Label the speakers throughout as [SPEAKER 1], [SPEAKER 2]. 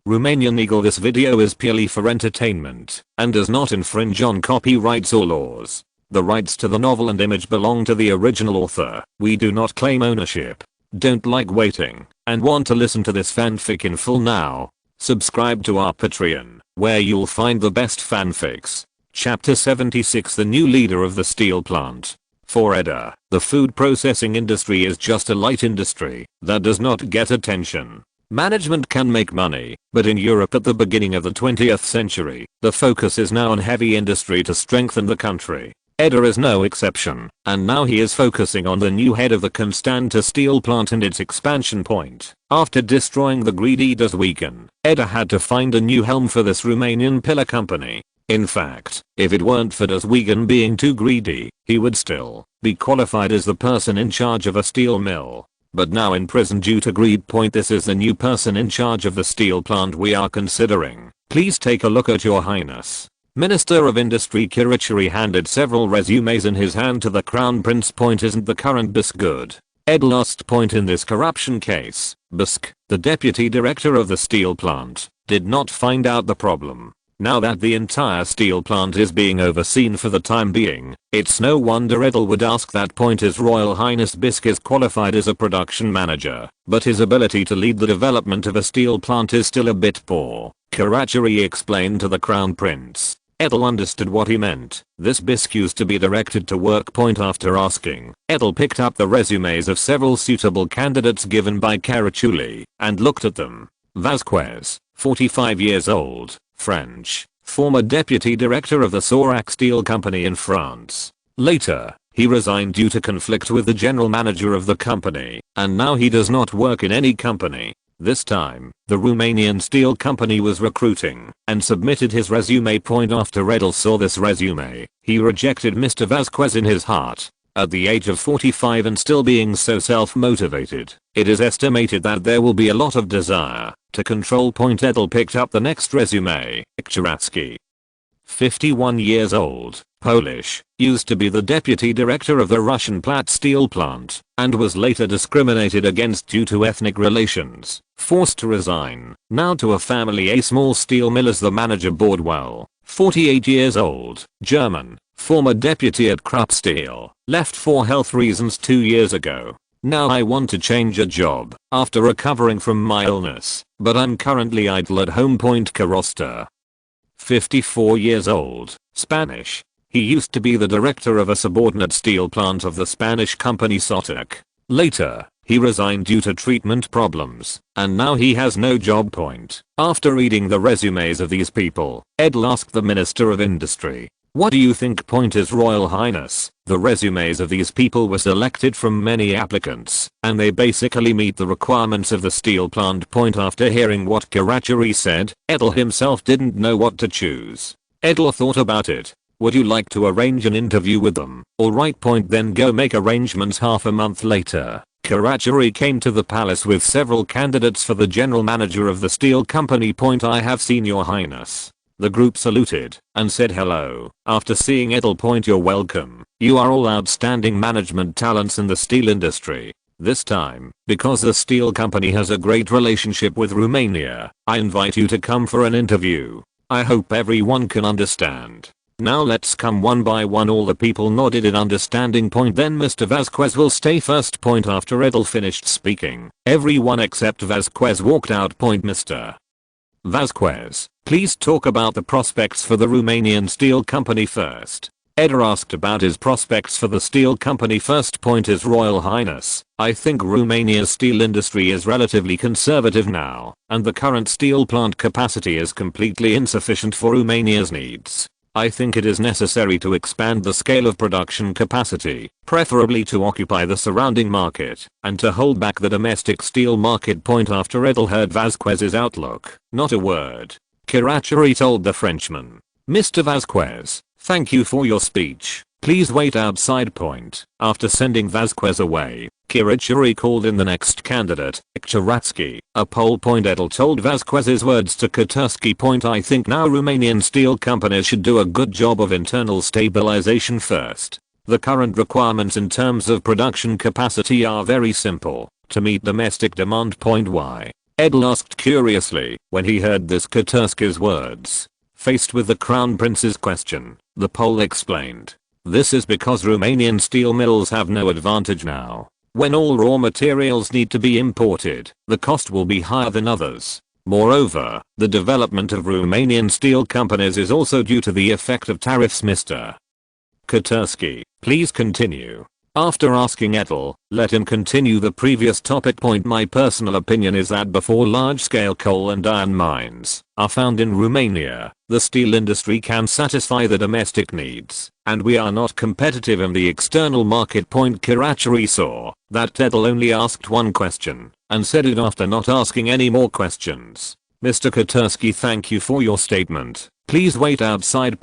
[SPEAKER 1] Romanian Eagle. This video is purely for entertainment and does not infringe on copyrights or laws. The rights to the novel and image belong to the original author. We do not claim ownership. Don't like waiting and want to listen to this fanfic in full now? Subscribe to our Patreon, where you'll find the best fanfics. Chapter 76. The new leader of the steel plant. For Edda, the food processing industry is just a light industry that does not get attention. Management can make money, but in Europe at the beginning of the 20th century, the focus is now on heavy industry to strengthen the country. Edda is no exception, and now he is focusing on the new head of the Transcend steel plant and its expansion point. After destroying the greedy Das Wegen, Edda had to find a new helm for this Romanian pillar company. In fact, if it weren't for Das Wegen being too greedy, he would still be qualified as the person in charge of a steel mill. But now in prison due to greed. This is the new person in charge of the steel plant we are considering. Please take a look at your highness. Minister of Industry Kirachuri handed several resumes in his hand to the Crown Prince. Isn't the current Bisk good? Edel asked. In this corruption case, Bisk, the deputy director of the steel plant, did not find out the problem. Now that the entire steel plant is being overseen for the time being, it's no wonder Edel would ask that. His Royal Highness Bisk is qualified as a production manager, but his ability to lead the development of a steel plant is still a bit poor, Kirachuri explained to the Crown Prince. Edel understood what he meant. This Bisk used to be directed to work. After asking, Edel picked up the resumes of several suitable candidates given by Kirachuri and looked at them. Vasquez, 45 years old, French, former deputy director of the Sorac Steel Company in France. Later, he resigned due to conflict with the general manager of the company, and now he does not work in any company. This time, the Romanian steel company was recruiting and submitted his resume. After Edel saw this resume, he rejected Mr. Vasquez in his heart. At the age of 45 and still being so self-motivated, it is estimated that there will be a lot of desire to control. Edel picked up the next resume. Ikcharacki, 51 years old, Polish, used to be the deputy director of the Russian Plat steel plant, and was later discriminated against due to ethnic relations, forced to resign. Now to a family. A small steel mill as the manager. Bordwell, 48 years old, German, former deputy at Krupp Steel, left for health reasons 2 years ago. Now I want to change a job after recovering from my illness, but I'm currently idle at home. Carosta, 54 years old, Spanish. He used to be the director of a subordinate steel plant of the Spanish company Sotac. Later, he resigned due to treatment problems, and now he has no job. After reading the resumes of these people, Edel asked the Minister of Industry, "What do you think?" His Royal Highness, the resumes of these people were selected from many applicants, and they basically meet the requirements of the steel plant. After hearing what Kirachuri said, Edel himself didn't know what to choose. Edel thought about it. "Would you like to arrange an interview with them?" "Alright. Then go make arrangements." Half a month later, Kirachuri came to the palace with several candidates for the general manager of the steel company. "I have seen your highness." The group saluted and said hello. After seeing Edel. "You're welcome. You are all outstanding management talents in the steel industry. This time, because the steel company has a great relationship with Romania, I invite you to come for an interview. I hope everyone can understand. Now let's come one by one." All the people nodded in understanding. Then Mr. Vasquez will stay first. After Edel finished speaking, everyone except Vasquez walked out. Mr. Vasquez, please talk about the prospects for the Romanian steel company first. Edda asked about his prospects for the steel company first. His Royal Highness, I think Romania's steel industry is relatively conservative now, and the current steel plant capacity is completely insufficient for Romania's needs. I think it is necessary to expand the scale of production capacity, preferably to occupy the surrounding market, and to hold back the domestic steel market. After Edel heard Vasquez's outlook, not a word, Kirachuri told the Frenchman, "Mr. Vasquez, thank you for your speech. Please wait outside." After sending Vasquez away, Kirachuri called in the next candidate, Ikcharacki, a Pole. Edel told Vasquez's words to Katurski. "I think now Romanian steel companies should do a good job of internal stabilization first. The current requirements in terms of production capacity are very simple. To meet domestic demand. Why? Edel asked curiously when he heard this Katurski's words. Faced with the Crown Prince's question, the Pole explained. This is because Romanian steel mills have no advantage now. When all raw materials need to be imported, the cost will be higher than others. Moreover, the development of Romanian steel companies is also due to the effect of tariffs. Mr. Katurski, please continue. After asking Edel, let him continue the previous topic point. My personal opinion is that before large-scale coal and iron mines are found in Romania, the steel industry can satisfy the domestic needs, and we are not competitive in the external market. Kirachuri saw that Edel only asked one question, and said it after not asking any more questions. Mr. Katurski, thank you for your statement. Please wait outside.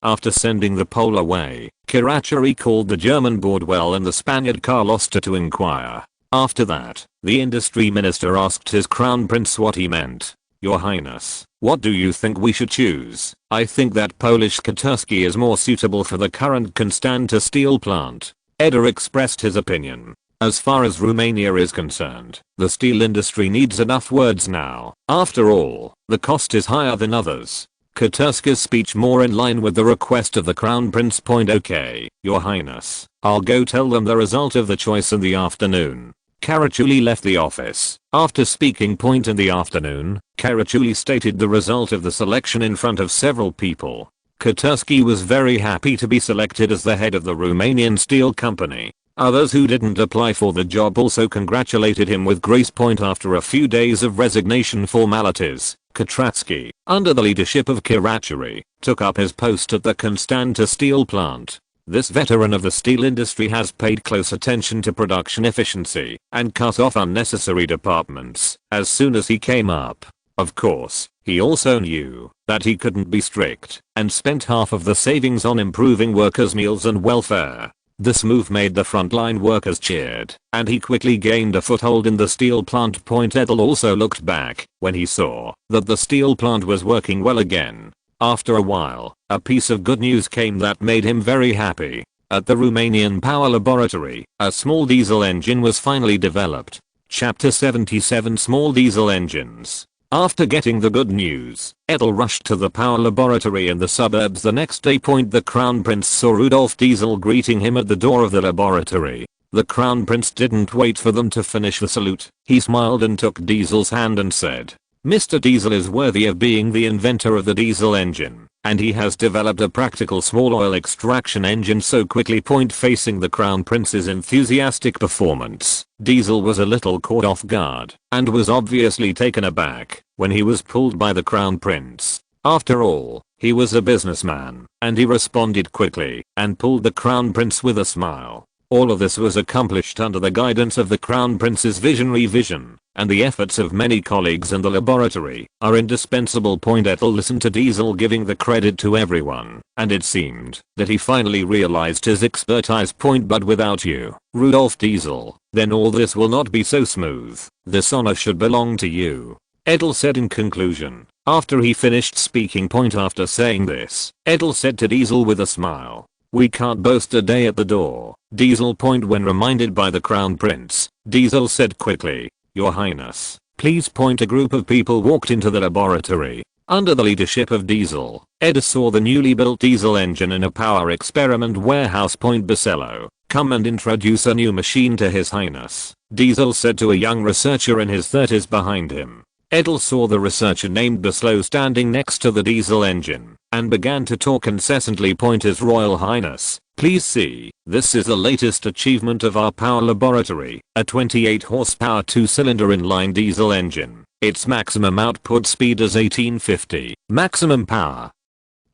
[SPEAKER 1] After sending the Pole away, Kirachuri called the German Bordwell and the Spaniard Carlosta to inquire. After that, the industry minister asked his crown prince what he meant. Your Highness, what do you think we should choose? I think that Polish Katurski is more suitable for the current Constanta steel plant. Edel expressed his opinion. As far as Romania is concerned, the steel industry needs enough words now. After all, the cost is higher than others. Katurski's speech more in line with the request of the Crown Prince. Okay, Your Highness, I'll go tell them the result of the choice in the afternoon. Karachuli left the office. After speaking in the afternoon, Karachuli stated the result of the selection in front of several people. Katurski was very happy to be selected as the head of the Romanian steel company. Others who didn't apply for the job also congratulated him with grace. After a few days of resignation formalities, Katratsky, under the leadership of Kirachuri, took up his post at the Constanta steel plant. This veteran of the steel industry has paid close attention to production efficiency and cut off unnecessary departments as soon as he came up. Of course, he also knew that he couldn't be strict and spent half of the savings on improving workers' meals and welfare. This move made the frontline workers cheered, and he quickly gained a foothold in the steel plant. Edel also looked back when he saw that the steel plant was working well again. After a while, a piece of good news came that made him very happy. At the Romanian Power Laboratory, a small diesel engine was finally developed. Chapter 77 Small Diesel Engines. After getting the good news, Edel rushed to the power laboratory in the suburbs the next day. The Crown Prince saw Rudolf Diesel greeting him at the door of the laboratory. The Crown Prince didn't wait for them to finish the salute. He smiled and took Diesel's hand and said, Mr. Diesel is worthy of being the inventor of the diesel engine, and he has developed a practical small oil extraction engine so quickly. Facing the Crown Prince's enthusiastic performance, Diesel was a little caught off guard and was obviously taken aback when he was pulled by the Crown Prince. After all, he was a businessman, and he responded quickly and pulled the Crown Prince with a smile. All of this was accomplished under the guidance of the Crown Prince's visionary vision, and the efforts of many colleagues in the laboratory are indispensable. Edel listened to Diesel giving the credit to everyone, and it seemed that he finally realized his expertise. But without you, Rudolf Diesel, then all this will not be so smooth. This honor should belong to you, Edel said in conclusion. After he finished speaking. After saying this, Edel said to Diesel with a smile, we can't boast a day at the door, Diesel. When reminded by the Crown Prince, Diesel said quickly, Your Highness, please. A group of people walked into the laboratory. Under the leadership of Diesel, Edel saw the newly built diesel engine in a power experiment warehouse. Basello, come and introduce a new machine to His Highness, Diesel said to a young researcher in his 30s behind him. Edel saw the researcher named Basello standing next to the diesel engine and began to talk incessantly. His Royal Highness, please see, this is the latest achievement of our power laboratory, a 28 horsepower 2-cylinder inline diesel engine. Its maximum output speed is 1850, maximum power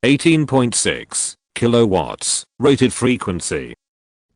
[SPEAKER 1] 18.6 kilowatts, rated frequency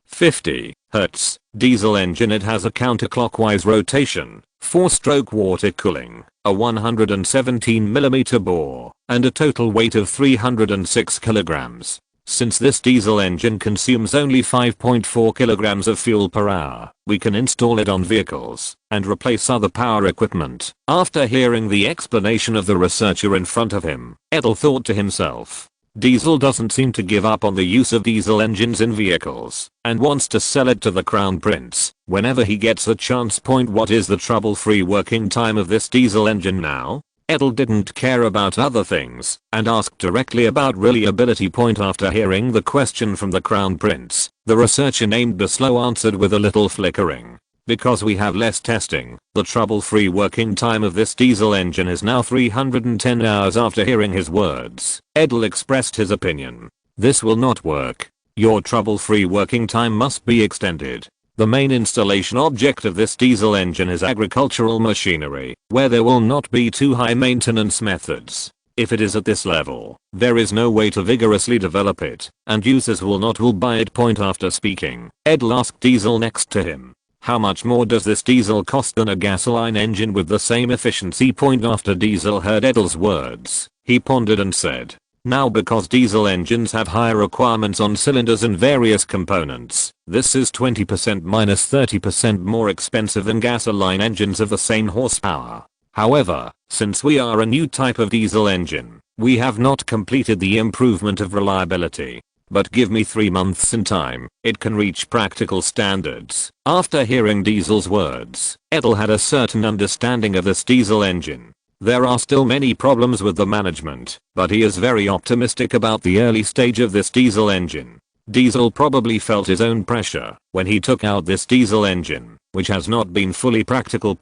[SPEAKER 1] 50 Hz, diesel engine. It has a counterclockwise rotation, 4-stroke water cooling, a 117mm bore, and a total weight of 306 kilograms. Since this diesel engine consumes only 5.4 kilograms of fuel per hour, we can install it on vehicles and replace other power equipment. After hearing the explanation of the researcher in front of him, Edel thought to himself, Diesel doesn't seem to give up on the use of diesel engines in vehicles and wants to sell it to the Crown Prince whenever he gets a chance. What is the trouble-free working time of this diesel engine now? Edel didn't care about other things and asked directly about reliability. After hearing the question from the Crown Prince, the researcher named Beslow answered with a little flickering. Because we have less testing, the trouble-free working time of this diesel engine is now 310 hours. After hearing his words, Edel expressed his opinion. This will not work. Your trouble-free working time must be extended. The main installation object of this diesel engine is agricultural machinery, where there will not be too high maintenance methods. If it is at this level, there is no way to vigorously develop it, and users will buy it. After speaking, Edel asked Diesel next to him, how much more does this diesel cost than a gasoline engine with the same efficiency? After Diesel heard Edel's words, he pondered and said, now because diesel engines have higher requirements on cylinders and various components, this is 20% minus 30% more expensive than gasoline engines of the same horsepower. However, since we are a new type of diesel engine, we have not completed the improvement of reliability. But give me 3 months in time, it can reach practical standards. After hearing Diesel's words, Edel had a certain understanding of this diesel engine. There are still many problems with the management, but he is very optimistic about the early stage of this diesel engine. Diesel probably felt his own pressure when he took out this diesel engine, which has not been fully practical.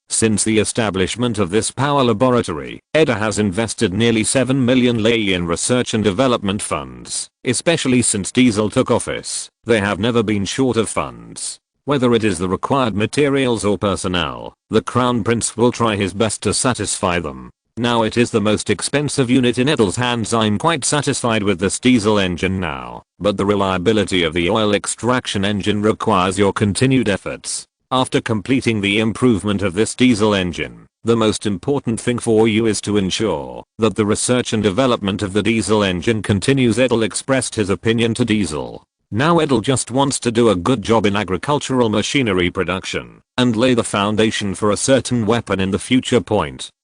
[SPEAKER 1] Since the establishment of this power laboratory, Edel has invested nearly 7 million lei in research and development funds. Especially since Diesel took office, they have never been short of funds. Whether it is the required materials or personnel, the Crown Prince will try his best to satisfy them. Now it is the most expensive unit in Edel's hands. I'm quite satisfied with this diesel engine now, but the reliability of the oil extraction engine requires your continued efforts. After completing the improvement of this diesel engine, the most important thing for you is to ensure that the research and development of the diesel engine continues. Edel expressed his opinion to Diesel. Now Edel just wants to do a good job in agricultural machinery production and lay the foundation for a certain weapon in the future.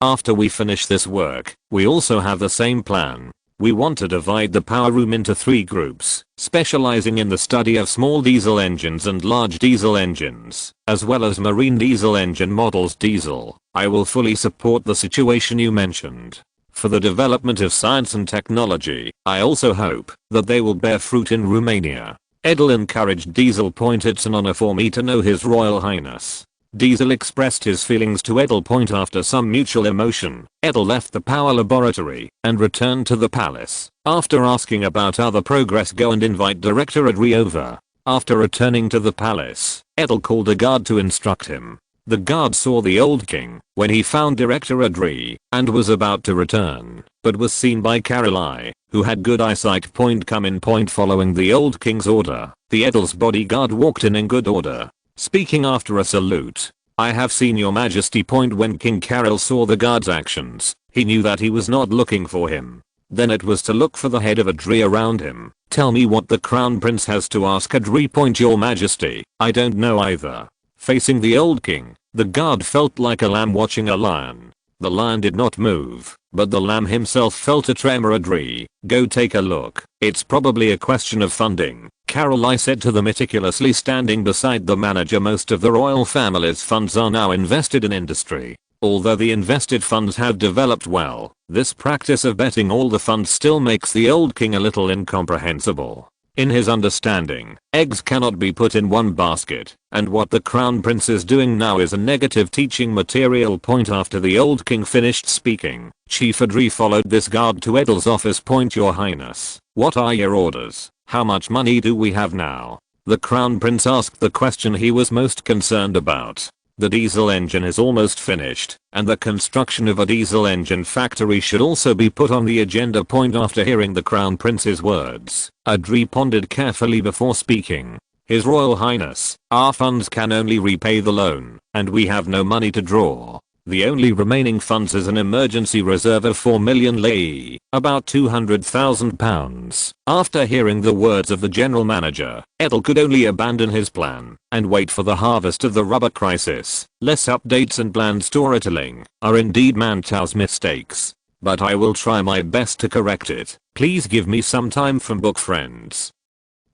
[SPEAKER 1] After we finish this work, we also have the same plan. We want to divide the power room into 3 groups, specializing in the study of small diesel engines and large diesel engines, as well as marine diesel engine models. Diesel, I will fully support the situation you mentioned. For the development of science and technology, I also hope that they will bear fruit in Romania. Edel encouraged Diesel. It's an honor for me to know His Royal Highness. Diesel expressed his feelings to Edel. After some mutual emotion, Edel left the power laboratory and returned to the palace. After asking about other progress, go and invite Director Adri over. After returning to the palace, Edel called a guard to instruct him. The guard saw the old king when he found Director Adri and was about to return, but was seen by Caroline, who had good eyesight. Come in. Following the old king's order, the Edel's bodyguard walked in good order. Speaking after a salute, I have seen your majesty. When King Carol saw the guard's actions, he knew that he was not looking for him. Then it was to look for the head of Adri around him. Tell me what the crown prince has to ask Adri. Your majesty, I don't know either. Facing the old king, the guard felt like a lamb watching a lion. The lion did not move, but the lamb himself felt a tremor. Adri, go take a look. It's probably a question of funding, Caroline said to the meticulously standing beside the manager. Most of the royal family's funds are now invested in industry. Although the invested funds have developed well, this practice of betting all the funds still makes the old king a little incomprehensible. In his understanding, eggs cannot be put in one basket, and what the crown prince is doing now is a negative teaching material. After the old king finished speaking, Chief Adri followed this guard to Edel's office. Your highness, what are your orders? How much money do we have now? The crown prince asked the question he was most concerned about. The diesel engine is almost finished, and the construction of a diesel engine factory should also be put on the agenda. After hearing the crown prince's words, Adri pondered carefully before speaking. His Royal Highness, our funds can only repay the loan, and we have no money to draw. The only remaining funds is an emergency reserve of 4 million lei, about £200,000. After hearing the words of the general manager, Edel could only abandon his plan and wait for the harvest of the rubber crisis. Less updates and bland storytelling are indeed Manchau's mistakes. but I will try my best to correct it. Please give me some time from book friends.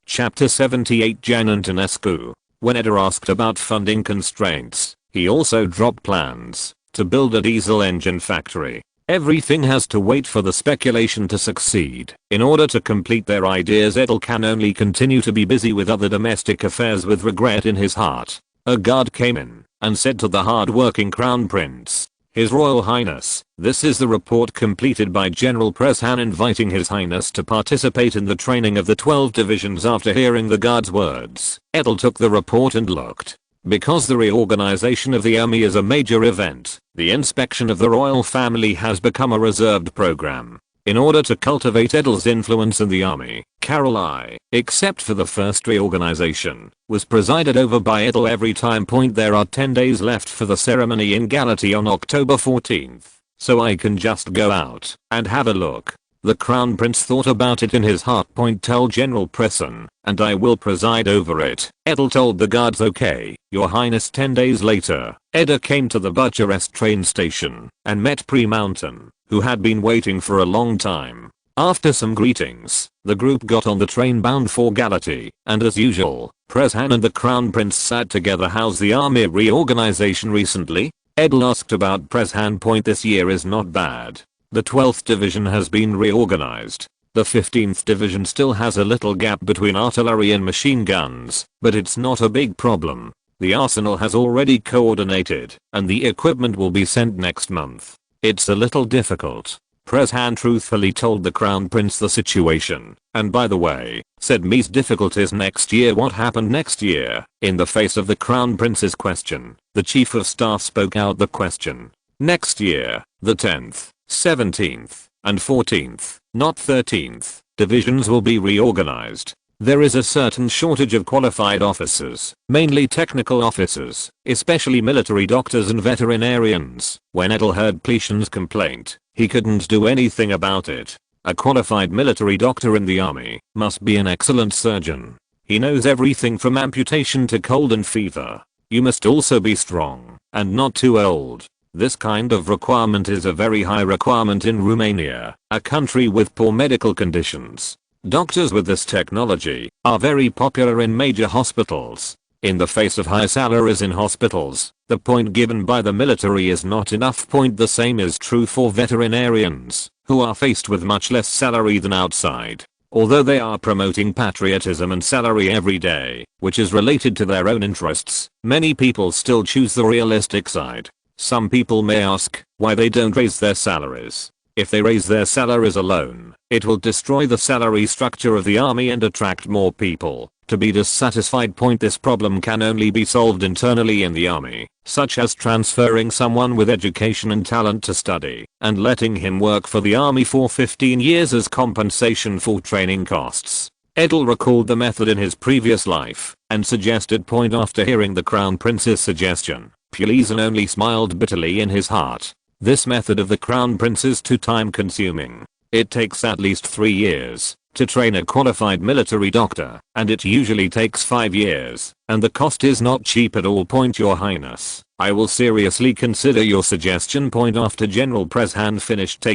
[SPEAKER 1] Chapter 78 Jan Antonescu. When Edel asked about funding constraints, he also dropped plans to build a diesel engine factory. Everything has to wait for the speculation to succeed. In order to complete their ideas, Edel can only continue to be busy with other domestic affairs with regret in his heart. A guard came in and said to the hard-working Crown Prince, "His Royal Highness, this is the report completed by General Preshan inviting His Highness to participate in the training of the 12 divisions." After hearing the guard's words, Edel took the report and looked. Because the reorganization of the army is a major event, the inspection of the royal family has become a reserved program. In order to cultivate Edel's influence in the army, Carol I, except for the first reorganization, was presided over by Edel every time. There are 10 days left for the ceremony in Galati on October 14th, so I can just go out and have a look. The Crown Prince thought about it in his heart. Tell General Presson, and I will preside over it. Edel told the guards, "Okay, Your Highness." 10 days later, Edel came to the Bucharest train station and met Pre-Mountain, who had been waiting for a long time. After some greetings, the group got on the train bound for Galati, and as usual, Preshan and the Crown Prince sat together. "How's the army reorganization recently?" Edel asked about Preshan. "This year is not bad. The 12th division has been reorganized. The 15th division still has a little gap between artillery and machine guns, but it's not a big problem. The arsenal has already coordinated, and the equipment will be sent next month. It's a little difficult." Preshan truthfully told the Crown Prince the situation. "And by the way," said Mies, "difficulties next year." What happened next year? In the face of the Crown Prince's question, the Chief of Staff spoke out the question. "Next year, the 10th, 17th, and 14th, not 13th, divisions will be reorganized. There is a certain shortage of qualified officers, mainly technical officers, especially military doctors and veterinarians." When Edel heard Pletian's complaint, he couldn't do anything about it. A qualified military doctor in the army must be an excellent surgeon. He knows everything from amputation to cold and fever. You must also be strong and not too old. This kind of requirement is a very high requirement in Romania, a country with poor medical conditions. Doctors with this technology are very popular in major hospitals. In the face of high salaries in hospitals, the point given by the military is not enough. The same is true for veterinarians, who are faced with much less salary than outside. Although they are promoting patriotism and salary every day, which is related to their own interests, many people still choose the realistic side. Some people may ask why they don't raise their salaries. If they raise their salaries alone, it will destroy the salary structure of the army and attract more people to be dissatisfied. This problem can only be solved internally in the army, such as transferring someone with education and talent to study and letting him work for the army for 15 years as compensation for training costs. Edel recalled the method in his previous life and suggested. After hearing the Crown Prince's suggestion, Ploiesti only smiled bitterly in his heart. This method of the Crown Prince is too time consuming. It takes at least 3 years to train a qualified military doctor, and it usually takes 5 years, and the cost is not cheap at all. Your Highness, I will seriously consider your suggestion. After General Preshan finished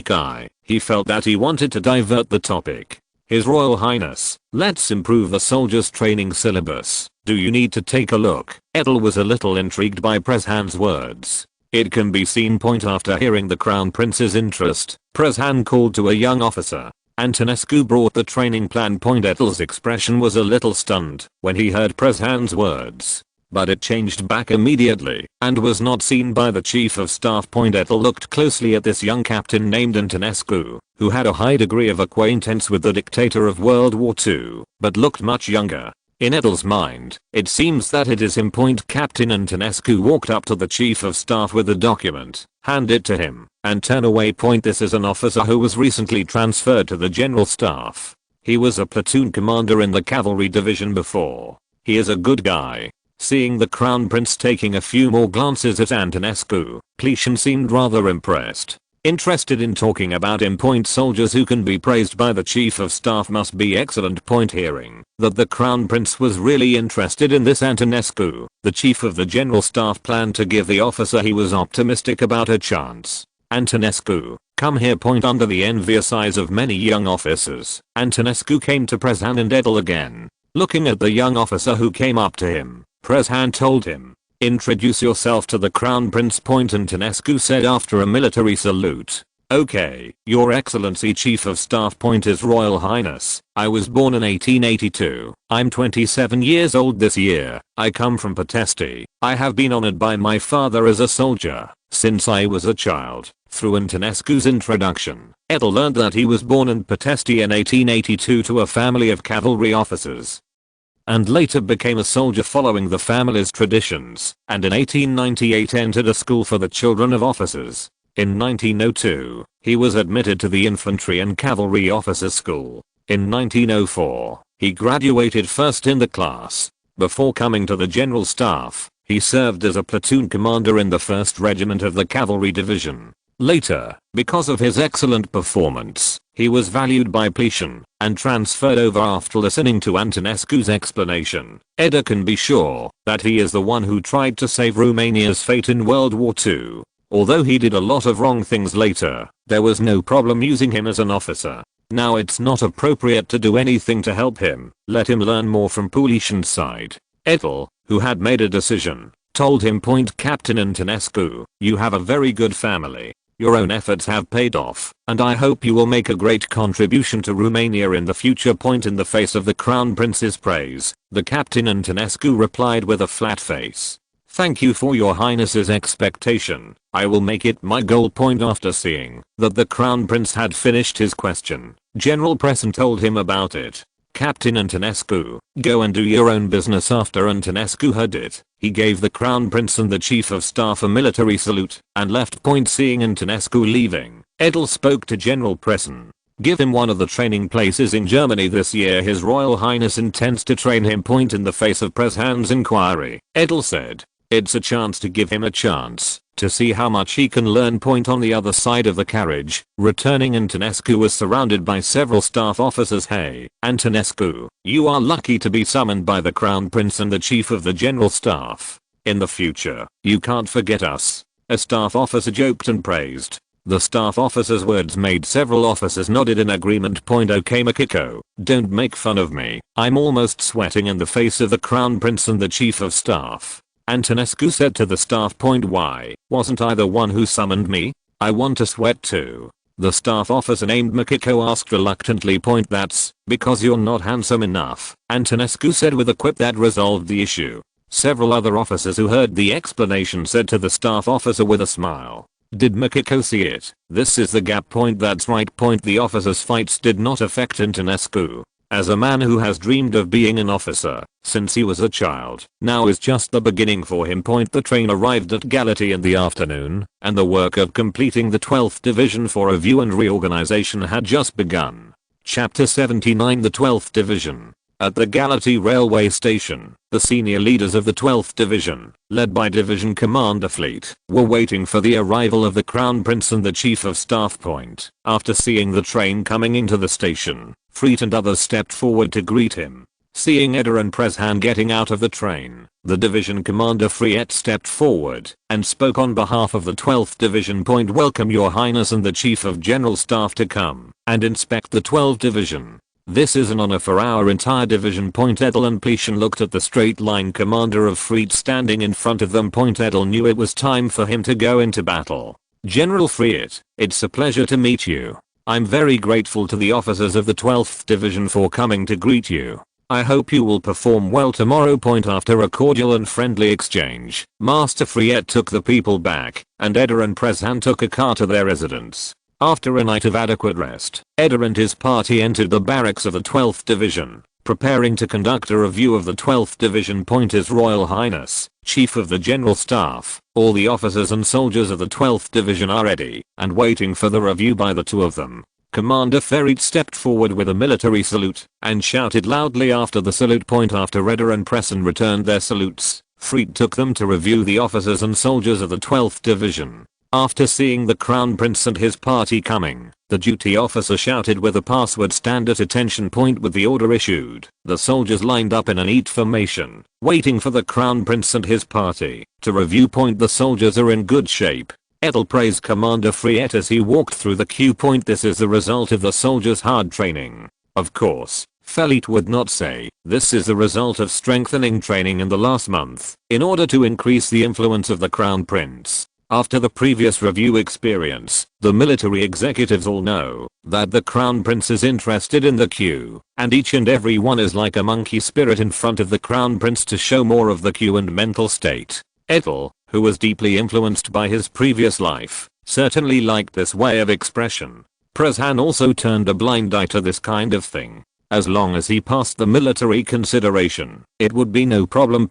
[SPEAKER 1] he felt that he wanted to divert the topic. His Royal Highness, let's improve the soldiers' training syllabus. Do you need to take a look? Edel was a little intrigued by Preshan's words. It can be seen. After hearing the Crown Prince's interest, Preshan called to a young officer. Antonescu brought the training plan. Edel's expression was a little stunned when he heard Preshan's words, but it changed back immediately and was not seen by the Chief of Staff. Edel looked closely at this young captain named Antonescu, who had a high degree of acquaintance with the dictator of World War II, but looked much younger. In Edel's mind, it seems that it is him. Captain Antonescu walked up to the Chief of Staff with the document, hand it to him, and turn away. This is an officer who was recently transferred to the General Staff. He was a platoon commander in the cavalry division before. He is a good guy. Seeing the Crown Prince taking a few more glances at Antonescu, Pletian seemed rather impressed. Interested in talking about him. Soldiers who can be praised by the Chief of Staff must be excellent. Hearing that the Crown Prince was really interested in this Antonescu, the Chief of the General Staff planned to give the officer he was optimistic about a chance. Antonescu, Come here. Under the envious eyes of many young officers, Antonescu came to Prezhan and Edel again. Looking at the young officer who came up to him, Prezhan told him, "Introduce yourself to the Crown Prince." Antonescu said after a military salute, "Okay, Your Excellency Chief of Staff. His Royal Highness, I was born in 1882. I'm 27 years old this year. I come from Ploiesti. I have been honored by my father as a soldier since I was a child." Through Antonescu's introduction, Edel learned that he was born in Ploiesti in 1882 to a family of cavalry officers, and later became a soldier following the family's traditions, and in 1898 entered a school for the children of officers. In 1902, he was admitted to the Infantry and Cavalry Officers School. In 1904, he graduated first in the class. Before coming to the General Staff, he served as a platoon commander in the 1st Regiment of the Cavalry Division. Later, because of his excellent performance, he was valued by Ploiesti and transferred over after listening to Antonescu's explanation. Edel can be sure that he is the one who tried to save Romania's fate in World War II. Although he did a lot of wrong things later, there was no problem using him as an officer. Now it's not appropriate to do anything to help him. Let him learn more from Ploiesti's side. Edel, who had made a decision, told him, "Captain Antonescu, you have a very good family. Your own efforts have paid off, and I hope you will make a great contribution to Romania in the future." In the face of the Crown Prince's praise, the Captain Antonescu replied with a flat face, "Thank you for your Highness's expectation. I will make it my goal." After seeing that the Crown Prince had finished his question, General Prezhan told him about it. "Captain Antonescu, go and do your own business." After Antonescu heard it, he gave the Crown Prince and the Chief of Staff a military salute and left. Seeing Antonescu leaving, Edel spoke to General Prezhan. "Give him one of the training places in Germany this year. His Royal Highness intends to train him." In the face of Prezhan's inquiry, Edel said, "It's a chance to give him a chance to see how much he can learn." On the other side of the carriage, returning, Antonescu was surrounded by several staff officers. "Hey, Antonescu, you are lucky to be summoned by the Crown Prince and the Chief of the General Staff. In the future, you can't forget us." A staff officer joked and praised. The staff officer's words made several officers nodded in agreement. "Okay Makiko, don't make fun of me. I'm almost sweating in the face of the Crown Prince and the Chief of Staff." Antonescu said to the staff. "Why, wasn't I the one who summoned me? I want to sweat too." The staff officer named Makiko asked reluctantly. "That's because you're not handsome enough," Antonescu said with a quip that resolved the issue. Several other officers who heard the explanation said to the staff officer with a smile, "Did Makiko see it? This is the gap." That's right. The officers' fights did not affect Antonescu. As a man who has dreamed of being an officer since he was a child, now is just the beginning for him. The train arrived at Galati in the afternoon, and the work of completing the 12th Division for review and reorganization had just begun. Chapter 79. The 12th Division. At the Galati railway station, the senior leaders of the 12th Division, led by Division Commander Fleet, were waiting for the arrival of the Crown Prince and the Chief of Staff. After seeing the train coming into the station, Fleet and others stepped forward to greet him. Seeing Edel and Prezhan getting out of the train, the Division Commander Friet stepped forward and spoke on behalf of the 12th Division. "Welcome Your Highness and the Chief of General Staff to come and inspect the 12th Division. This is an honor for our entire division." Edel and Ploiesti looked at the straight line commander of Friet standing in front of them. Edel knew it was time for him to go into battle. "General Friet, it's a pleasure to meet you. I'm very grateful to the officers of the 12th Division for coming to greet you. I hope you will perform well tomorrow." After a cordial and friendly exchange, Master Friet took the people back, and Edel and Prezhan took a car to their residence. After a night of adequate rest, Edel and his party entered the barracks of the 12th Division, preparing to conduct a review of the 12th Division. His Royal Highness, Chief of the General Staff, all the officers and soldiers of the 12th Division are ready and waiting for the review by the two of them. Commander Ferit stepped forward with a military salute and shouted loudly after the salute. After Edel and Prezhan returned their salutes, Friet took them to review the officers and soldiers of the 12th Division. After seeing the Crown Prince and his party coming, the duty officer shouted with a password, "Stand at attention." With the order issued, the soldiers lined up in a neat formation, waiting for the Crown Prince and his party to review. The soldiers are in good shape. Edel praised Commander Friet as he walked through the queue. This is the result of the soldiers' hard training. Of course, Felite would not say, this is the result of strengthening training in the last month, in order to increase the influence of the Crown Prince. After the previous review experience, the military executives all know that the Crown Prince is interested in the queue, and each and every one is like a monkey spirit in front of the Crown Prince to show more of the queue and mental state. Edel, who was deeply influenced by his previous life, certainly liked this way of expression. Prezhan also turned a blind eye to this kind of thing. As long as he passed the military consideration, it would be no problem.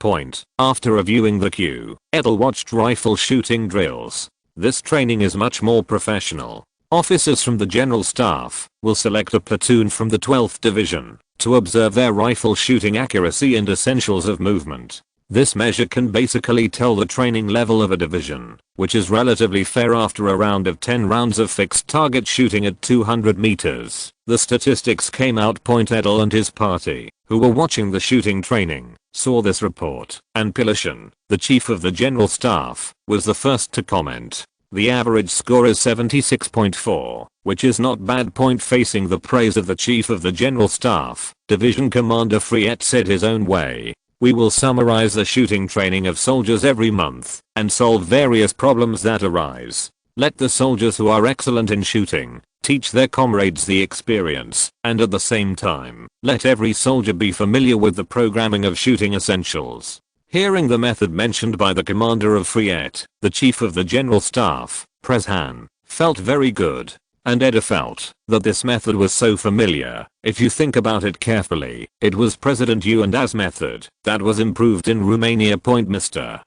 [SPEAKER 1] After reviewing the queue, Edel watched rifle shooting drills. This training is much more professional. Officers from the General Staff will select a platoon from the 12th Division to observe their rifle shooting accuracy and essentials of movement. This measure can basically tell the training level of a division, which is relatively fair after a round of 10 rounds of fixed target shooting at 200 meters. The statistics came out. Edel and his party, who were watching the shooting training, saw this report, and Pilishin, the chief of the General Staff, was the first to comment. The average score is 76.4, which is not bad. Facing the praise of the chief of the General Staff, Division Commander Friet said his own way. We will summarize the shooting training of soldiers every month and solve various problems that arise. Let the soldiers who are excellent in shooting teach their comrades the experience, and at the same time, let every soldier be familiar with the programming of shooting essentials. Hearing the method mentioned by the commander of Friet, the chief of the General Staff, Prezhan, felt very good. And Edel felt that this method was so familiar. If you think about it carefully, it was President Yuan's method that was improved in Romania. Mr.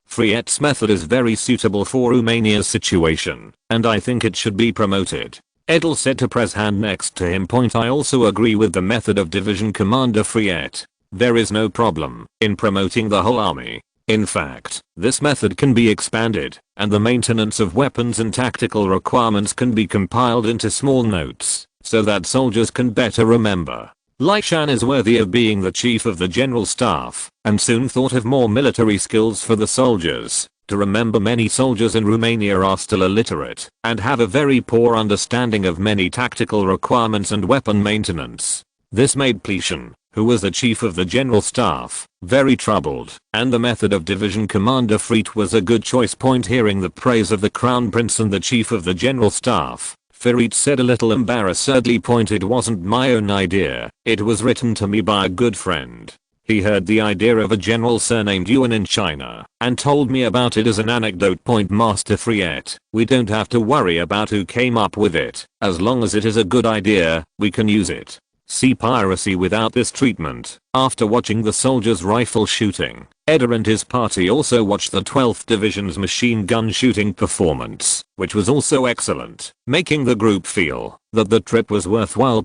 [SPEAKER 1] Friet's method is very suitable for Romania's situation, and I think it should be promoted. Edel said to Prezhan next to him. I also agree with the method of Division Commander Friet. There is no problem in promoting the whole army. In fact, this method can be expanded, and the maintenance of weapons and tactical requirements can be compiled into small notes, so that soldiers can better remember. Lishan is worthy of being the chief of the General Staff, and soon thought of more military skills for the soldiers. To remember, many soldiers in Romania are still illiterate, and have a very poor understanding of many tactical requirements and weapon maintenance. This made Ploiesti, who was the chief of the General Staff, very troubled, and the method of Division Commander Friet was a good choice. Hearing the praise of the Crown Prince and the chief of the General Staff, Friet said a little embarrassedly. It wasn't my own idea, it was written to me by a good friend. He heard the idea of a general surnamed Yuan in China, and told me about it as an anecdote. Master Friet, we don't have to worry about who came up with it, as long as it is a good idea, we can use it. See piracy without this treatment. After watching the soldiers' rifle shooting, Edel and his party also watched the 12th Division's machine gun shooting performance, which was also excellent, making the group feel that the trip was worthwhile.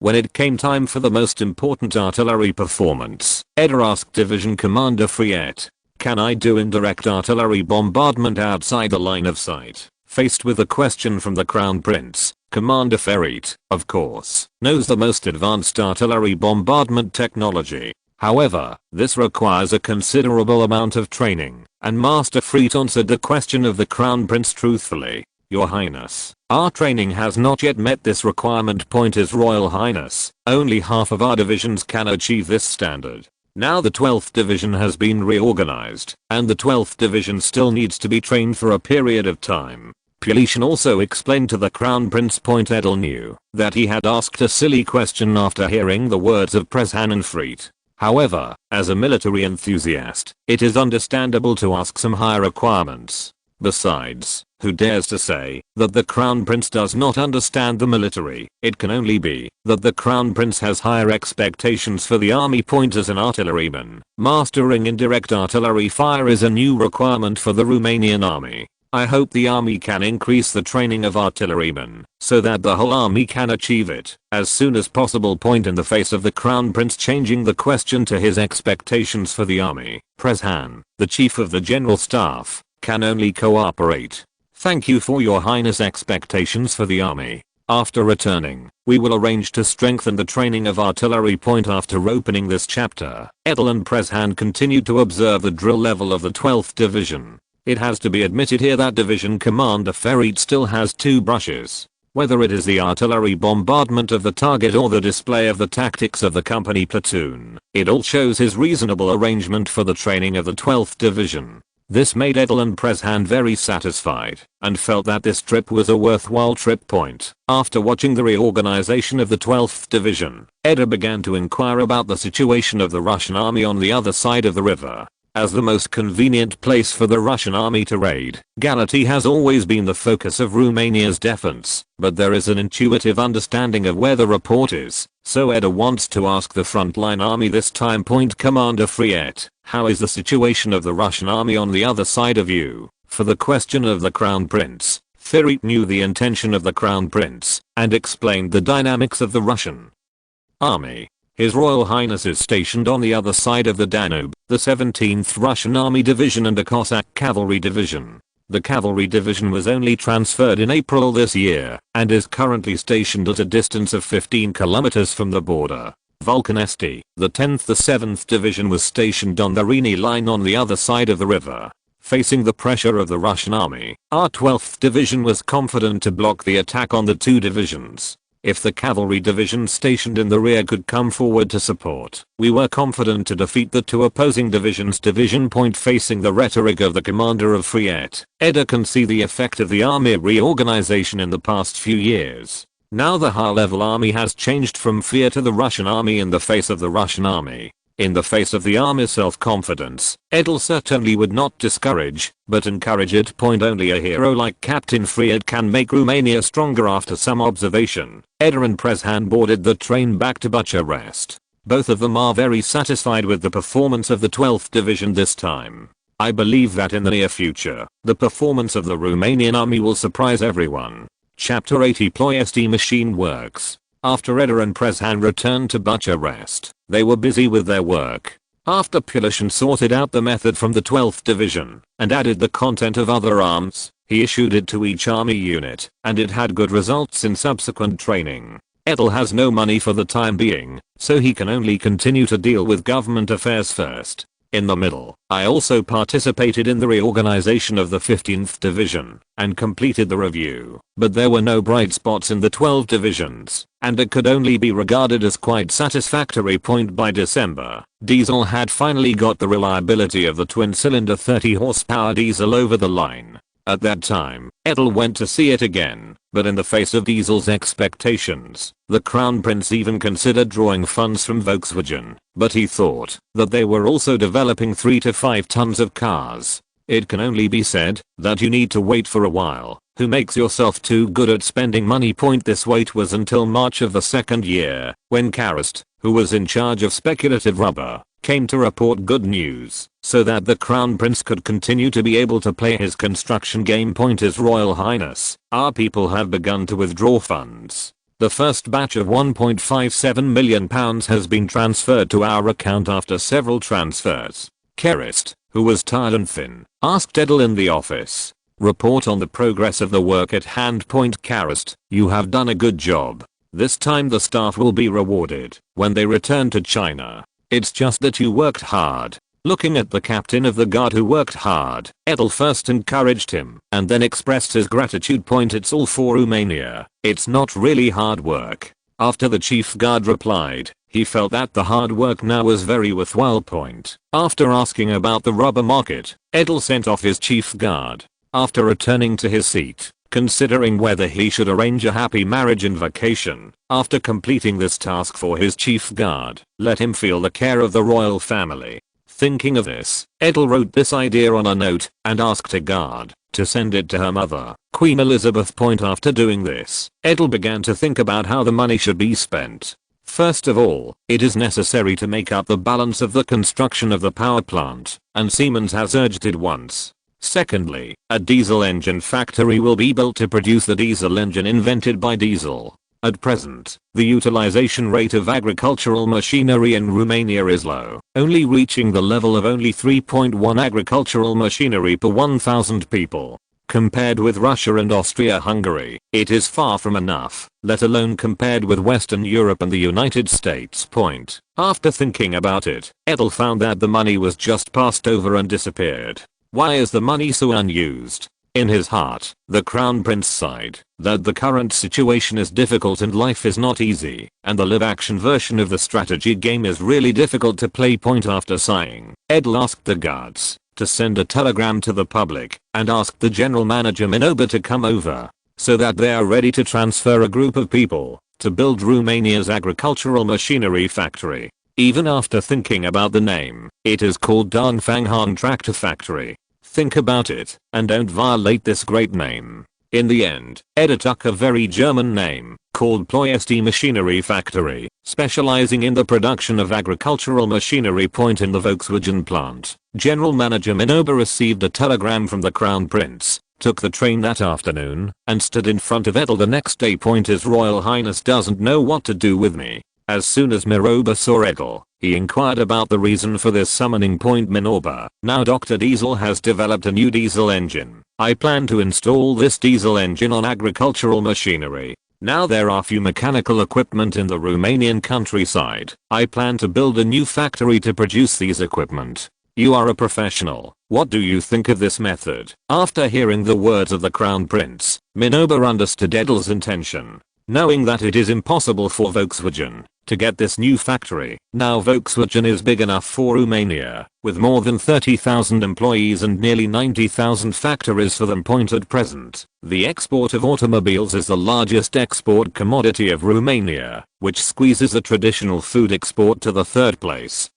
[SPEAKER 1] When it came time for the most important artillery performance, Edel asked Division Commander Friet, "Can I do indirect artillery bombardment outside the line of sight?" Faced with a question from the Crown Prince, Commander Friet, of course, knows the most advanced artillery bombardment technology. However, this requires a considerable amount of training, and Master Friet answered the question of the Crown Prince truthfully. "Your Highness, our training has not yet met this requirement. His Royal Highness, only half of our divisions can achieve this standard. Now the 12th Division has been reorganized, and the 12th Division still needs to be trained for a period of time." Ploiesti also explained to the Crown Prince. Edel knew that he had asked a silly question after hearing the words of Prezhan and Friet. However, as a military enthusiast, it is understandable to ask some higher requirements. Besides, who dares to say that the Crown Prince does not understand the military? It can only be that the Crown Prince has higher expectations for the army. As an artilleryman, mastering indirect artillery fire is a new requirement for the Romanian army. I hope the army can increase the training of artillerymen, so that the whole army can achieve it as soon as possible. In the face of the Crown Prince changing the question to his expectations for the army, Prezhan, the chief of the General Staff, can only cooperate. "Thank you for your Highness' expectations for the army. After returning, we will arrange to strengthen the training of artillery." After opening this chapter, Edel and Prezhan continued to observe the drill level of the 12th Division. It has to be admitted here that Division Commander Ferit still has two brushes. Whether it is the artillery bombardment of the target or the display of the tactics of the company platoon, it all shows his reasonable arrangement for the training of the 12th Division. This made Edel and Prezhan very satisfied, and felt that this trip was a worthwhile trip point. After watching the reorganization of the 12th Division, Edel began to inquire about the situation of the Russian army on the other side of the river. As the most convenient place for the Russian army to raid, Galati has always been the focus of Romania's defense, but there is an intuitive understanding of where the report is, so Edel wants to ask the frontline army this time. Commander Ferit, how is the situation of the Russian army on the other side of you? For the question of the Crown Prince, Ferit knew the intention of the Crown Prince, and explained the dynamics of the Russian army. His Royal Highness is stationed on the other side of the Danube, the 17th Russian Army Division and a Cossack Cavalry Division. The Cavalry Division was only transferred in April this year, and is currently stationed at a distance of 15 kilometers from the border. Ploiesti, the 10th the 7th Division was stationed on the Reni line on the other side of the river. Facing the pressure of the Russian army, our 12th Division was confident to block the attack on the two divisions. If the cavalry division stationed in the rear could come forward to support, we were confident to defeat the two opposing divisions. Facing the rhetoric of the commander of Ferit, Edel can see the effect of the army reorganization in the past few years. Now the high-level army has changed from fear to the Russian army in the face of the Russian army. In the face of the army's self-confidence, Edel certainly would not discourage, but encourage it. Only a hero like Captain Ferit can make Romania stronger. After some observation, Edel and Prezhan boarded the train back to Bucharest. Both of them are very satisfied with the performance of the 12th Division this time. I believe that in the near future, the performance of the Romanian army will surprise everyone. Chapter 80 Ploiesti Machine Works. After Edel and Prezhan returned to Bucharest, they were busy with their work. After Ploiesti sorted out the method from the 12th Division and added the content of other arms, he issued it to each army unit, and it had good results in subsequent training. Edel has no money for the time being, so he can only continue to deal with government affairs first. In the middle, I also participated in the reorganization of the 15th Division and completed the review, but there were no bright spots in the 12 divisions, and it could only be regarded as quite satisfactory. By December, diesel had finally got the reliability of the twin-cylinder 30 horsepower diesel over the line. At that time, Edel went to see it again, but in the face of diesel's expectations, the Crown Prince even considered drawing funds from Volkswagen, but he thought that they were also developing 3 to 5 tons of cars. It can only be said that you need to wait for a while. Who makes yourself too good at spending money? This wait was until March of the second year, when Karst, who was in charge of speculative rubber, came to report good news, so that the Crown Prince could continue to be able to play his construction game. His Royal Highness, our people have begun to withdraw funds. The first batch of £1.57 million has been transferred to our account after several transfers. Karst, who was tired and thin, asked Edel in the office, "Report on the progress of the work at hand." Karst, you have done a good job. This time the staff will be rewarded when they return to China. It's just that you worked hard. Looking at the captain of the guard who worked hard, Edel first encouraged him and then expressed his gratitude. It's all for Romania. It's not really hard work. After the chief guard replied, he felt that the hard work now was very worthwhile. After asking about the rubber market, Edel sent off his chief guard. After returning to his seat, considering whether he should arrange a happy marriage and vacation, after completing this task for his chief guard, let him feel the care of the royal family. Thinking of this, Edel wrote this idea on a note and asked a guard to send it to her mother, Queen Elizabeth. After doing this, Edel began to think about how the money should be spent. First of all, it is necessary to make up the balance of the construction of the power plant, and Siemens has urged it once. Secondly, a diesel engine factory will be built to produce the diesel engine invented by diesel. At present, the utilization rate of agricultural machinery in Romania is low, only reaching the level of only 3.1 agricultural machinery per 1,000 people. Compared with Russia and Austria-Hungary, it is far from enough, let alone compared with Western Europe and the United States. After thinking about it, Edel found that the money was just passed over and disappeared. Why is the money so unused? In his heart, the crown prince sighed that the current situation is difficult and life is not easy, and the live action version of the strategy game is really difficult to play. After sighing, Edel asked the guards to send a telegram to the public and asked the general manager Minoba to come over so that they are ready to transfer a group of people to build Romania's agricultural machinery factory. Even after thinking about the name, it is called Dongfanghan Tractor Factory. Think about it, and don't violate this great name. In the end, Edel took a very German name, called Ploiesti Machinery Factory, specializing in the production of agricultural machinery. In the Volkswagen plant, General Manager Minoba received a telegram from the Crown Prince, took the train that afternoon, and stood in front of Edel the next day. His Royal Highness doesn't know what to do with me. As soon as Minoba saw Edel, he inquired about the reason for this summoning. Minoba, now Dr. Diesel has developed a new diesel engine. I plan to install this diesel engine on agricultural machinery. Now there are few mechanical equipment in the Romanian countryside. I plan to build a new factory to produce these equipment. You are a professional. What do you think of this method? After hearing the words of the Crown Prince, Minoba understood Edel's intention. Knowing that it is impossible for Volkswagen to get this new factory. Now Volkswagen is big enough for Romania, with more than 30,000 employees and nearly 90,000 factories for them. At present, the export of automobiles is the largest export commodity of Romania, which squeezes the traditional food export to the third place,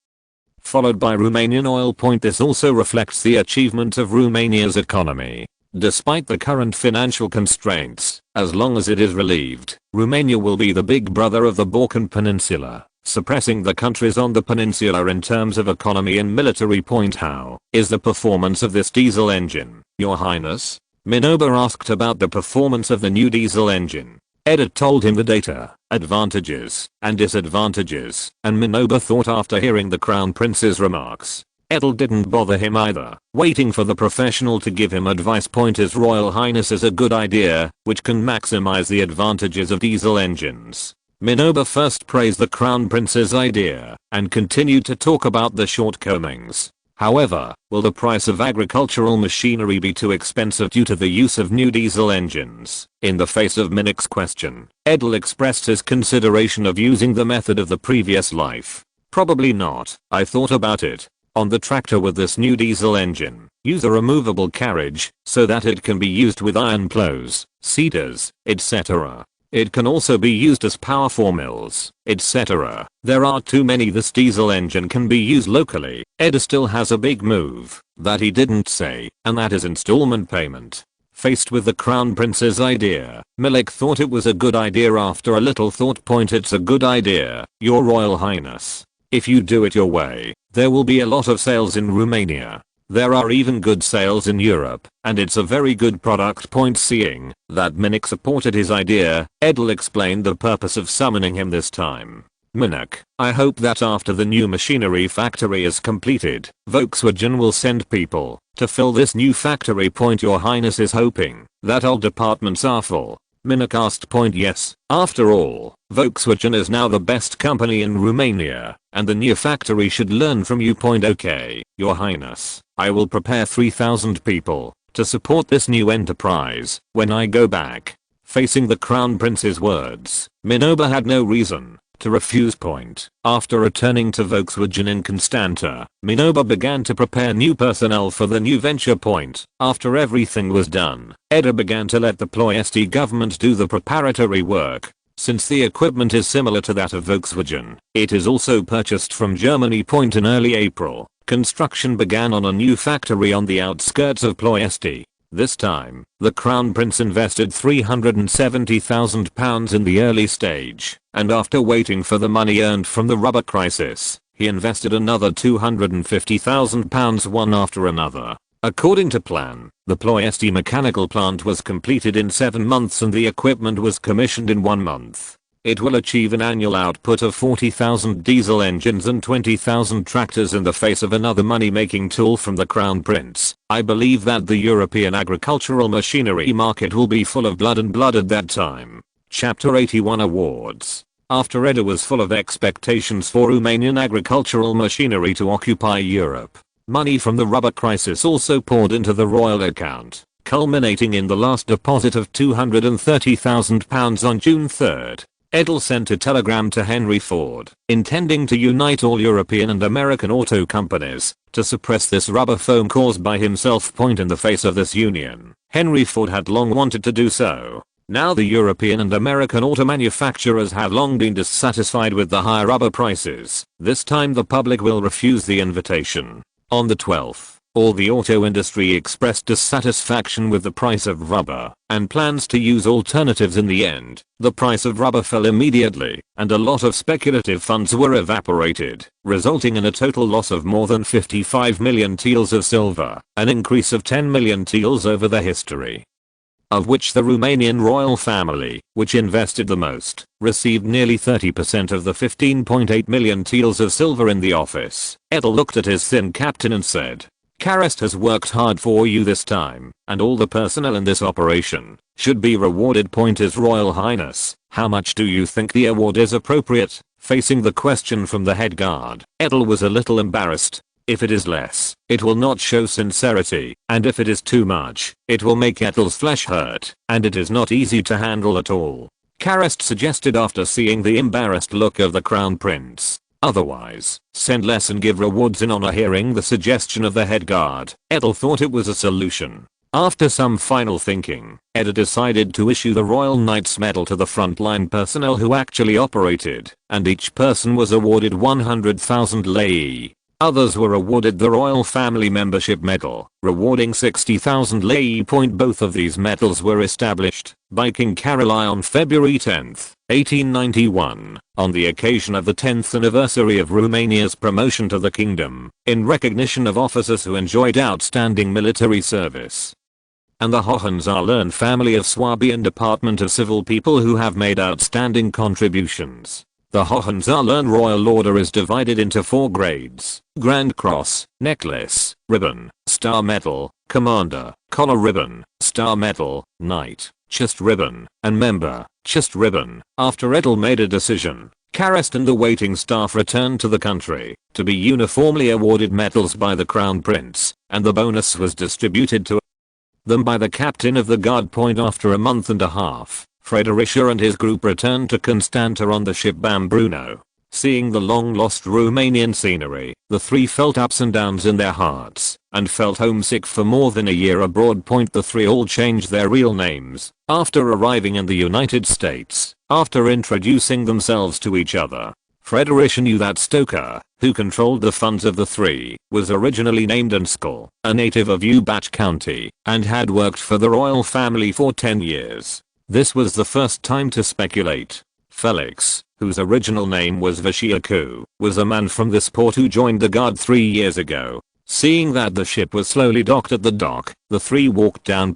[SPEAKER 1] followed by Romanian oil. This also reflects the achievement of Romania's economy. Despite the current financial constraints, as long as it is relieved, Romania will be the big brother of the Balkan Peninsula, suppressing the countries on the peninsula in terms of economy and military. How is the performance of this diesel engine, Your Highness? Minoba asked about the performance of the new diesel engine. Edel told him the data, advantages, and disadvantages, and Minoba thought after hearing the Crown Prince's remarks, Edel didn't bother him either, waiting for the professional to give him advice. His Royal Highness is a good idea, which can maximize the advantages of diesel engines. Minoba first praised the Crown Prince's idea, and continued to talk about the shortcomings. However, will the price of agricultural machinery be too expensive due to the use of new diesel engines? In the face of Minik's question, Edel expressed his consideration of using the method of the previous life. Probably not. I thought about it. On the tractor with this new diesel engine, use a removable carriage so that it can be used with iron plows, seeders, etc. It can also be used as power for mills, etc. There are too many. This diesel engine can be used locally. Edel still has a big move that he didn't say, and that is installment payment. Faced with the Crown Prince's idea, Milik thought it was a good idea. After a little thought. It's a good idea, Your Royal Highness. If you do it your way, there will be a lot of sales in Romania. There are even good sales in Europe, and it's a very good product. Seeing that Minik supported his idea, Edel explained the purpose of summoning him this time. Minik, I hope that after the new machinery factory is completed, Volkswagen will send people to fill this new factory. Your Highness is hoping that all departments are full. Minik asked. Yes, after all, Volkswagen is now the best company in Romania, and the new factory should learn from you. Okay, Your Highness, I will prepare 3,000 people to support this new enterprise when I go back. Facing the Crown Prince's words, Minoba had no reason to refuse. After returning to Volkswagen in Constanta, Minoba began to prepare new personnel for the new venture. After everything was done, Edel began to let the Ploiesti government do the preparatory work. Since the equipment is similar to that of Volkswagen, it is also purchased from Germany. In early April, construction began on a new factory on the outskirts of Ploiesti. This time, the Crown Prince invested £370,000 in the early stage, and after waiting for the money earned from the rubber crisis, he invested another £250,000 one after another. According to plan, the Ploiesti mechanical plant was completed in 7 months and the equipment was commissioned in 1 month. It will achieve an annual output of 40,000 diesel engines and 20,000 tractors. In the face of another money-making tool from the Crown Prince, I believe that the European agricultural machinery market will be full of blood at that time. Chapter 81 Awards. After Edel was full of expectations for Romanian agricultural machinery to occupy Europe, Money from the rubber crisis also poured into the royal account, culminating in the last deposit of £230,000 on June 3. Edel sent a telegram to Henry Ford, intending to unite all European and American auto companies to suppress this rubber foam caused by himself. In the face of this union, Henry Ford had long wanted to do so. Now the European and American auto manufacturers have long been dissatisfied with the high rubber prices. This time the public will refuse the invitation. On the 12th, all the auto industry expressed dissatisfaction with the price of rubber and plans to use alternatives. In the end, the price of rubber fell immediately and a lot of speculative funds were evaporated, resulting in a total loss of more than 55 million taels of silver, an increase of 10 million taels over the history. Of which the Romanian royal family, which invested the most, received nearly 30% of the 15.8 million taels of silver in the office. Edel looked at his thin captain and said, "Karest has worked hard for you this time, and all the personnel in this operation should be rewarded. His Royal Highness, how much do you think the award is appropriate?" Facing the question from the head guard, Edel was a little embarrassed. If it is less, it will not show sincerity, and if it is too much, it will make Edel's flesh hurt, and it is not easy to handle at all. Karest suggested after seeing the embarrassed look of the Crown Prince. Otherwise, send less and give rewards. In honor. Hearing the suggestion of the head guard, Edel thought it was a solution. After some final thinking, Edel decided to issue the Royal Knight's Medal to the frontline personnel who actually operated, and each person was awarded 100,000 lei. Others were awarded the Royal Family Membership Medal, rewarding 60,000 lei. Both of these medals were established by King Carolai on February 10, 1891, on the occasion of the 10th anniversary of Romania's promotion to the kingdom, in recognition of officers who enjoyed outstanding military service. And the Hohenzollern family of Swabian Department of Civil People who have made outstanding contributions. The Hohenzollern Royal Order is divided into 4 grades: Grand Cross, Necklace, Ribbon, Star Medal, Commander, Collar Ribbon, Star Medal, Knight, Chest Ribbon, and Member, Chest Ribbon. After Edel made a decision, Karest and the waiting staff returned to the country to be uniformly awarded medals by the Crown Prince, and the bonus was distributed to them by the captain of the guard. After a month and a half, Fredericia and his group returned to Constanta on the ship Bambruno. Seeing the long-lost Romanian scenery, the three felt ups and downs in their hearts, and felt homesick for more than a year abroad. The three all changed their real names after arriving in the United States. After introducing themselves to each other, Fredericia knew that Stoker, who controlled the funds of the three, was originally named Anskell, a native of Ubach County, and had worked for the royal family for 10 years. This was the first time to speculate. Felix, whose original name was Vashiaku, was a man from this port who joined the guard 3 years ago. Seeing that the ship was slowly docked at the dock, the three walked down.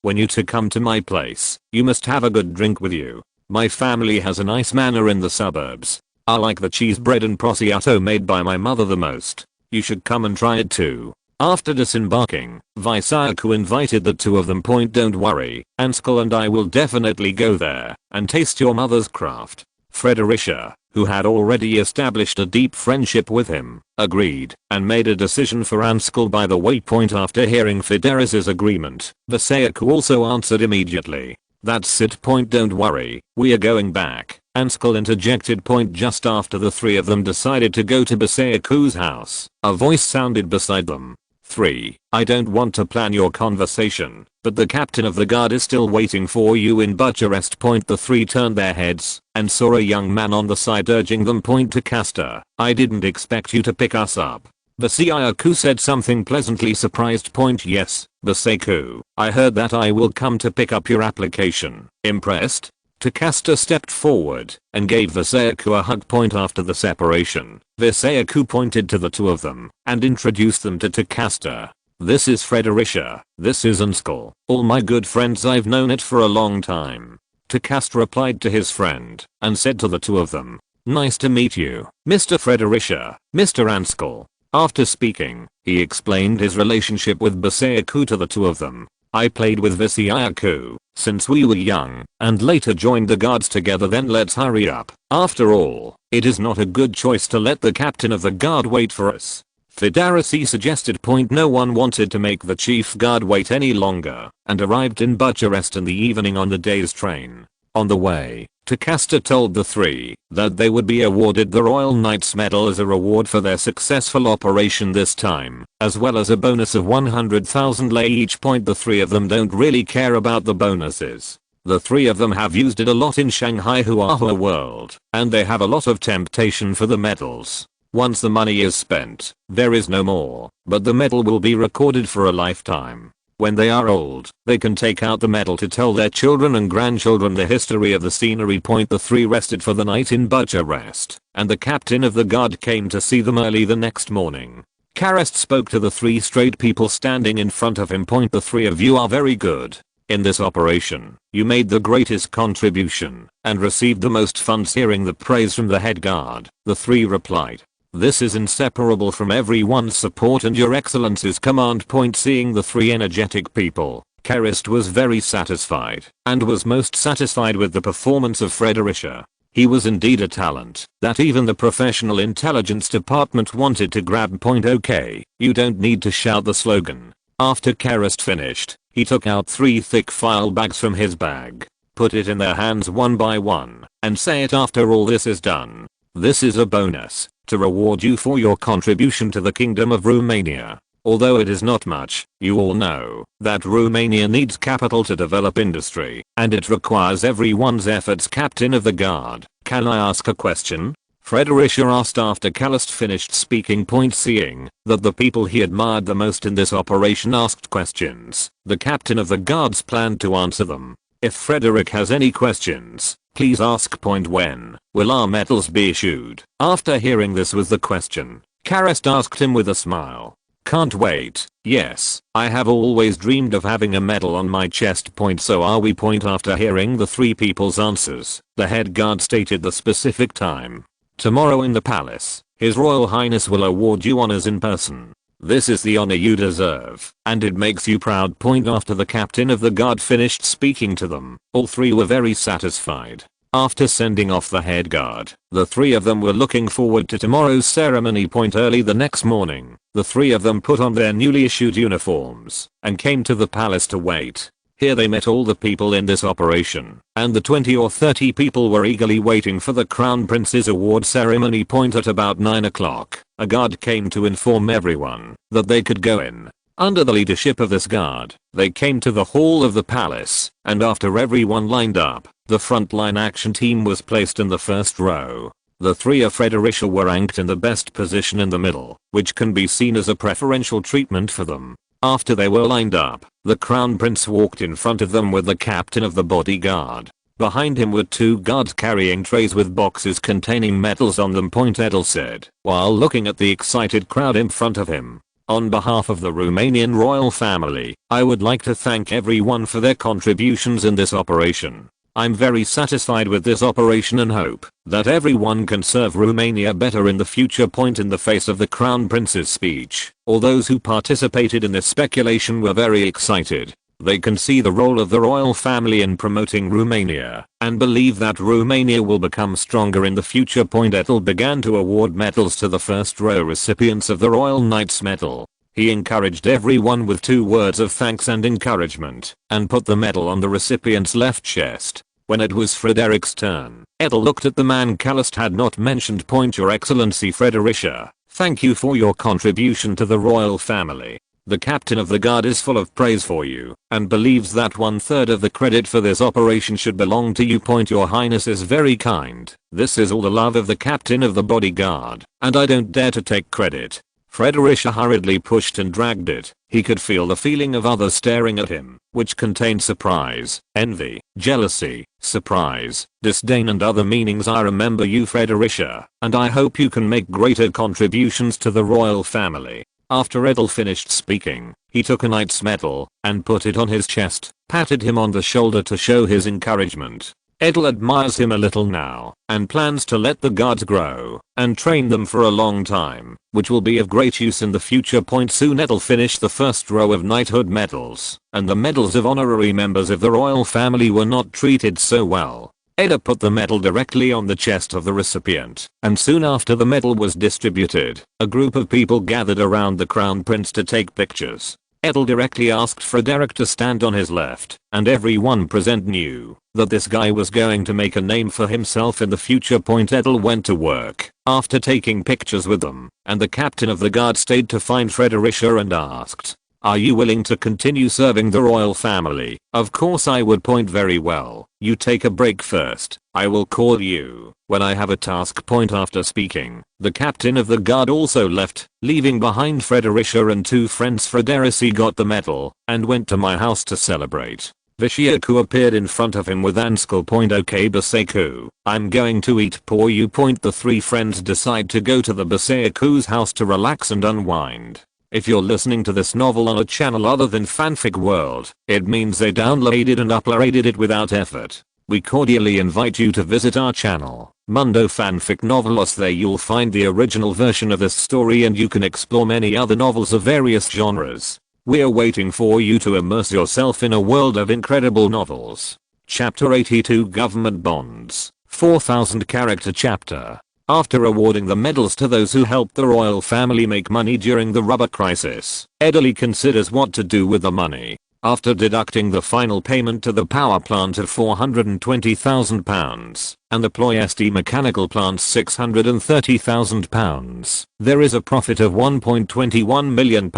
[SPEAKER 1] "When you to come to my place, you must have a good drink with you. My family has a nice manor in the suburbs. I like the cheese bread and prosciutto made by my mother the most. You should come and try it too." After disembarking, Vashiaku invited the two of them. "Don't worry, Anskell and I will definitely go there and taste your mother's craft." Fredericia, who had already established a deep friendship with him, agreed and made a decision for Anskell by the way. After hearing Federis's agreement, Vashiaku also answered immediately, "That's it. Don't worry, we are going back." Anskell interjected. Just after the three of them decided to go to Vashiaku's house, a voice sounded beside them. "3. I don't want to plan your conversation, but the captain of the guard is still waiting for you in Bucharest." The three turned their heads and saw a young man on the side urging them. To Castor, "I didn't expect you to pick us up." Vashiaku said, something pleasantly surprised. "Yes, Vashiaku, I heard that. I will come to pick up your application." Impressed, Castor stepped forward and gave Vashiaku a hug. After the separation, Vashiaku pointed to the two of them and introduced them to Castor. "This is Fredericia, this is Anskell, all my good friends. I've known it for a long time." Castor replied to his friend and said to the two of them, "Nice to meet you, Mr. Fredericia, Mr. Anskell." After speaking, he explained his relationship with Vashiaku to the two of them. "I played with Vashiaku since we were young and later joined the guards together. Then let's hurry up. After all, it is not a good choice to let the captain of the guard wait for us." Federacy suggested. No one wanted to make the chief guard wait any longer and arrived in Bucharest in the evening on the day's train. On the way, Tacasta told the three that they would be awarded the Royal Knight's Medal as a reward for their successful operation this time, as well as a bonus of 100,000 lei each. The three of them don't really care about the bonuses. The three of them have used it a lot in Shanghai Huahua world, and they have a lot of temptation for the medals. Once the money is spent, there is no more, but the medal will be recorded for a lifetime. When they are old, they can take out the medal to tell their children and grandchildren the history of the scenery. The three rested for the night in Bucharest, and the captain of the guard came to see them early the next morning. Karest spoke to the three straight people standing in front of him. The three of you are very good. In this operation, you made the greatest contribution, and received the most funds. Hearing the praise from the head guard, the three replied, "This is inseparable from everyone's support and your excellency's command." Seeing the three energetic people, Karest was very satisfied, and was most satisfied with the performance of Fredericia. He was indeed a talent that even the professional intelligence department wanted to grab. Okay, you don't need to shout the slogan. After Karest finished, he took out 3 thick file bags from his bag, put it in their hands one by one, and said, "After all this is done, this is a bonus to reward you for your contribution to the Kingdom of Romania. Although it is not much, you all know that Romania needs capital to develop industry, and it requires everyone's efforts." Captain of the guard, "Can I ask a question?" Fredericia asked after Karest finished speaking. Seeing that the people he admired the most in this operation asked questions, the captain of the guards planned to answer them. If Frederick has any questions, please ask. When will our medals be issued? After hearing this was the question, Karest asked him with a smile. "Can't wait. Yes, I have always dreamed of having a medal on my chest. So are we. After hearing the three people's answers, the head guard stated the specific time. "Tomorrow in the palace, His Royal Highness will award you honors in person. This is the honor you deserve, and it makes you proud." After the captain of the guard finished speaking to them, all three were very satisfied. After sending off the head guard, the three of them were looking forward to tomorrow's ceremony. Early the next morning, the three of them put on their newly issued uniforms and came to the palace to wait. Here they met all the people in this operation, and the 20 or 30 people were eagerly waiting for the Crown Prince's award ceremony. At about 9 o'clock, a guard came to inform everyone that they could go in. Under the leadership of this guard, they came to the hall of the palace, and after everyone lined up, the frontline action team was placed in the first row. The three of Fredericia were ranked in the best position in the middle, which can be seen as a preferential treatment for them. After they were lined up, the Crown Prince walked in front of them with the captain of the bodyguard. Behind him were 2 guards carrying trays with boxes containing medals on them. Edel said, while looking at the excited crowd in front of him, "On behalf of the Romanian royal family, I would like to thank everyone for their contributions in this operation. I'm very satisfied with this operation and hope that everyone can serve Romania better in the future." In the face of the Crown Prince's speech, all those who participated in this speculation were very excited. They can see the role of the royal family in promoting Romania and believe that Romania will become stronger in the future. Edel began to award medals to the first row recipients of the Royal Knight's Medal. He encouraged everyone with 2 words of thanks and encouragement, and put the medal on the recipient's left chest. When it was Frederick's turn, Edel looked at the man Karest had not mentioned. "Your Excellency Fredericia, thank you for your contribution to the royal family. The captain of the guard is full of praise for you, and believes that 1/3 of the credit for this operation should belong to you. Your Highness is very kind. This is all the love of the captain of the bodyguard, and I don't dare to take credit." Fredericia hurriedly pushed and dragged it. He could feel the feeling of others staring at him, which contained surprise, envy, jealousy, surprise, disdain and other meanings. "I remember you, Fredericia, and I hope you can make greater contributions to the royal family." After Edel finished speaking, he took a knight's medal and put it on his chest, patted him on the shoulder to show his encouragement. Edel admires him a little now, and plans to let the guards grow and train them for a long time, which will be of great use in the future. Soon Edel finished the first row of knighthood medals, and the medals of honorary members of the royal family were not treated so well. Edel put the medal directly on the chest of the recipient, and soon after the medal was distributed, a group of people gathered around the crown prince to take pictures. Edel directly asked Frederick to stand on his left, and everyone present knew that this guy was going to make a name for himself in the future. Edel went to work after taking pictures with them, and the captain of the guard stayed to find Fredericia and asked, "Are you willing to continue serving the royal family?" "Of course I would." Very well, you take a break first. I will call you when I have a task. After speaking, the captain of the guard also left, leaving behind Fredericia and two friends. Frederici got the medal and went to my house to celebrate. Vishaku appeared in front of him with Anskell. "Okay Bisaku, I'm going to eat for you." The three friends decide to go to the Bisaku's house to relax and unwind. If you're listening to this novel on a channel other than Fanfic World, it means they downloaded and uploaded it without effort. We cordially invite you to visit our channel, Mundo Fanfic Novelos. There you'll find the original version of this story and you can explore many other novels of various genres. We're waiting for you to immerse yourself in a world of incredible novels. Chapter 82 Government Bonds, 4,000 character chapter. After awarding the medals to those who helped the royal family make money during the rubber crisis, Edel considers what to do with the money. After deducting the final payment to the power plant of £420,000 and the Ploiesti mechanical plant £630,000, there is a profit of £1.21 million.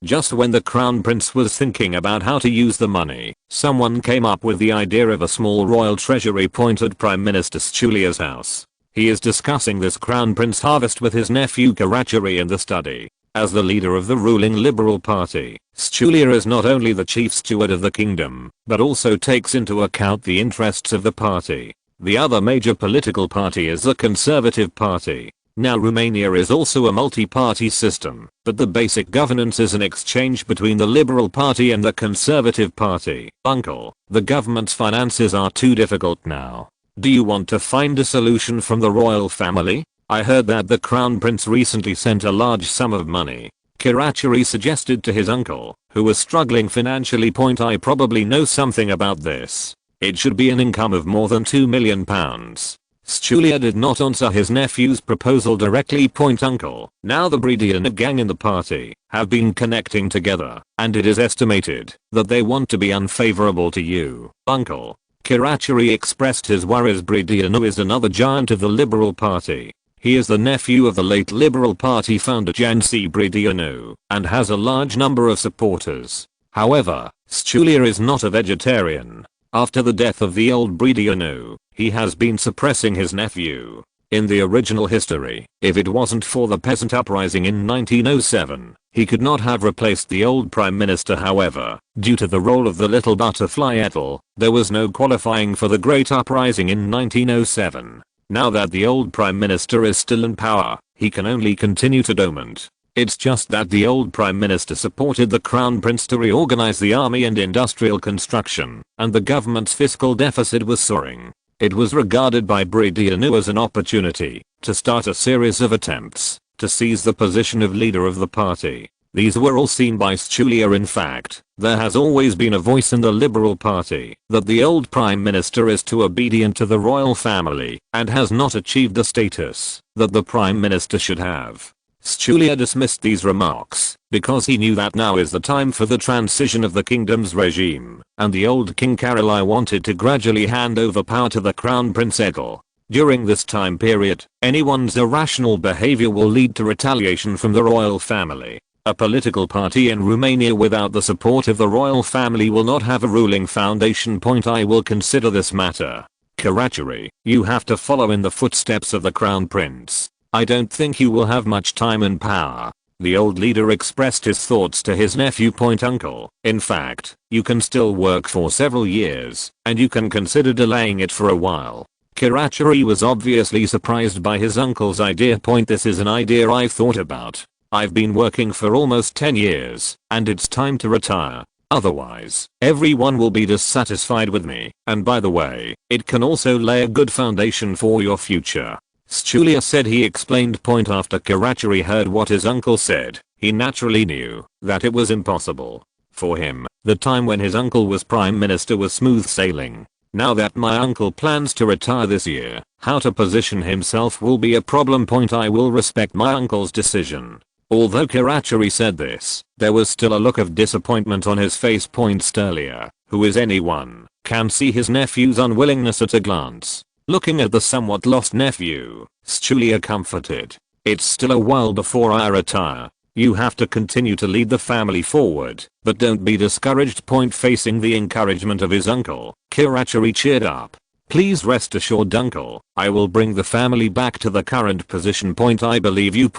[SPEAKER 1] Just when the crown prince was thinking about how to use the money, someone came up with the idea of a small royal treasury at Prime Minister Stulia's house. He is discussing this crown prince harvest with his nephew Caraccioli in the study. As the leader of the ruling Liberal Party, Stulia is not only the chief steward of the kingdom, but also takes into account the interests of the party. The other major political party is the Conservative Party. Now Romania is also a multi-party system, but the basic governance is an exchange between the Liberal Party and the Conservative Party. Uncle, the government's finances are too difficult now. Do you want to find a solution from the royal family? I heard that the crown prince recently sent a large sum of money. Caraccioli suggested to his uncle, who was struggling financially. I probably know something about this. It should be an income of more than £2 million. Stulia did not answer his nephew's proposal directly. Uncle, now the Brediana gang in the party have been connecting together, and it is estimated that they want to be unfavorable to you. Uncle, Caraccioli expressed his worries. Brediano is another giant of the Liberal Party. He is the nephew of the late Liberal Party founder Janci Brediano and has a large number of supporters. However, Stulia is not a vegetarian. After the death of the old Brediano, he has been suppressing his nephew. In the original history, if it wasn't for the peasant uprising in 1907, he could not have replaced the old prime minister. However, due to the role of the little butterfly Edel, there was no qualifying for the great uprising in 1907. Now that the old prime minister is still in power, he can only continue to dominate. It's just that the old prime minister supported the crown prince to reorganize the army and industrial construction, and the government's fiscal deficit was soaring. It was regarded by Brediano as an opportunity to start a series of attempts to seize the position of leader of the party. These were all seen by Stulia. In fact, there has always been a voice in the Liberal Party that the old prime minister is too obedient to the royal family and has not achieved the status that the prime minister should have. Stulia dismissed these remarks because he knew that now is the time for the transition of the kingdom's regime, and the old King Carol wanted to gradually hand over power to the crown prince Edel. During this time period, anyone's irrational behavior will lead to retaliation from the royal family. A political party in Romania without the support of the royal family will not have a ruling foundation. I will consider this matter. Caraccioli, you have to follow in the footsteps of the crown prince. I don't think you will have much time and power. The old leader expressed his thoughts to his nephew. Uncle, in fact, you can still work for several years, and you can consider delaying it for a while. Caraccioli was obviously surprised by his uncle's idea. This is an idea I've thought about. I've been working for almost 10 years, and it's time to retire. Otherwise, everyone will be dissatisfied with me, and by the way, it can also lay a good foundation for your future. Stulia said. He explained. After Caraccioli heard what his uncle said, he naturally knew that it was impossible. For him, the time when his uncle was prime minister was smooth sailing. Now that my uncle plans to retire this year, how to position himself will be a problem. I will respect my uncle's decision. Although Karachuri said this, there was still a look of disappointment on his face. Sterlia, who is anyone, can see his nephew's unwillingness at a glance. Looking at the somewhat lost nephew, Stulia comforted. It's still a while before I retire. You have to continue to lead the family forward, but don't be discouraged. Facing the encouragement of his uncle, Kirachuri cheered up. Please rest assured, uncle, I will bring the family back to the current position. I believe you.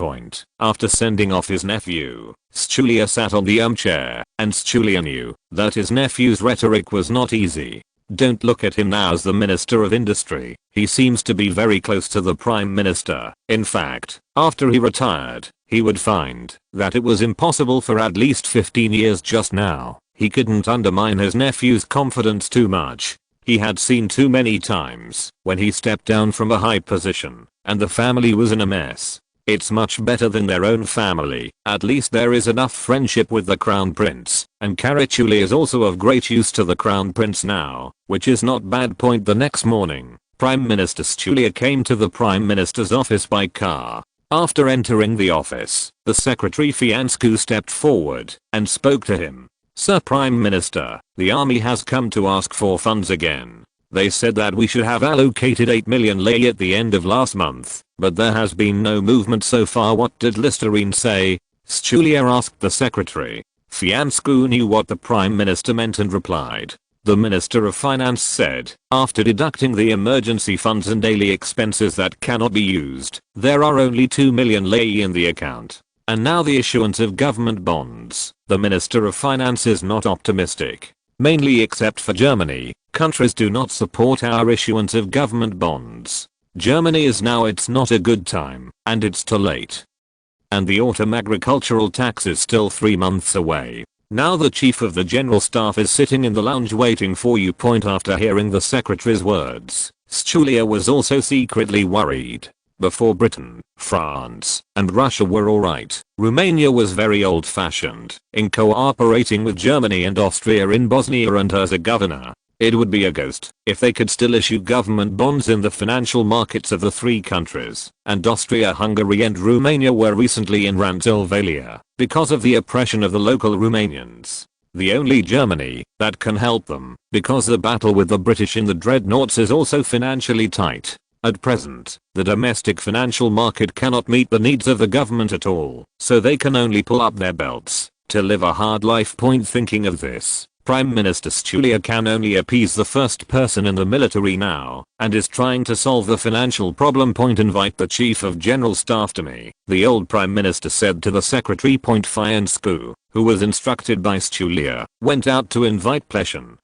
[SPEAKER 1] After sending off his nephew, Stulia sat on the armchair, and Stulia knew that his nephew's rhetoric was not easy. Don't look at him now as the Minister of Industry. He seems to be very close to the Prime Minister. In fact, after he retired, he would find that it was impossible for at least 15 years just now. He couldn't undermine his nephew's confidence too much. He had seen too many times when he stepped down from a high position and the family was in a mess. It's much better than their own family. At least there is enough friendship with the Crown Prince, and Karachuli is also of great use to the Crown Prince now, which is not bad. The next morning, Prime Minister Stulia came to the Prime Minister's office by car. After entering the office, the Secretary Fianscu stepped forward and spoke to him. Sir Prime Minister, the army has come to ask for funds again. They said that we should have allocated 8 million lei at the end of last month, but there has been no movement so far. What did Listerine say? Stulia asked the secretary. Fianscu knew what the Prime Minister meant and replied. The Minister of Finance said, after deducting the emergency funds and daily expenses that cannot be used, there are only 2 million lei in the account. And now the issuance of government bonds. The Minister of Finance is not optimistic. Mainly except for Germany, countries do not support our issuance of government bonds. Germany is now. It's not a good time, and it's too late. And the autumn agricultural tax is still 3 months away. Now the Chief of the General Staff is sitting in the lounge waiting for you. After hearing the secretary's words, Stulia was also secretly worried. Before Britain, France, and Russia were alright, Romania was very old-fashioned in cooperating with Germany and Austria in Bosnia and Herzegovina. It would be a ghost if they could still issue government bonds in the financial markets of the three countries, and Austria-Hungary and Romania were recently in Transylvania because of the oppression of the local Romanians. The only Germany that can help them, because the battle with the British in the dreadnoughts is also financially tight. At present, the domestic financial market cannot meet the needs of the government at all, so they can only pull up their belts to live a hard life. Thinking of this, Prime Minister Stulia can only appease the first person in the military now, and is trying to solve the financial problem. Invite the Chief of General Staff to me, the old Prime Minister said to the Secretary. Fianscu, who was instructed by Stulia, went out to invite Pleshin.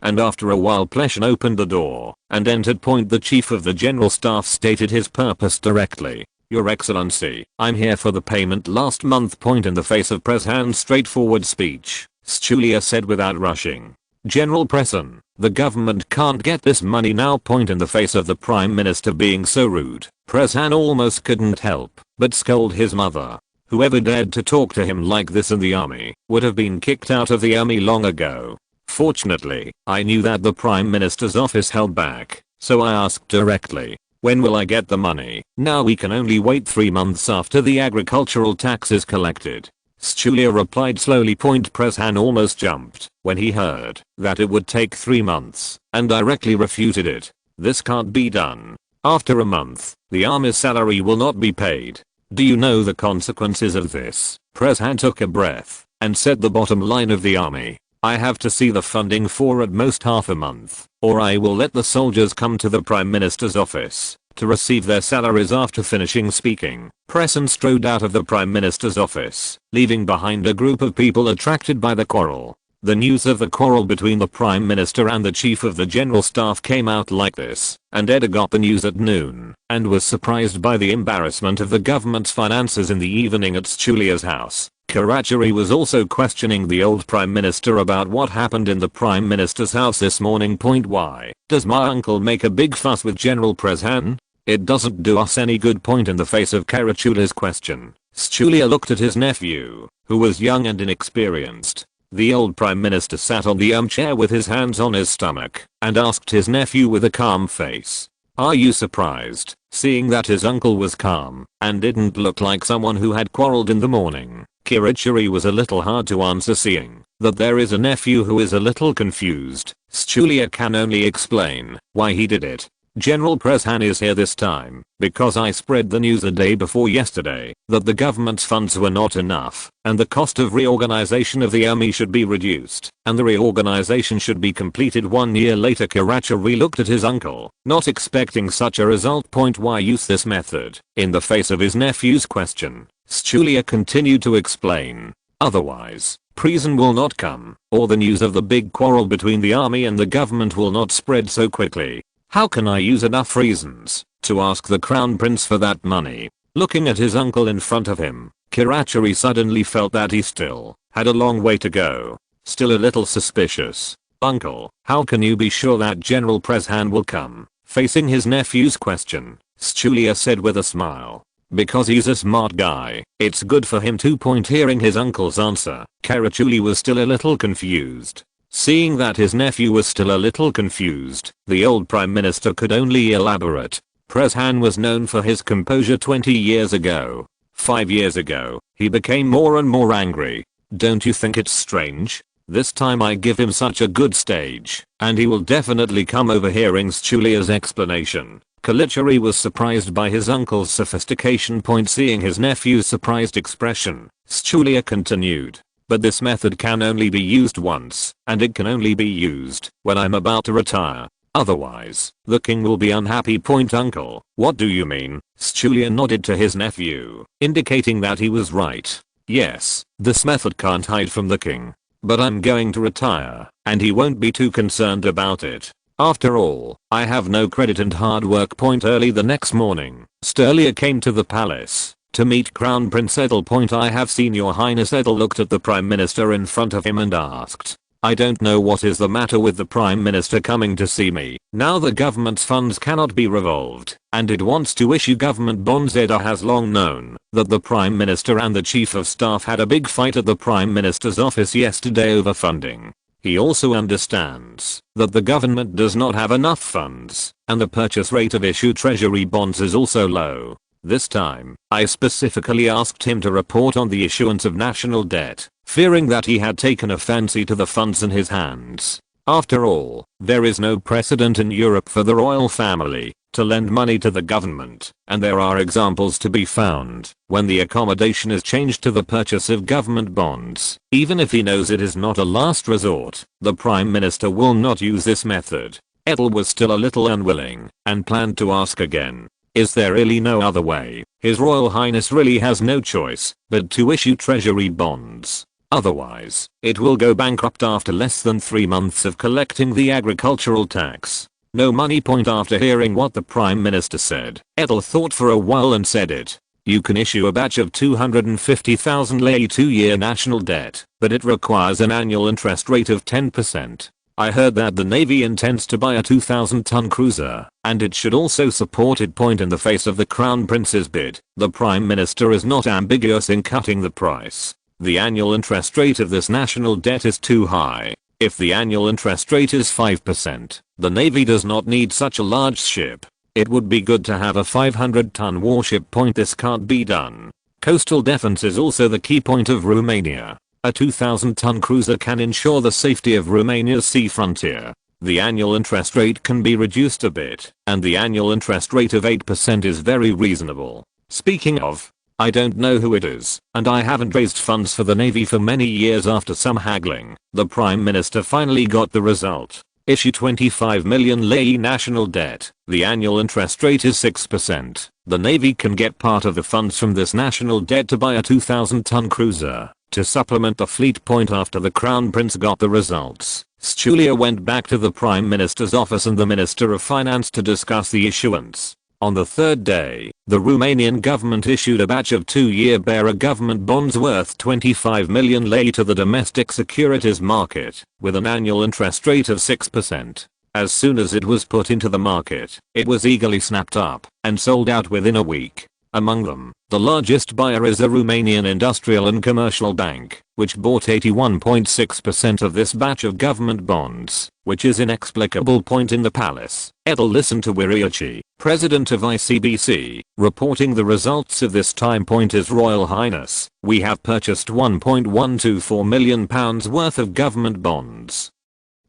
[SPEAKER 1] And after a while Pleshin opened the door and entered. The Chief of the General Staff stated his purpose directly. Your Excellency, I'm here for the payment last month. In the face of Pleshin's straightforward speech, Stulia said without rushing, General Pleshin, the government can't get this money now. In the face of the Prime Minister being so rude, Pleshin almost couldn't help but scold his mother. Whoever dared to talk to him like this in the army would have been kicked out of the army long ago. Fortunately, I knew that the Prime Minister's office held back, so I asked directly, when will I get the money? Now we can only wait 3 months after the agricultural tax is collected. Stulia replied slowly. Pleshin almost jumped when he heard that it would take 3 months, and directly refuted it. This can't be done. After a month, the army's salary will not be paid. Do you know the consequences of this? Pleshin took a breath and said, the bottom line of the army. I have to see the funding for at most half a month, or I will let the soldiers come to the Prime Minister's office to receive their salaries. After finishing speaking, Pleshin strode out of the Prime Minister's office, leaving behind a group of people attracted by the quarrel. The news of the quarrel between the Prime Minister and the Chief of the General Staff came out like this, and Edda got the news at noon, and was surprised by the embarrassment of the government's finances in the evening at Stulia's house. Karachuri was also questioning the old Prime Minister about what happened in the Prime Minister's house this morning. Why does my uncle make a big fuss with General Pleshin? It doesn't do us any good. In the face of Karachuli's question, Stulia looked at his nephew, who was young and inexperienced. The old prime minister sat on the armchair with his hands on his stomach and asked his nephew with a calm face. Are you surprised, seeing that his uncle was calm and didn't look like someone who had quarreled in the morning? Kirachuri was a little hard to answer, seeing that there is a nephew who is a little confused. Stulia can only explain why he did it. General Prezhan is here this time because I spread the news a day before yesterday that the government's funds were not enough and the cost of reorganization of the army should be reduced and the reorganization should be completed 1 year later. Kirachuri looked at his uncle, not expecting such a result. Why use this method? In the face of his nephew's question, Stulia continued to explain. Otherwise, treason will not come, or the news of the big quarrel between the army and the government will not spread so quickly. How can I use enough reasons to ask the crown prince for that money? Looking at his uncle in front of him, Kirachuri suddenly felt that he still had a long way to go. Still a little suspicious. Uncle, how can you be sure that General Prezhan will come? Facing his nephew's question, Stulia said with a smile. Because he's a smart guy, it's good for him to. Hearing his uncle's answer, Kirachuri was still a little confused. Seeing that his nephew was still a little confused, the old prime minister could only elaborate. Prezhan was known for his composure 20 years ago. 5 years ago, he became more and more angry. Don't you think it's strange? This time I give him such a good stage, and he will definitely come. Overhearing Stulia's explanation, Kirachuri was surprised by his uncle's sophistication. Seeing his nephew's surprised expression, Stulia continued. But this method can only be used once, and it can only be used when I'm about to retire. Otherwise, the king will be unhappy. Uncle, what do you mean? Stulia nodded to his nephew, indicating that he was right. Yes, this method can't hide from the king. But I'm going to retire, and he won't be too concerned about it. After all, I have no credit and hard work. Early the next morning, Stulia came to the palace to meet Crown Prince Edel. I have seen your highness. Edel looked at the prime minister in front of him and asked. I don't know what is the matter with the prime minister coming to see me. Now the government's funds cannot be revolved, and it wants to issue government bonds. Edel has long known that the prime minister and the chief of staff had a big fight at the prime minister's office yesterday over funding. He also understands that the government does not have enough funds, and the purchase rate of issued treasury bonds is also low. This time, I specifically asked him to report on the issuance of national debt, fearing that he had taken a fancy to the funds in his hands. After all, there is no precedent in Europe for the royal family to lend money to the government, and there are examples to be found when the accommodation is changed to the purchase of government bonds. Even if he knows it is not a last resort, the prime minister will not use this method. Edel was still a little unwilling and planned to ask again. Is there really no other way? His Royal Highness really has no choice but to issue treasury bonds. Otherwise, it will go bankrupt after less than 3 months of collecting the agricultural tax. No money. After hearing what the Prime Minister said, Edel thought for a while and said it. You can issue a batch of 250,000 lei 2-year national debt, but it requires an annual interest rate of 10%. I heard that the Navy intends to buy a 2,000-ton cruiser, and it should also support it. In the face of the Crown Prince's bid, the Prime Minister is not ambiguous in cutting the price. The annual interest rate of this national debt is too high. If the annual interest rate is 5%, the Navy does not need such a large ship. It would be good to have a 500-ton warship. This can't be done. Coastal defense is also the key point of Romania. A 2,000-ton cruiser can ensure the safety of Romania's sea frontier. The annual interest rate can be reduced a bit, and the annual interest rate of 8% is very reasonable. Speaking of, I don't know who it is, and I haven't raised funds for the Navy for many years. After some haggling, the Prime Minister finally got the result. Issue 25 million lei national debt. The annual interest rate is 6%. The Navy can get part of the funds from this national debt to buy a 2,000-ton cruiser to supplement the fleet. After the Crown Prince got the results, Stulia went back to the Prime Minister's office and the Minister of Finance to discuss the issuance. On the third day, the Romanian government issued a batch of 2-year bearer government bonds worth 25 million lei to the domestic securities market, with an annual interest rate of 6%. As soon as it was put into the market, it was eagerly snapped up and sold out within a week. Among them, the largest buyer is a Romanian industrial and commercial bank, which bought 81.6% of this batch of government bonds, which is inexplicable. Point in the palace. Edel listened to Ploiesti, president of ICBC, reporting the results of this time. His Royal Highness, we have purchased £1.124 million worth of government bonds,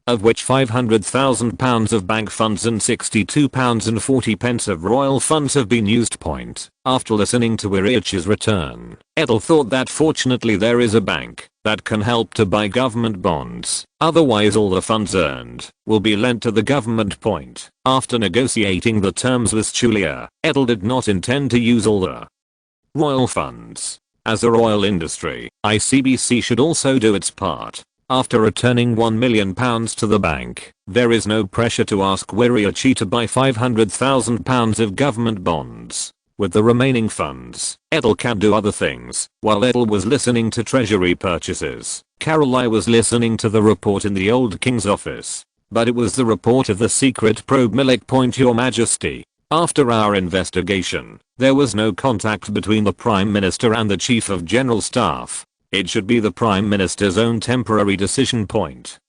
[SPEAKER 1] of which £500,000 of bank funds and £62.40 of royal funds have been used. After listening to Ploiesti's return, Edel thought that fortunately there is a bank that can help to buy government bonds, otherwise all the funds earned will be lent to the government. After negotiating the terms with Julia, Edel did not intend to use all the royal funds. As a royal industry, ICBC should also do its part. After returning £1 million to the bank, there is no pressure to ask Ploiesti to buy £500,000 of government bonds. With the remaining funds, Edel can do other things. While Edel was listening to treasury purchases, Caroline was listening to the report in the old king's office. But it was the report of the secret probe. Your Majesty. After our investigation, there was no contact between the Prime Minister and the Chief of General Staff. It should be the Prime Minister's own temporary decision.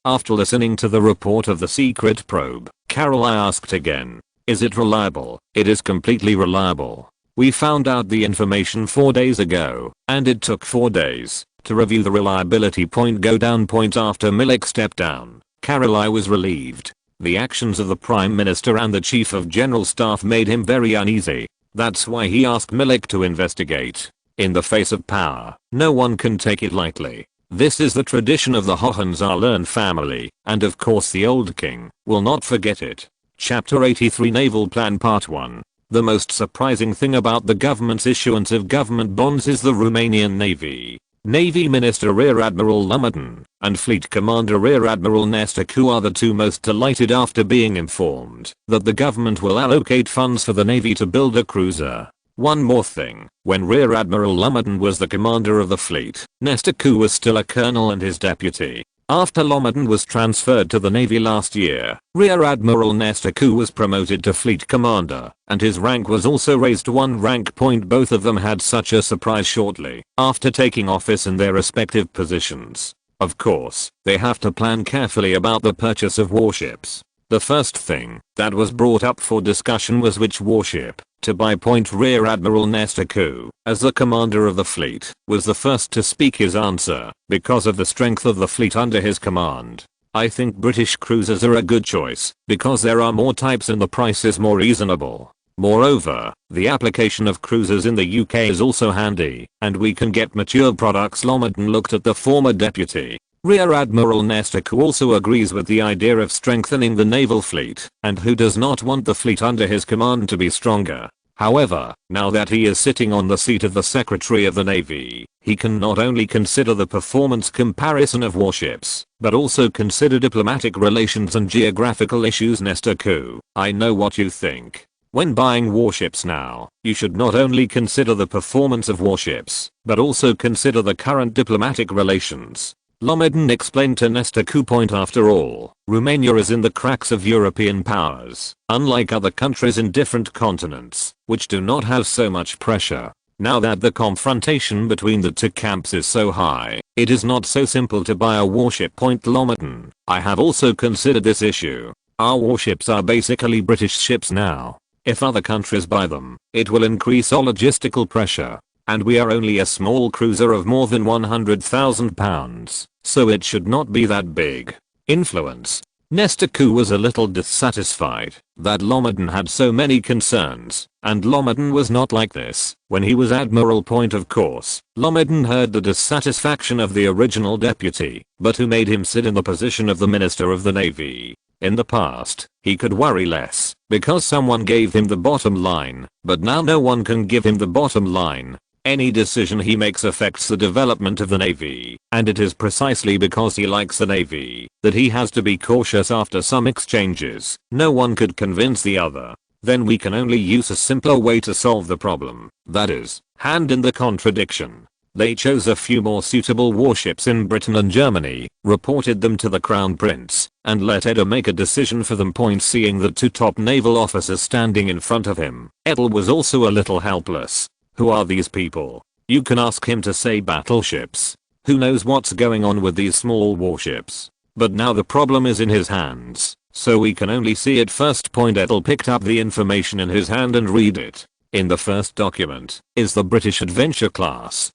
[SPEAKER 1] After listening to the report of the secret probe, Caroline asked again, is it reliable? It is completely reliable. We found out the information 4 days ago, and it took 4 days to review the reliability. Go down. After Milik stepped down, Caroline was relieved. The actions of the Prime Minister and the Chief of General Staff made him very uneasy. That's why he asked Milik to investigate. In the face of power, no one can take it lightly. This is the tradition of the Hohenzollern family, and of course the old king will not forget it. Chapter 83 Naval Plan Part 1. The most surprising thing about the government's issuance of government bonds is the Romanian Navy. Navy Minister Rear Admiral Lumatan and Fleet Commander Rear Admiral Nestacu are the two most delighted after being informed that the government will allocate funds for the Navy to build a cruiser. One more thing, when Rear Admiral Lumatan was the commander of the fleet, Nestacu was still a colonel and his deputy. After Lumatan was transferred to the Navy last year, Rear Admiral Nestacu was promoted to Fleet Commander, and his rank was also raised 1 rank. Both of them had such a surprise shortly after taking office in their respective positions. Of course, they have to plan carefully about the purchase of warships. The first thing that was brought up for discussion was which warship to buy. Rear Admiral Nestacu, as the commander of the fleet, was the first to speak his answer because of the strength of the fleet under his command. I think British cruisers are a good choice because there are more types and the price is more reasonable. Moreover, the application of cruisers in the UK is also handy, and we can get mature products. Lumatan looked at the former deputy. Rear Admiral Nestacu also agrees with the idea of strengthening the naval fleet, and who does not want the fleet under his command to be stronger? However, now that he is sitting on the seat of the Secretary of the Navy, he can not only consider the performance comparison of warships, but also consider diplomatic relations and geographical issues. Nestacu, I know what you think. When buying warships now, you should not only consider the performance of warships, but also consider the current diplomatic relations. Lumatan explained to Nestacu. After all, Romania is in the cracks of European powers, unlike other countries in different continents, which do not have so much pressure. Now that the confrontation between the two camps is so high, it is not so simple to buy a warship. Lumatan, I have also considered this issue. Our warships are basically British ships now. If other countries buy them, it will increase our logistical pressure. And we are only a small cruiser of more than £100,000, so it should not be that big. Influence. Nestacu was a little dissatisfied that Lumatan had so many concerns, and Lumatan was not like this when he was admiral. Of course, Lumatan heard the dissatisfaction of the original deputy, but who made him sit in the position of the Minister of the Navy. In the past, he could worry less because someone gave him the bottom line, but now no one can give him the bottom line. Any decision he makes affects the development of the Navy, and it is precisely because he likes the Navy that he has to be cautious after some exchanges. No one could convince the other. Then we can only use a simpler way to solve the problem, that is, hand in the contradiction. They chose a few more suitable warships in Britain and Germany, reported them to the Crown Prince, and let Edel make a decision for them. Seeing the two top naval officers standing in front of him, Edel was also a little helpless. Who are these people? You can ask him to say battleships. Who knows what's going on with these small warships? But now the problem is in his hands, so we can only see it first. Edel picked up the information in his hand and read it. In the first document is the British Adventure class.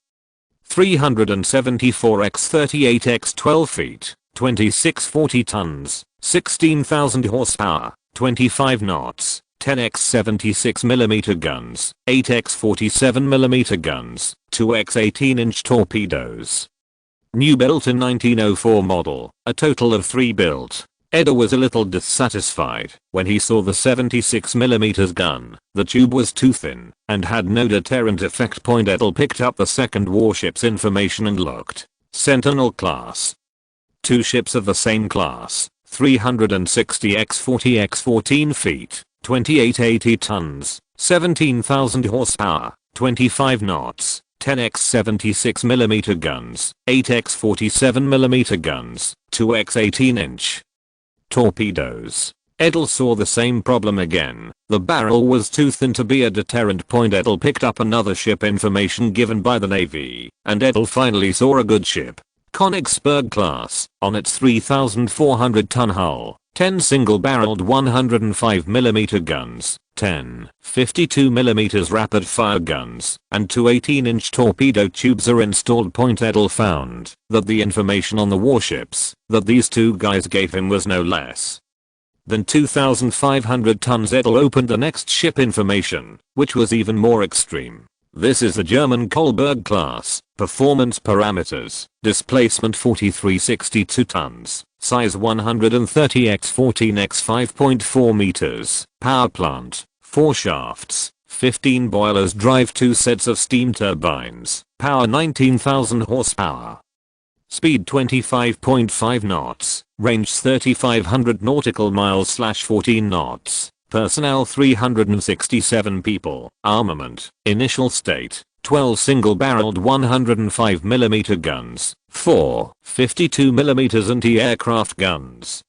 [SPEAKER 1] 374x38x 12 feet, 2640 tons, 16,000 horsepower, 25 knots, 10x76mm guns, 8x47mm guns, 2x 18-inch torpedoes. New built in 1904 model, a total of 3 built. Edel was a little dissatisfied when he saw the 76mm gun. The tube was too thin and had no deterrent effect. Edel picked up the second warship's information and looked. Sentinel class. 2 ships of the same class, 360x40x 14 feet, 2880 tons, 17,000 horsepower, 25 knots, 10x76mm guns, 8x47mm guns, 2x 18-inch torpedoes. Edel saw the same problem again. The barrel was too thin to be a deterrent. Edel picked up another ship information given by the Navy, and Edel finally saw a good ship. Königsberg class, on its 3,400 ton hull, 10 single-barreled 105mm guns, 10 52mm rapid-fire guns, and 2 18-inch torpedo tubes are installed. Edel found that the information on the warships that these two guys gave him was no less than 2,500 tons. Edel opened the next ship information, which was even more extreme. This is the German Kolberg class. Performance parameters: displacement 4362 tons, size 130x14x 5.4 meters, power plant, 4 shafts, 15 boilers, drive 2 sets of steam turbines, power 19,000 horsepower. Speed 25.5 knots, range 3,500 nautical miles / 14 knots. Personnel 367 people. Armament, initial state, 12 single-barreled 105mm guns, 4 52mm anti-aircraft guns,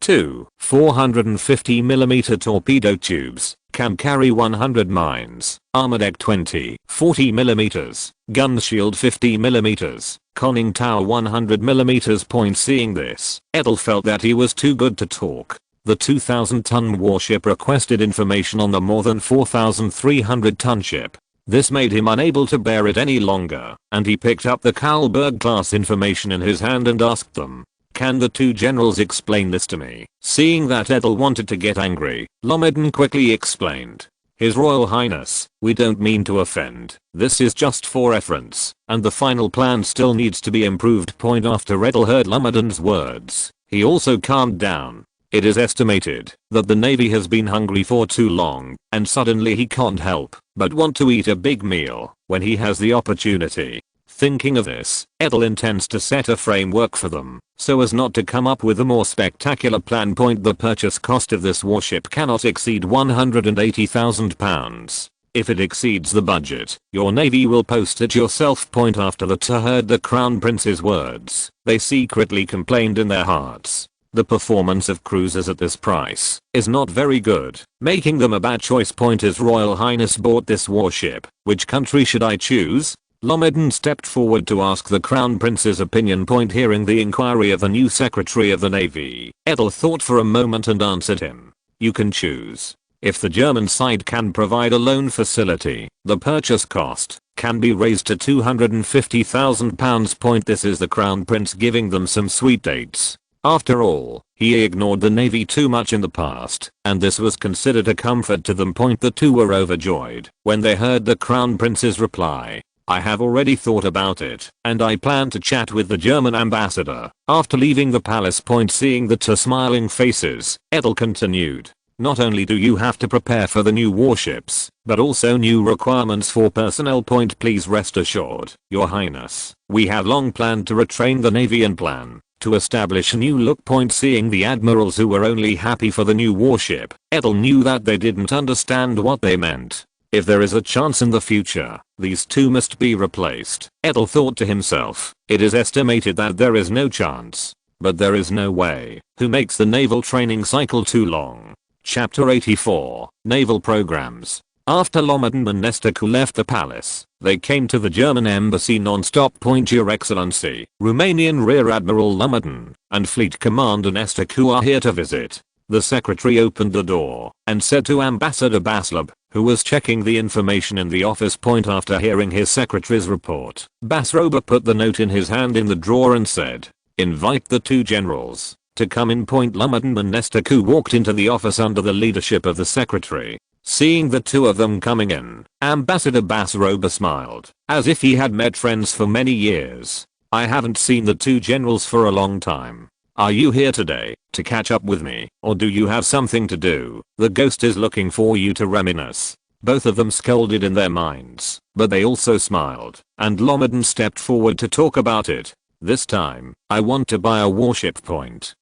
[SPEAKER 1] 2 450mm torpedo tubes, can carry 100 mines, armor deck 20, 40mm, gun shield 50mm, conning tower 100mm. Seeing this, Edel felt that he was too good to talk. The 2,000-ton warship requested information on the more than 4,300-ton ship. This made him unable to bear it any longer, and he picked up the Kolberg class information in his hand and asked them, "Can the two generals explain this to me?" Seeing that Edel wanted to get angry, Lomeden quickly explained, "His Royal Highness, we don't mean to offend. This is just for reference, and the final plan still needs to be improved." After Edel heard Lomeden's words, he also calmed down. It is estimated that the Navy has been hungry for too long, and suddenly he can't help but want to eat a big meal when he has the opportunity. Thinking of this, Edel intends to set a framework for them, so as not to come up with a more spectacular plan. The purchase cost of this warship cannot exceed £180,000. If it exceeds the budget, your Navy will post it yourself. After the two heard the Crown Prince's words, they secretly complained in their hearts. The performance of cruisers at this price is not very good, making them a bad choice. His Royal Highness bought this warship. Which country should I choose? Lomeden stepped forward to ask the Crown Prince's opinion. Hearing the inquiry of the new Secretary of the Navy, Edel thought for a moment and answered him. You can choose. If the German side can provide a loan facility, the purchase cost can be raised to £250,000. This is the Crown Prince giving them some sweet dates. After all, he ignored the Navy too much in the past, and this was considered a comfort to them. The two were overjoyed when they heard the Crown Prince's reply. I have already thought about it, and I plan to chat with the German ambassador after leaving the palace. Seeing the two smiling faces, Edel continued. Not only do you have to prepare for the new warships, but also new requirements for personnel. Please rest assured, Your Highness, we have long planned to retrain the Navy and plan to establish a new look. Seeing the admirals who were only happy for the new warship, Edel knew that they didn't understand what they meant. If there is a chance in the future, these two must be replaced. Edel thought to himself, it is estimated that there is no chance. But there is no way. Who makes the naval training cycle too long? Chapter 84, Naval Programs. After Lomaden and Nestaku left the palace, they came to the German embassy non-stop. Your Excellency, Romanian Rear Admiral Lomaden and Fleet Commander Nestaku are here to visit. The secretary opened the door and said to Ambassador Baslab, who was checking the information in the office. After hearing his secretary's report, Basroba put the note in his hand in the drawer and said, "Invite the two generals to come in." Lomaden and Nestaku walked into the office under the leadership of the secretary. Seeing the two of them coming in, Ambassador Basroba smiled, as if he had met friends for many years. "I haven't seen the two generals for a long time. Are you here today to catch up with me, or do you have something to do? The ghost is looking for you to reminisce." Both of them scolded in their minds, but they also smiled, and Lomaden stepped forward to talk about it. "This time, I want to buy a warship."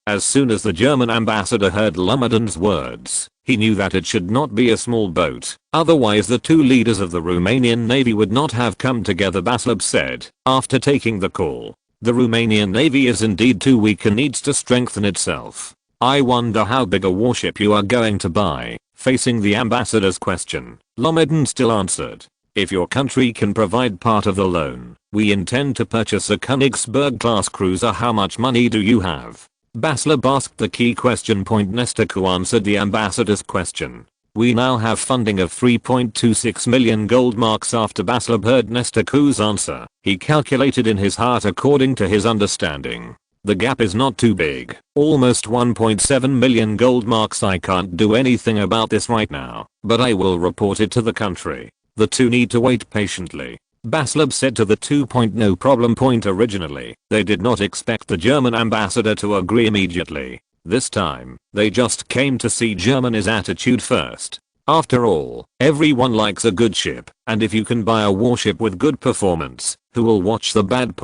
[SPEAKER 1] As soon as the German ambassador heard Lomaden's words, he knew that it should not be a small boat, otherwise the two leaders of the Romanian Navy would not have come together. Baslab said, after taking the call, "The Romanian Navy is indeed too weak and needs to strengthen itself. I wonder how big a warship you are going to buy." Facing the ambassador's question, Lomaden still answered, "If your country can provide part of the loan, we intend to purchase a Königsberg-class cruiser. How much money do you have?" Baslab asked the key question. Nestaku answered the ambassador's question. "We now have funding of 3.26 million gold marks." After Baslab heard Nestaku's answer, he calculated in his heart according to his understanding. The gap is not too big, almost 1.7 million gold marks. "I can't do anything about this right now, but I will report it to the country. The two need to wait patiently." Baslab said to the two. "No problem." Originally, they did not expect the German ambassador to agree immediately. This time, they just came to see Germany's attitude first. After all, everyone likes a good ship, and if you can buy a warship with good performance, who will watch the bad?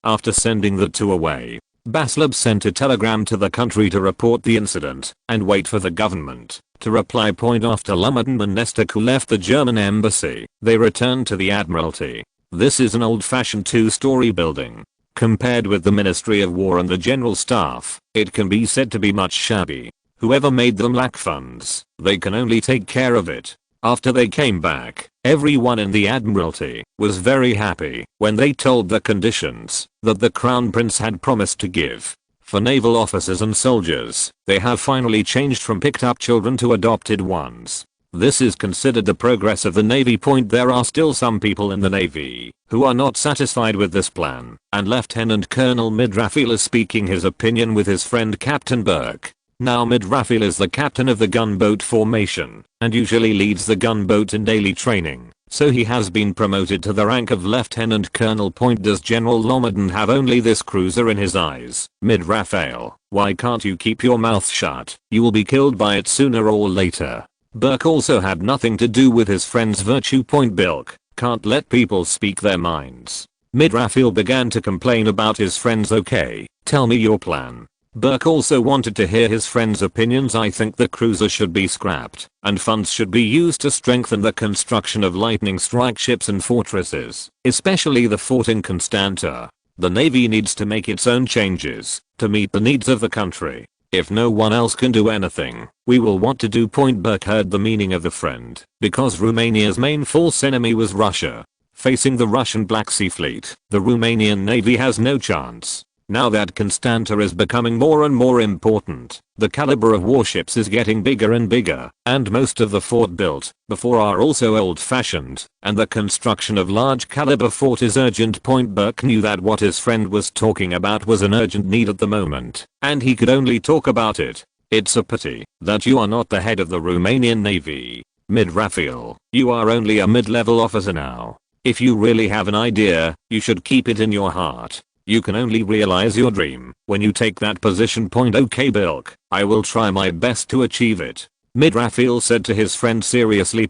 [SPEAKER 1] After sending the two away, Baslab sent a telegram to the country to report the incident and wait for the government to reply. After Lomaden and Nestaku left the German embassy, they returned to the Admiralty. This is an old-fashioned two-story building. Compared with the Ministry of War and the General Staff, it can be said to be much shabby. Whoever made them lack funds. They can only take care of it. After they came back, everyone in the Admiralty was very happy when they told the conditions that the Crown Prince had promised to give. For naval officers and soldiers, they have finally changed from picked up children to adopted ones. This is considered the progress of the Navy. There are still some people in the Navy who are not satisfied with this plan, and Lieutenant Colonel Midrafil is speaking his opinion with his friend Captain Burke. Now Midrafil is the captain of the gunboat formation and usually leads the gunboat in daily training, so he has been promoted to the rank of lieutenant colonel. Does General Lomaden have only this cruiser in his eyes? Midrafil, why can't you keep your mouth shut? You will be killed by it sooner or later. Burke also had nothing to do with his friend's virtue. Bilk can't let people speak their minds. Midrafil began to complain about his friends. "Okay, tell me your plan." Burke also wanted to hear his friend's opinions. "I think the cruiser should be scrapped, and funds should be used to strengthen the construction of lightning strike ships and fortresses, especially the fort in Constanta. The Navy needs to make its own changes to meet the needs of the country. If no one else can do anything, we will want to do." Burke heard the meaning of the friend, because Romania's main false enemy was Russia. Facing the Russian Black Sea Fleet, the Romanian Navy has no chance. Now that Constanta is becoming more and more important, the caliber of warships is getting bigger and bigger, and most of the fort built before are also old-fashioned, and the construction of large caliber fort is urgent. Burke knew that what his friend was talking about was an urgent need at the moment, and he could only talk about it. "It's a pity that you are not the head of the Romanian Navy. Midrafil, you are only a mid-level officer now. If you really have an idea, you should keep it in your heart. You can only realize your dream when you take that position. Okay Bilk, I will try my best to achieve it," Midrafil said to his friend seriously.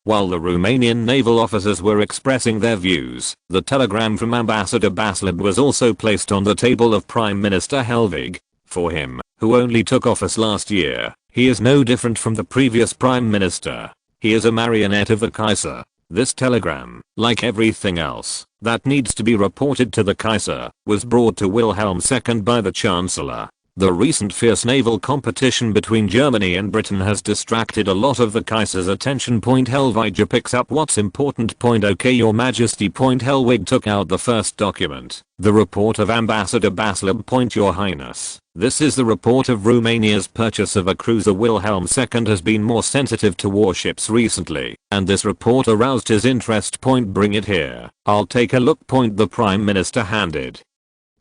[SPEAKER 1] While the Romanian naval officers were expressing their views, the telegram from Ambassador Baslab was also placed on the table of Prime Minister Helvig. For him, who only took office last year, he is no different from the previous Prime Minister. He is a marionette of the Kaiser. This telegram, like everything else that needs to be reported to the Kaiser, was brought to Wilhelm II by the Chancellor. The recent fierce naval competition between Germany and Britain has distracted a lot of the Kaiser's attention. Helvija picks up what's important. Okay, your majesty. Helwig took out the first document, the report of Ambassador Baslab. Your highness, this is the report of Romania's purchase of a cruiser. Wilhelm II has been more sensitive to warships recently, and this report aroused his interest. Bring it here, I'll take a look. The Prime Minister handed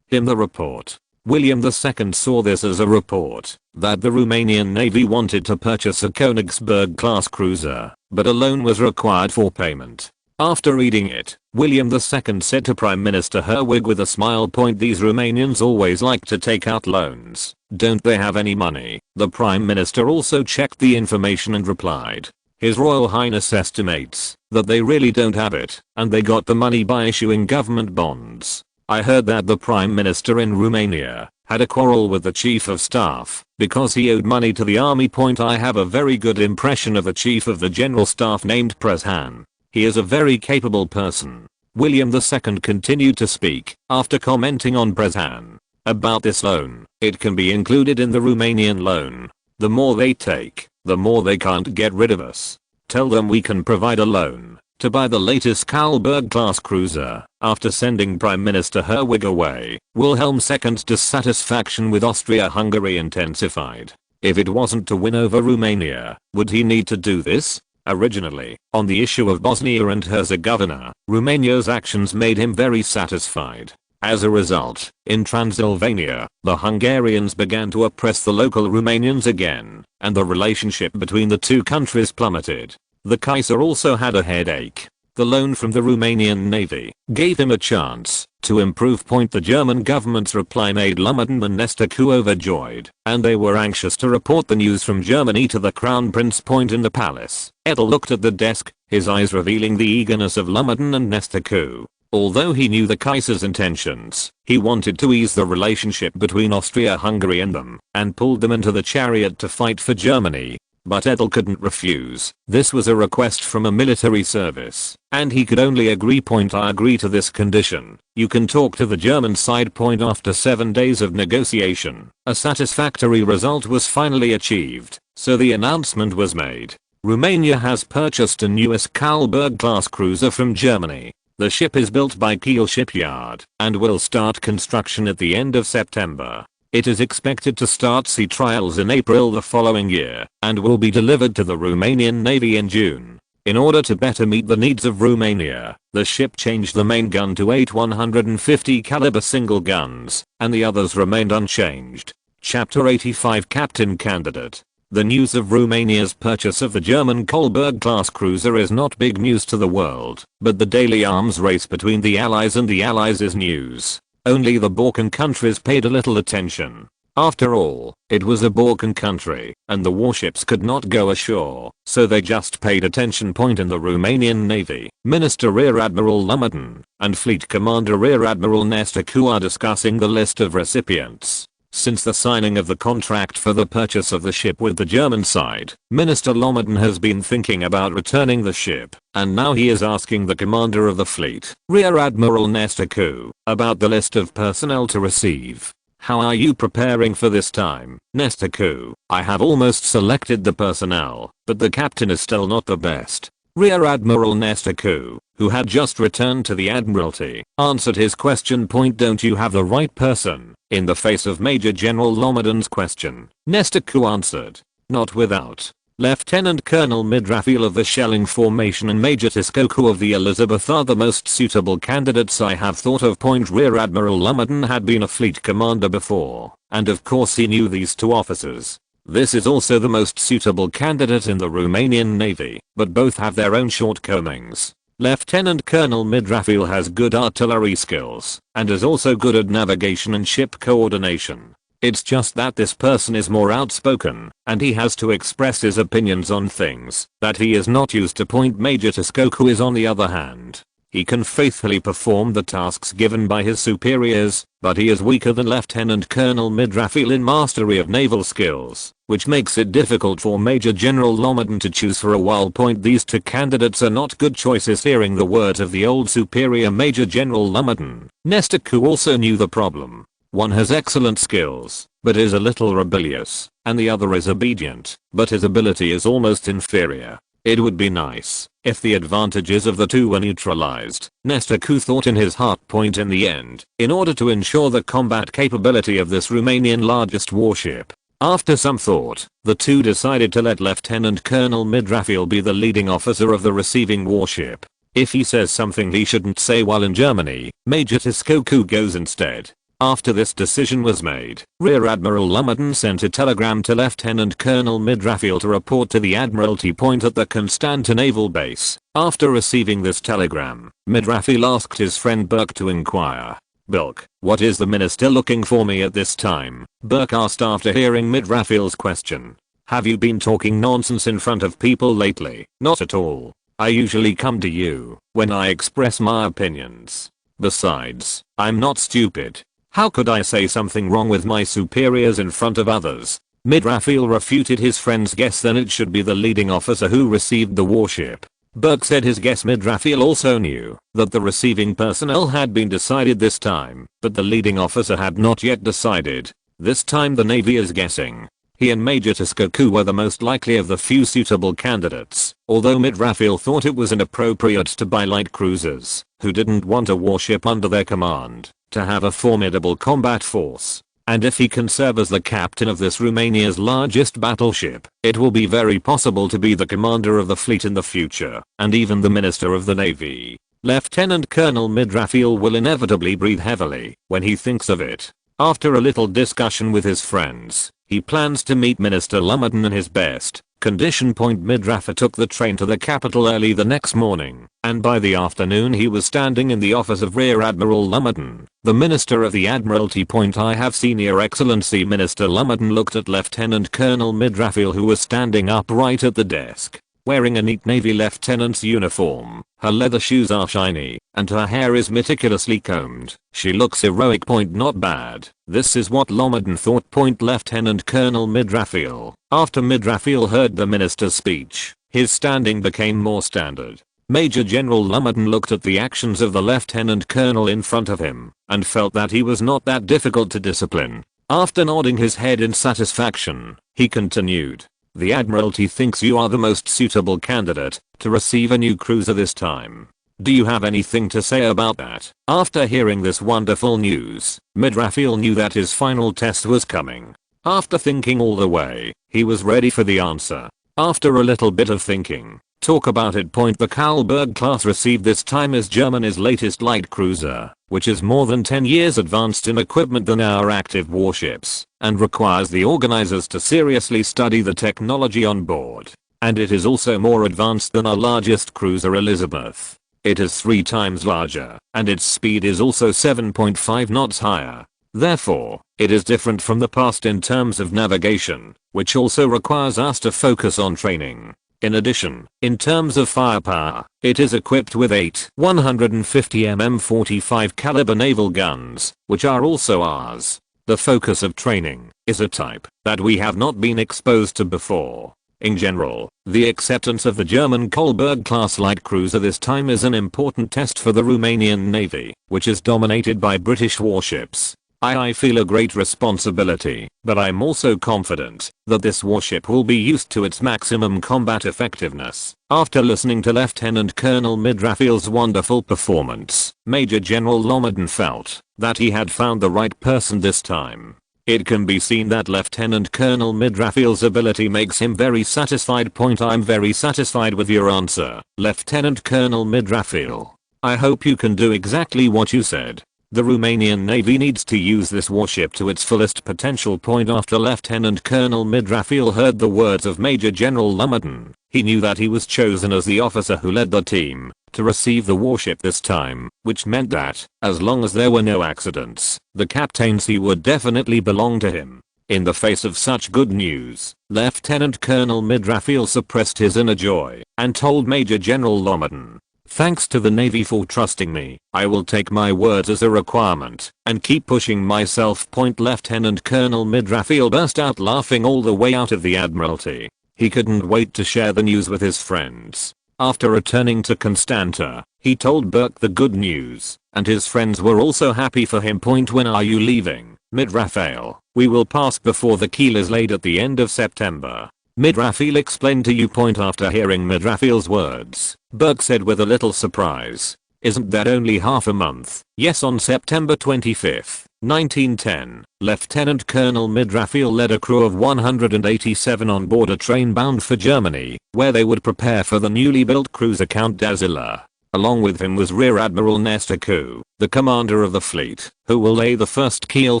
[SPEAKER 1] him the report. William II saw this as a report that the Romanian Navy wanted to purchase a Königsberg-class cruiser, but a loan was required for payment. After reading it, William II said to Prime Minister Herwig with a smile, "These Romanians always like to take out loans. Don't they have any money?" The Prime Minister also checked the information and replied, "His Royal Highness estimates that they really don't have it, and they got the money by issuing government bonds." I heard that the Prime Minister in Romania had a quarrel with the Chief of Staff because he owed money to the army. I have a very good impression of the Chief of the General Staff named Prezhan. He is a very capable person. William II continued to speak after commenting on Prezhan. About this loan, it can be included in the Romanian loan. The more they take, the more they can't get rid of us. Tell them we can provide a loan to buy the latest Königsberg-class cruiser. After sending Prime Minister Herwig away, Wilhelm II's dissatisfaction with Austria-Hungary intensified. If it wasn't to win over Romania, would he need to do this? Originally, on the issue of Bosnia and Herzegovina, Romania's actions made him very satisfied. As a result, in Transylvania, the Hungarians began to oppress the local Romanians again, and the relationship between the two countries plummeted. The Kaiser also had a headache. The loan from the Romanian Navy gave him a chance to improve. The German government's reply made Lommerdon and Nestaku overjoyed, and they were anxious to report the news from Germany to the Crown Prince. In the palace, Edel looked at the desk, his eyes revealing the eagerness of Lommerdon and Nestaku. Although he knew the Kaiser's intentions, he wanted to ease the relationship between Austria-Hungary and them, and pulled them into the chariot to fight for Germany. But Edel couldn't refuse. This was a request from a military service, and he could only agree. I agree to this condition. You can talk to the German side. After 7 days of negotiation, a satisfactory result was finally achieved, so the announcement was made. Romania has purchased a newest Königsberg-class cruiser from Germany. The ship is built by Kiel Shipyard and will start construction at the end of September. It is expected to start sea trials in April the following year and will be delivered to the Romanian Navy in June. In order to better meet the needs of Romania, the ship changed the main gun to 8 150 caliber single guns, and the others remained unchanged. Chapter 85 Captain Candidate. The news of Romania's purchase of the German Königsberg-class cruiser is not big news to the world, but the daily arms race between the Allies and the Allies is news. Only the Balkan countries paid a little attention. After all, it was a Balkan country, and the warships could not go ashore, so they just paid attention. In the Romanian Navy, Minister Rear Admiral Lommerdon and Fleet Commander Rear Admiral Nestaku are discussing the list of recipients. Since the signing of the contract for the purchase of the ship with the German side, Minister Lommerdon has been thinking about returning the ship, and now he is asking the commander of the fleet, Rear Admiral Nestaku, about the list of personnel to receive. How are you preparing for this time, Nestaku? I have almost selected the personnel, but the captain is still not the best. Rear Admiral Nestaku, who had just returned to the Admiralty, answered his question. Don't you have the right person? In the face of Major General Lommerdon's question, Nestaku answered, not without Lieutenant Colonel Midrafil of the Shelling Formation and Major Tiskoku of the Elizabeth are the most suitable candidates I have thought of. Rear Admiral Lommerdon had been a fleet commander before, and of course he knew these two officers. This is also the most suitable candidate in the Romanian Navy, but both have their own shortcomings. Lieutenant Colonel Midrafil has good artillery skills, and is also good at navigation and ship coordination. It's just that this person is more outspoken, and he has to express his opinions on things that he is not used to. Major Tiskoku is on the other hand. He can faithfully perform the tasks given by his superiors, but he is weaker than Lieutenant Colonel Midrafil in mastery of naval skills, which makes it difficult for Major General Lommerdon to choose for a while. These two candidates are not good choices. Hearing the words of the old superior Major General Lommerdon, Nestaku also knew the problem. One has excellent skills, but is a little rebellious, and the other is obedient, but his ability is almost inferior. It would be nice if the advantages of the two were neutralized, Nestacu thought in his heart. In the end, in order to ensure the combat capability of this Romanian largest warship, after some thought, the two decided to let Lieutenant Colonel Midrafil be the leading officer of the receiving warship. If he says something he shouldn't say while in Germany, Major Tskoku goes instead. After this decision was made, Rear Admiral Lumberton sent a telegram to Lieutenant Colonel Midrafil to report to the Admiralty Point at the Constanța naval base. After receiving this telegram, Midrafil asked his friend Burke to inquire. "Bilk, what is the minister looking for me at this time?" Burke asked after hearing Midrafil's question. "Have you been talking nonsense in front of people lately?" "Not at all. I usually come to you when I express my opinions. Besides, I'm not stupid. How could I say something wrong with my superiors in front of others?" Midrafil refuted his friend's guess. "Then it should be the leading officer who received the warship." Burke said his guess. Midrafil also knew that the receiving personnel had been decided this time, but the leading officer had not yet decided. This time the Navy is guessing. He and Major Tskoku were the most likely of the few suitable candidates, although Midrafil thought it was inappropriate to buy light cruisers, who didn't want a warship under their command, to have a formidable combat force. And if he can serve as the captain of this Romania's largest battleship, it will be very possible to be the commander of the fleet in the future, and even the Minister of the Navy. Lieutenant Colonel Midrafil will inevitably breathe heavily when he thinks of it. After a little discussion with his friends, he plans to meet Minister Lumberton in his best condition. Midrafil took the train to the capital early the next morning, and by the afternoon he was standing in the office of Rear Admiral Lumberton, the Minister of the Admiralty. "I have seen Your Excellency." Minister Lumberton looked at Lieutenant Colonel Midrafil, who was standing upright at the desk, wearing a neat Navy lieutenant's uniform. Her leather shoes are shiny, and her hair is meticulously combed. She looks heroic. Not bad. This is what Lumberton thought. Lieutenant Colonel Midrafil. After Midrafil heard the minister's speech, his standing became more standard. Major General Lumberton looked at the actions of the lieutenant colonel in front of him, and felt that he was not that difficult to discipline. After nodding his head in satisfaction, he continued. "The Admiralty thinks you are the most suitable candidate to receive a new cruiser this time. Do you have anything to say about that?" After hearing this wonderful news, Midrafil knew that his final test was coming. After thinking all the way, he was ready for the answer. After a little bit of thinking, talk about it. The Karlberg class received this time is Germany's latest light cruiser, which is more than 10 years advanced in equipment than our active warships, and requires the organizers to seriously study the technology on board. And it is also more advanced than our largest cruiser Elizabeth. It is 3 times larger, and its speed is also 7.5 knots higher. Therefore, it is different from the past in terms of navigation, which also requires us to focus on training. In addition, in terms of firepower, it is equipped with 8 150mm 45 caliber naval guns, which are also ours. The focus of training is a type that we have not been exposed to before. In general, the acceptance of the German Karlberg class light cruiser this time is an important test for the Romanian Navy, which is dominated by British warships. I feel a great responsibility, but I'm also confident that this warship will be used to its maximum combat effectiveness. After listening to Lieutenant Colonel Midrafil's wonderful performance, Major General Lumberton felt that he had found the right person this time. It can be seen that Lieutenant Colonel Midrafil's ability makes him very satisfied. I'm very satisfied with your answer, Lieutenant Colonel Midrafil. I hope you can do exactly what you said. The Romanian Navy needs to use this warship to its fullest potential. After Lieutenant Colonel Midrafil heard the words of Major General Lumberton, he knew that he was chosen as the officer who led the team to receive the warship this time, which meant that, as long as there were no accidents, the captaincy would definitely belong to him. In the face of such good news, Lieutenant Colonel Midrafil suppressed his inner joy and told Major General Lumberton, "Thanks to the Navy for trusting me. I will take my words as a requirement and keep pushing myself." Lieutenant Colonel Midrafil burst out laughing all the way out of the Admiralty. He couldn't wait to share the news with his friends. After returning to Constanta, he told Burke the good news, and his friends were also happy for him. When are you leaving, Mid-Raphael? We will pass before the keel is laid at the end of September. Mid-Raphael explained to you. After hearing Mid-Raphael's words, Burke said with a little surprise, isn't that only half a month? Yes, on September 25th, 1910, Lieutenant Colonel Mid-Raphael led a crew of 187 on board a train bound for Germany, where they would prepare for the newly built cruiser Count d'Azilla. Along with him was Rear Admiral Nestor Koo, the commander of the fleet, who will lay the first keel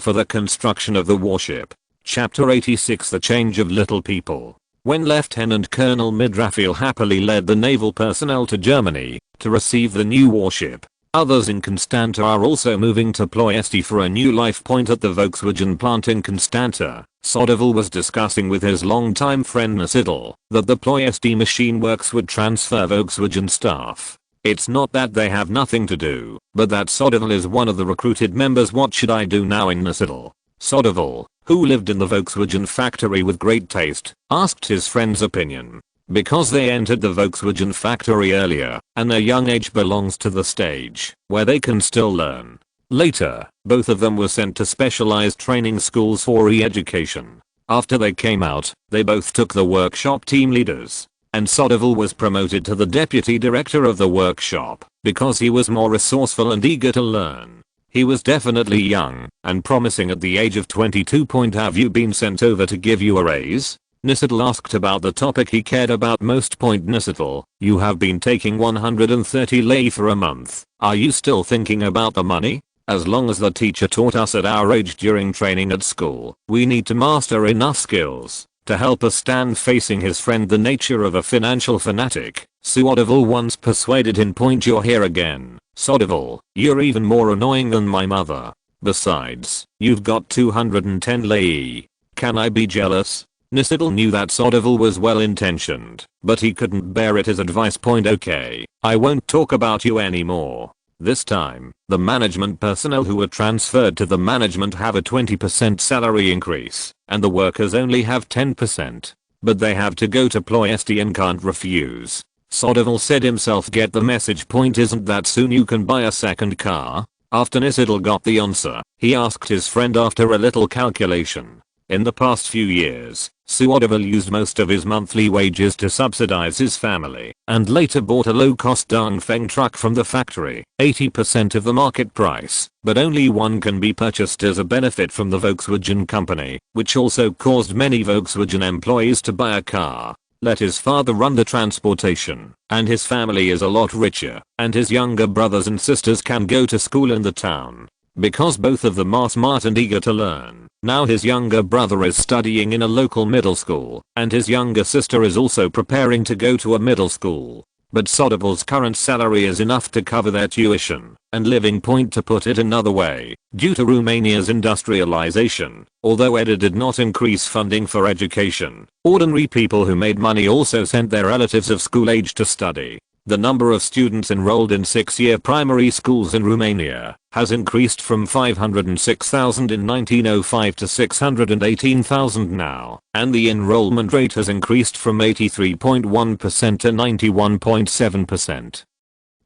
[SPEAKER 1] for the construction of the warship. Chapter 86: The Change of Little People. When Lieutenant Colonel Mid-Raphael happily led the naval personnel to Germany to receive the new warship, others in Constanta are also moving to Ploiesti for a new life. At the Volkswagen plant in Constanta, Soderville was discussing with his longtime friend Edel that the Ploiesti machine works would transfer Volkswagen staff. It's not that they have nothing to do, but that Soderville is one of the recruited members. What should I do now? In Edel, Soderville, who lived in the Volkswagen factory with great taste, asked his friend's opinion. Because they entered the Volkswagen factory earlier, and their young age belongs to the stage where they can still learn. Later, both of them were sent to specialized training schools for re-education. After they came out, they both took the workshop team leaders, and Soderville was promoted to the deputy director of the workshop because he was more resourceful and eager to learn. He was definitely young and promising at the age of 22. Have you been sent over to give you a raise? Edel asked about the topic he cared about most. Edel, you have been taking 130 lei for a month. Are you still thinking about the money? As long as the teacher taught us at our age during training at school, we need to master enough skills to help us stand facing his friend. The nature of a financial fanatic, Soderville once persuaded him. You're here again, Soderville, you're even more annoying than my mother. Besides, you've got 210 lei. Can I be jealous? Edel knew that Soderville was well intentioned, but he couldn't bear it. His advice. Okay, I won't talk about you anymore. This time, the management personnel who were transferred to the management have a 20% salary increase, and the workers only have 10%. But they have to go to Ploiesti and can't refuse. Soderville said himself. Get the message. Isn't that soon you can buy a second car? After Edel got the answer, he asked his friend after a little calculation. In the past few years, Soderville used most of his monthly wages to subsidize his family, and later bought a low-cost Dongfeng truck from the factory, 80% of the market price, but only one can be purchased as a benefit from the Volkswagen company, which also caused many Volkswagen employees to buy a car. Let his father run the transportation, and his family is a lot richer, and his younger brothers and sisters can go to school in the town. Because both of them are smart and eager to learn, now his younger brother is studying in a local middle school, and his younger sister is also preparing to go to a middle school. But Soderville's current salary is enough to cover their tuition and living. To put it another way, due to Romania's industrialization, although Edel did not increase funding for education, ordinary people who made money also sent their relatives of school age to study. The number of students enrolled in 6-year primary schools in Romania has increased from 506,000 in 1905 to 618,000 now, and the enrollment rate has increased from 83.1% to 91.7%,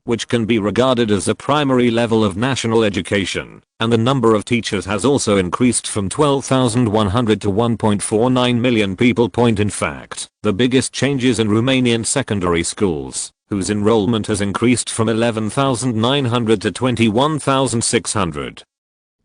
[SPEAKER 1] which can be regarded as a primary level of national education, and the number of teachers has also increased from 12,100 to 1.49 million people. In fact, the biggest changes in Romanian secondary schools, whose enrollment has increased from 11,900 to 21,600.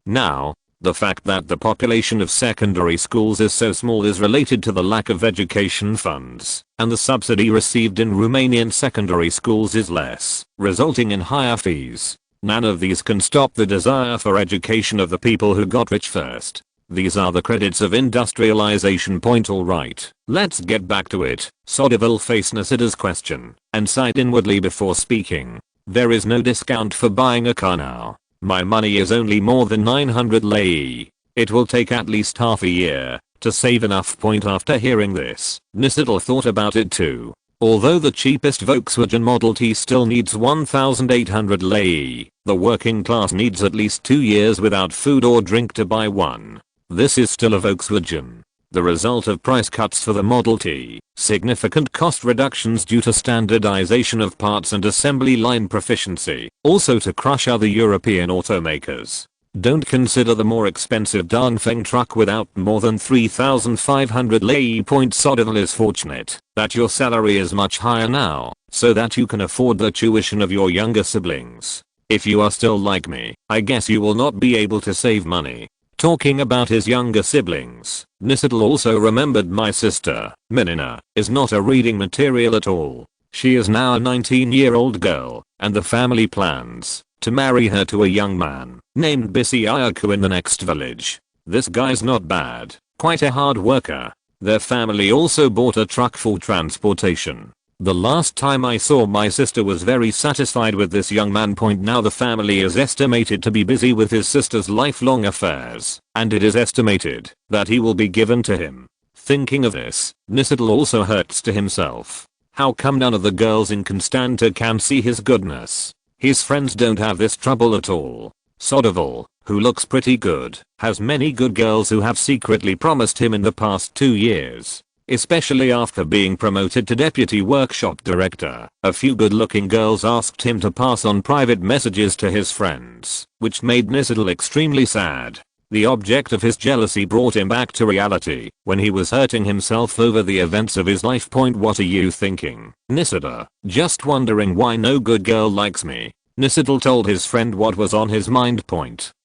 [SPEAKER 1] Now, the fact that the population of secondary schools is so small is related to the lack of education funds, and the subsidy received in Romanian secondary schools is less, resulting in higher fees. None of these can stop the desire for education of the people who got rich first. These are the credits of industrialization. Alright, let's get back to it. Soderville faced Edel's question and sighed inwardly before speaking. There is no discount for buying a car now. My money is only more than 900 lei. It will take at least half a year to save enough. After hearing this, Edel thought about it too. Although the cheapest Volkswagen Model T still needs 1,800 lei, the working class needs at least 2 years without food or drink to buy one. This is still a Volkswagen. The result of price cuts for the Model T, significant cost reductions due to standardization of parts and assembly line proficiency, also to crush other European automakers. Don't consider the more expensive Dongfeng truck without more than 3,500 lei points. Edel is fortunate that your salary is much higher now, so that you can afford the tuition of your younger siblings. If you are still like me, I guess you will not be able to save money. Talking about his younger siblings, Edel also remembered my sister, Minina, is not a reading material at all. She is now a 19-year-old girl, and the family plans to marry her to a young man named Bisiaku in the next village. This guy's not bad, quite a hard worker. Their family also bought a truck for transportation. The last time I saw my sister was very satisfied with this young man. Now the family is estimated to be busy with his sister's lifelong affairs, and it is estimated that he will be given to him. Thinking of this, Edel also hurts to himself. How come none of the girls in Constanta can see his goodness? His friends don't have this trouble at all. Edel, who looks pretty good, has many good girls who have secretly promised him in the past 2 years. Especially after being promoted to deputy workshop director, a few good-looking girls asked him to pass on private messages to his friends, which made Edel extremely sad. The object of his jealousy brought him back to reality when he was hurting himself over the events of his life. What are you thinking, Nisida? Just wondering why no good girl likes me. Edel told his friend what was on his mind.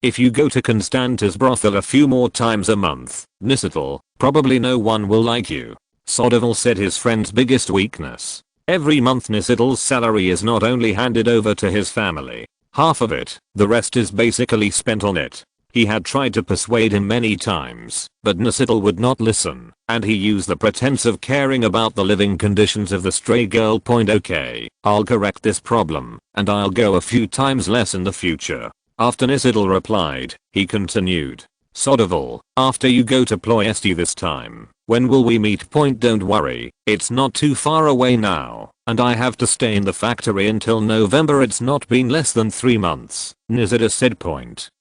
[SPEAKER 1] If you go to Constanta's brothel a few more times a month, Edel, probably no one will like you. Edel said his friend's biggest weakness. Every month Edel's salary is not only handed over to his family. Half of it, the rest is basically spent on it. He had tried to persuade him many times, but Edel would not listen, and he used the pretense of caring about the living conditions of the stray girl. Okay, I'll correct this problem, and I'll go a few times less in the future. After Edel replied, he continued. Edel, after you go to Ploiesti this time, when will we meet? Don't worry, it's not too far away now, and I have to stay in the factory until November. It's not been less than 3 months, Nisida said.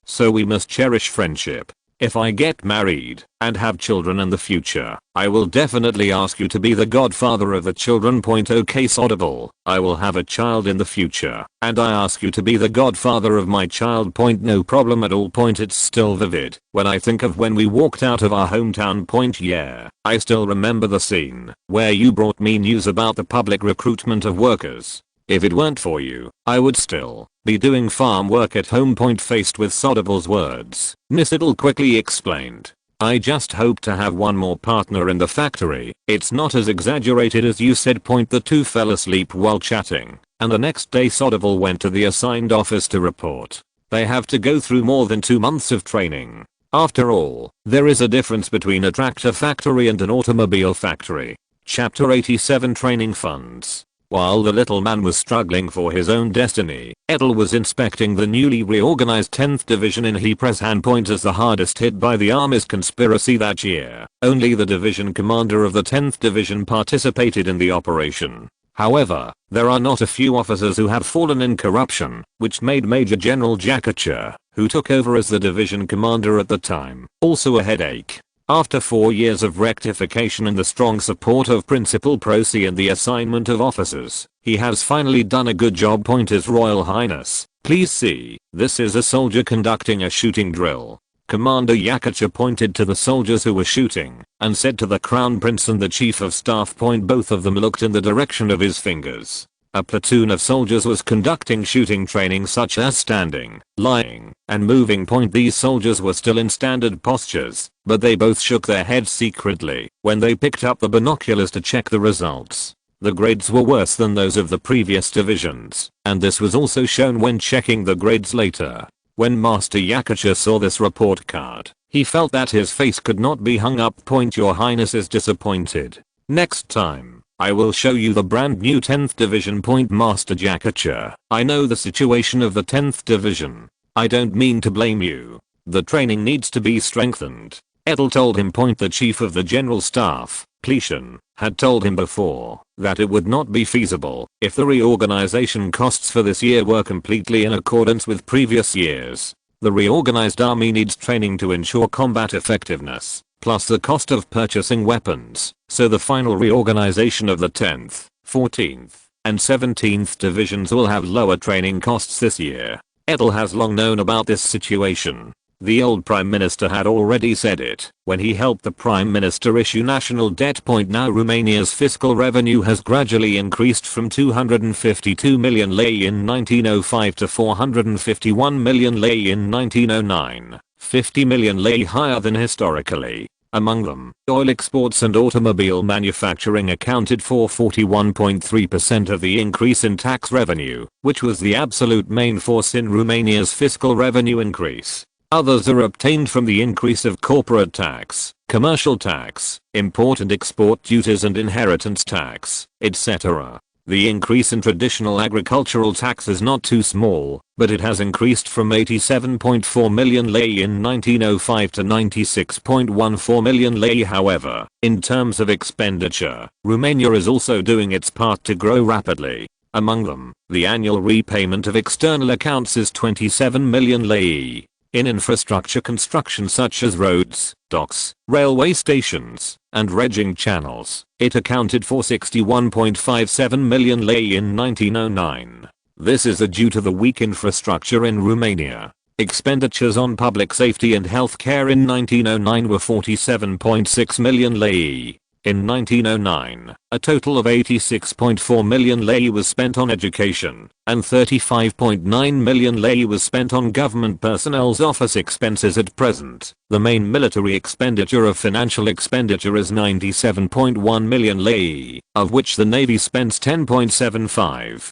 [SPEAKER 1] So we must cherish friendship. If I get married and have children in the future, I will definitely ask you to be the godfather of the children. Okay Edel, I will have a child in the future, and I ask you to be the godfather of my child. No problem at all. It's still vivid when I think of when we walked out of our hometown. Yeah, I still remember the scene where you brought me news about the public recruitment of workers. If it weren't for you, I would still be doing farm work at home. Faced with Edel's words, Edel quickly explained. I just hope to have one more partner in the factory. It's not as exaggerated as you said. The two fell asleep while chatting, and the next day Edel went to the assigned office to report. They have to go through more than 2 months of training. After all, there is a difference between a tractor factory and an automobile factory. Chapter 87 Training Funds. While the little man was struggling for his own destiny, Edel was inspecting the newly reorganized 10th Division in Hepreshan. As the hardest hit by the Army's conspiracy that year, only the division commander of the 10th Division participated in the operation. However, there are not a few officers who have fallen in corruption, which made Major General Jakacha, who took over as the division commander at the time, also a headache. After 4 years of rectification and the strong support of Principal Procy and the assignment of officers, he has finally done a good job. His Royal Highness, please see, this is a soldier conducting a shooting drill. Commander Yakacha pointed to the soldiers who were shooting, and said to the Crown Prince and the Chief of Staff. Both of them looked in the direction of his fingers. A platoon of soldiers was conducting shooting training such as standing, lying, and moving. These soldiers were still in standard postures, but they both shook their heads secretly when they picked up the binoculars to check the results. The grades were worse than those of the previous divisions, and this was also shown when checking the grades later. When Master Yakacha saw this report card, he felt that his face could not be hung up. Your Highness is disappointed. Next time, I will show you the brand new 10th Division. Master Jakacha, I know the situation of the 10th Division. I don't mean to blame you. The training needs to be strengthened. Edel told him. The Chief of the General Staff, Pleshan, had told him before that it would not be feasible if the reorganization costs for this year were completely in accordance with previous years. The reorganized army needs training to ensure combat effectiveness. plus the cost of purchasing weapons, so the final reorganization of the 10th, 14th, and 17th divisions will have lower training costs this year. Edel has long known about this situation. The old Prime Minister had already said it when he helped the Prime Minister issue national debt. Now Romania's fiscal revenue has gradually increased from 252 million lei in 1905 to 451 million lei in 1909, 50 million lei higher than historically. Among them, oil exports and automobile manufacturing accounted for 41.3% of the increase in tax revenue, which was the absolute main force in Romania's fiscal revenue increase. Others are obtained from the increase of corporate tax, commercial tax, import and export duties and inheritance tax, etc. The increase in traditional agricultural tax is not too small, but it has increased from 87.4 million lei in 1905 to 96.14 million lei. However, in terms of expenditure, Romania is also doing its part to grow rapidly. Among them, the annual repayment of external accounts is 27 million lei. In infrastructure construction such as roads, docks, railway stations, and dredging channels, it accounted for 61.57 million lei in 1909. This is due to the weak infrastructure in Romania. Expenditures on public safety and healthcare in 1909 were 47.6 million lei. In 1909, a total of 86.4 million lei was spent on education, and 35.9 million lei was spent on government personnel's office expenses. At present, the main military expenditure of financial expenditure is 97.1 million lei, of which the Navy spends 10.75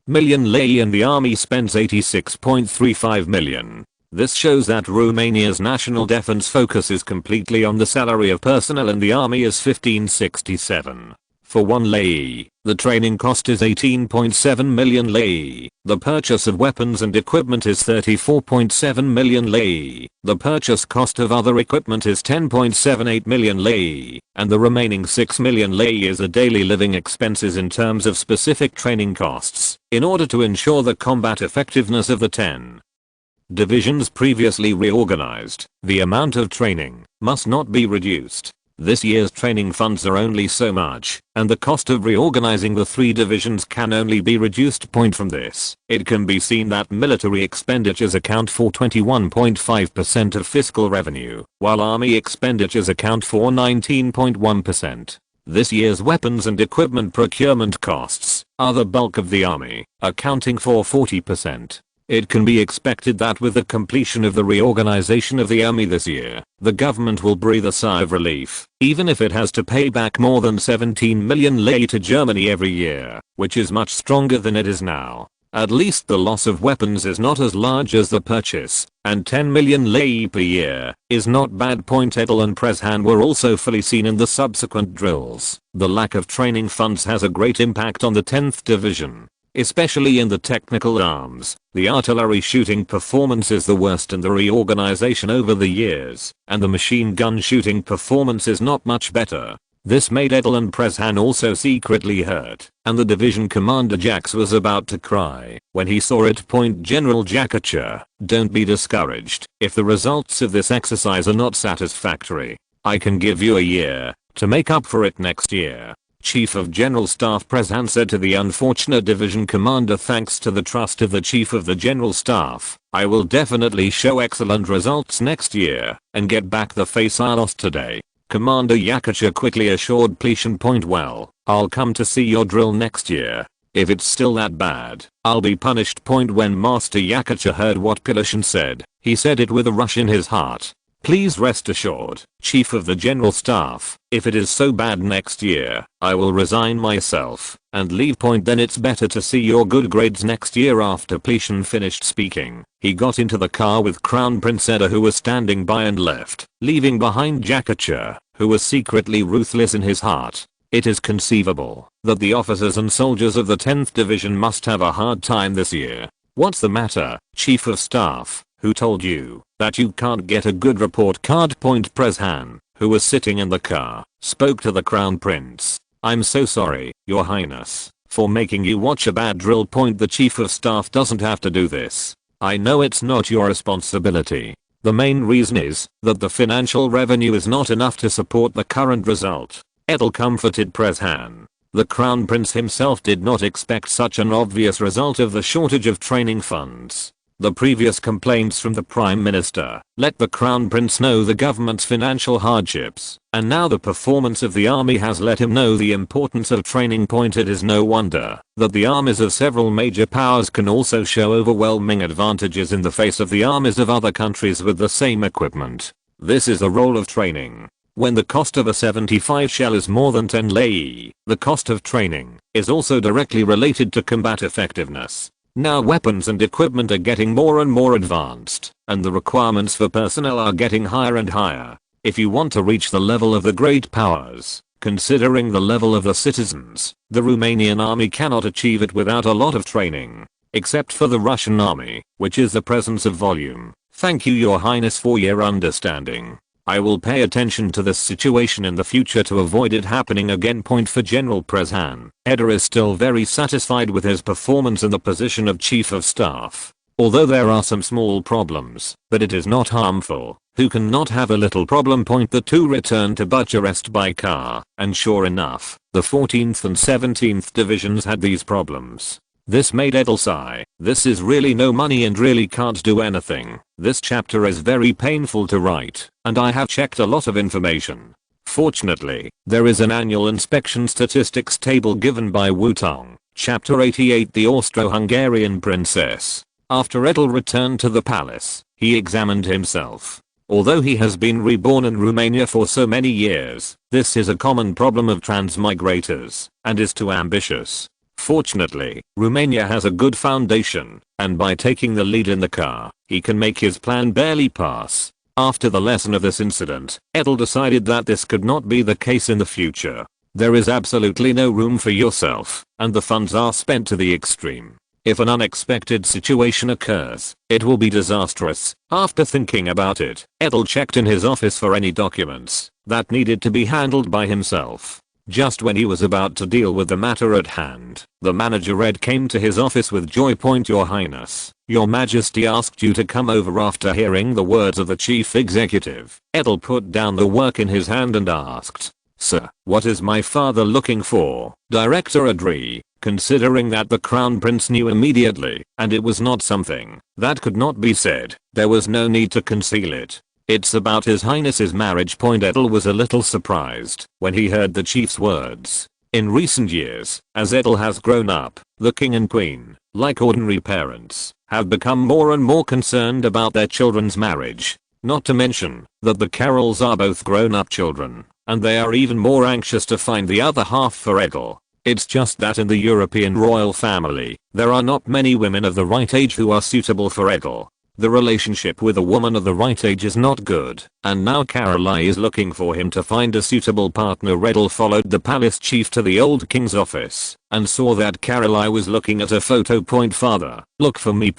[SPEAKER 1] million lei and the Army spends 86.35 million. This shows that Romania's national defense focuses completely on the salary of personnel, and the army is 1567. For 1 lei, the training cost is 18.7 million lei. The purchase of weapons and equipment is 34.7 million lei. The purchase cost of other equipment is 10.78 million lei. And the remaining 6 million lei is the daily living expenses in terms of specific training costs, in order to ensure the combat effectiveness of the 10 divisions previously reorganized. The amount of training must not be reduced. This year's training funds are only so much, and the cost of reorganizing the 3 divisions can only be reduced. From this, it can be seen that military expenditures account for 21.5% of fiscal revenue, while army expenditures account for 19.1%. This year's weapons and equipment procurement costs are the bulk of the army, accounting for 40%. It can be expected that with the completion of the reorganization of the army this year, the government will breathe a sigh of relief, even if it has to pay back more than 17 million lei to Germany every year, which is much stronger than it is now. At least the loss of weapons is not as large as the purchase, and 10 million lei per year is not bad. Edel and Prezhan were also fully seen in the subsequent drills. The lack of training funds has a great impact on the 10th Division, especially in the technical arms. The artillery shooting performance is the worst in the reorganization over the years, and the machine gun shooting performance is not much better. This made Edel and Prezhan also secretly hurt, and the division commander Jax was about to cry when he saw it. General Jakacha, don't be discouraged if the results of this exercise are not satisfactory. I can give you a year to make up for it next year. Chief of General Staff Prezhan said to the unfortunate division commander, thanks to the trust of the Chief of the General Staff, I will definitely show excellent results next year and get back the face I lost today. Commander Jakacha quickly assured Ploiesti, well, I'll come to see your drill next year. If it's still that bad, I'll be punished. When Master Jakacha heard what Ploiesti said, he said it with a rush in his heart. Please rest assured, Chief of the General Staff, if it is so bad next year, I will resign myself and leave. Then it's better to see your good grades next year. After Ploiesti finished speaking, he got into the car with Crown Prince Edel, who was standing by, and left, leaving behind Jakacha, who was secretly ruthless in his heart. It is conceivable that the officers and soldiers of the 10th Division must have a hard time this year. What's the matter, Chief of Staff? Who told you that you can't get a good report card? Prezhan, who was sitting in the car, spoke to the Crown Prince. I'm so sorry, Your Highness, for making you watch a bad drill. The Chief of Staff doesn't have to do this. I know it's not your responsibility. The main reason is that the financial revenue is not enough to support the current result. Edel comforted Prezhan. The Crown Prince himself did not expect such an obvious result of the shortage of training funds. The previous complaints from the Prime Minister let the Crown Prince know the government's financial hardships, and now the performance of the army has let him know the importance of training. It is no wonder that the armies of several major powers can also show overwhelming advantages in the face of the armies of other countries with the same equipment. This is the role of training. When the cost of a 75 shell is more than 10 lei, the cost of training is also directly related to combat effectiveness. Now weapons and equipment are getting more and more advanced, and the requirements for personnel are getting higher and higher. If you want to reach the level of the great powers, considering the level of the citizens, the Romanian army cannot achieve it without a lot of training. Except for the Russian army, which is the presence of volume. Thank you, Your Highness, for your understanding. I will pay attention to this situation in the future to avoid it happening again. For General Prezhan, Edel is still very satisfied with his performance in the position of Chief of Staff. Although there are some small problems, but it is not harmful. Who can not have a little problem? The two returned to Bucharest by car, and sure enough, the 14th and 17th divisions had these problems. This made Edel sigh. This is really no money and really can't do anything. This chapter is very painful to write, and I have checked a lot of information. Fortunately, there is an annual inspection statistics table given by Wutong, chapter 88, the Austro-Hungarian princess. After Edel returned to the palace, he examined himself. Although he has been reborn in Romania for so many years, this is a common problem of transmigrators, and is too ambitious. Fortunately, Romania has a good foundation, and by taking the lead in the car, he can make his plan barely pass. After the lesson of this incident, Edel decided that this could not be the case in the future. There is absolutely no room for yourself, and the funds are spent to the extreme. If an unexpected situation occurs, it will be disastrous. After thinking about it, Edel checked in his office for any documents that needed to be handled by himself. Just when he was about to deal with the matter at hand, the manager Ed came to his office with joy. Your Highness, Your Majesty asked you to come over. After hearing the words of the chief executive, Edel put down the work in his hand and asked, Sir, what is my father looking for? Director Adri, considering that the Crown Prince knew immediately, and it was not something that could not be said, there was no need to conceal it. It's about His Highness's marriage. Edel was a little surprised when he heard the chief's words. In recent years, as Edel has grown up, the king and queen, like ordinary parents, have become more and more concerned about their children's marriage. Not to mention that the Carols are both grown-up children, and they are even more anxious to find the other half for Edel. It's just that in the European royal family, there are not many women of the right age who are suitable for Edel. The relationship with a woman of the right age is not good, and now Caroline is looking for him to find a suitable partner. Edel followed the palace chief to the old king's office, and saw that Caroline was looking at a photo. Father, look for me.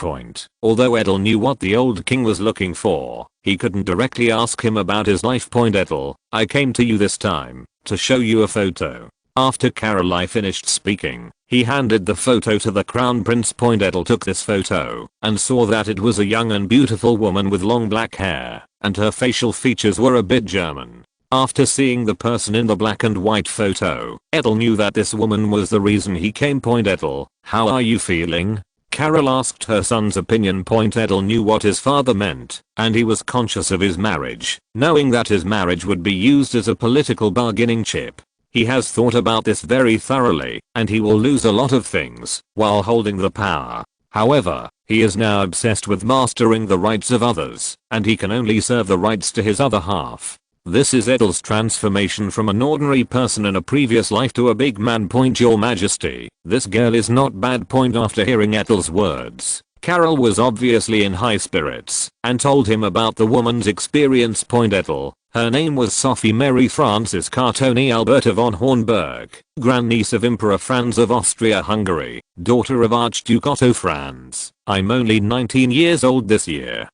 [SPEAKER 1] Although Edel knew what the old king was looking for, he couldn't directly ask him about his life. Edel, I came to you this time to show you a photo. After Caroline finished speaking, he handed the photo to the Crown Prince. Edel took this photo and saw that it was a young and beautiful woman with long black hair, and her facial features were a bit German. After seeing the person in the black and white photo, Edel knew that this woman was the reason he came. Edel, how are you feeling? Carol asked her son's opinion. Edel knew what his father meant, and he was conscious of his marriage, knowing that his marriage would be used as a political bargaining chip. He has thought about this very thoroughly, and he will lose a lot of things while holding the power. However, he is now obsessed with mastering the rights of others, and he can only serve the rights to his other half. This is Edel's transformation from an ordinary person in a previous life to a big man. Your Majesty, this girl is not bad. After hearing Edel's words, Carol was obviously in high spirits and told him about the woman's experience. Edel, her name was Sophie Mary Frances Cartoni Alberta von Hornberg, grandniece of Emperor Franz of Austria-Hungary, daughter of Archduke Otto Franz. I'm only 19 years old this year,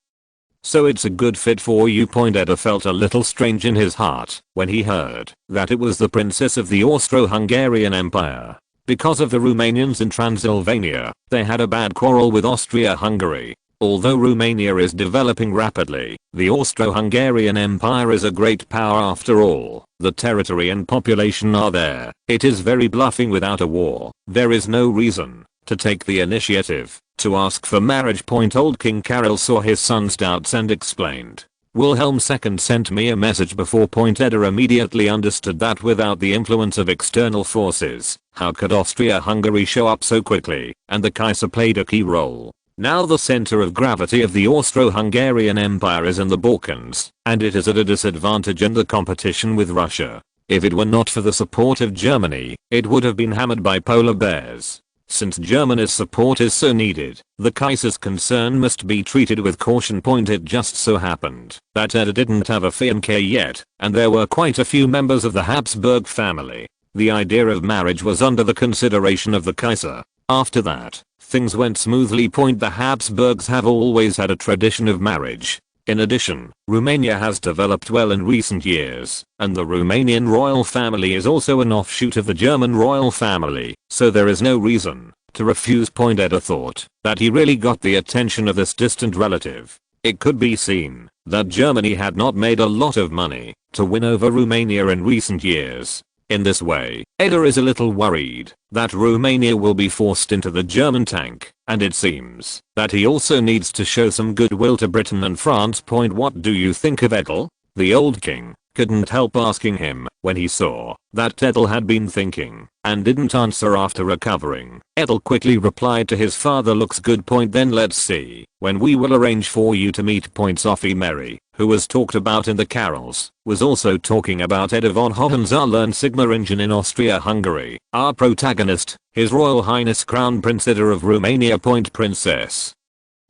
[SPEAKER 1] so it's a good fit for you. Edel felt a little strange in his heart when he heard that it was the princess of the Austro-Hungarian Empire. Because of the Romanians in Transylvania, they had a bad quarrel with Austria-Hungary. Although Romania is developing rapidly, the Austro-Hungarian Empire is a great power after all. The territory and population are there. It is very bluffing without a war. There is no reason to take the initiative to ask for marriage. Old King Carol saw his son's doubts and explained. Wilhelm II sent me a message before. Eder immediately understood that without the influence of external forces, how could Austria-Hungary show up so quickly? And the Kaiser played a key role. Now the center of gravity of the Austro-Hungarian Empire is in the Balkans, and it is at a disadvantage in the competition with Russia. If it were not for the support of Germany, it would have been hammered by polar bears. Since Germany's support is so needed, the Kaiser's concern must be treated with caution. It just so happened that Eder didn't have a fiancée yet, and there were quite a few members of the Habsburg family. The idea of marriage was under the consideration of the Kaiser. After that, things went smoothly. The Habsburgs have always had a tradition of marriage. In addition, Romania has developed well in recent years, and the Romanian royal family is also an offshoot of the German royal family, so there is no reason to refuse. Eder thought that he really got the attention of this distant relative. It could be seen that Germany had not made a lot of money to win over Romania in recent years. In this way, Eder is a little worried that Romania will be forced into the German tank, and it seems that he also needs to show some goodwill to Britain and France. What do you think of Edel? The old king couldn't help asking him when he saw that Edel had been thinking and didn't answer after recovering. Edel quickly replied to his father, looks good. Then let's see when we will arrange for you to meet. Sophie Mary, who was talked about in the carols, was also talking about Edel von Hohenzollern Sigma engine in Austria-Hungary. Our protagonist, His Royal Highness Crown Prince Edel of Romania. Princess.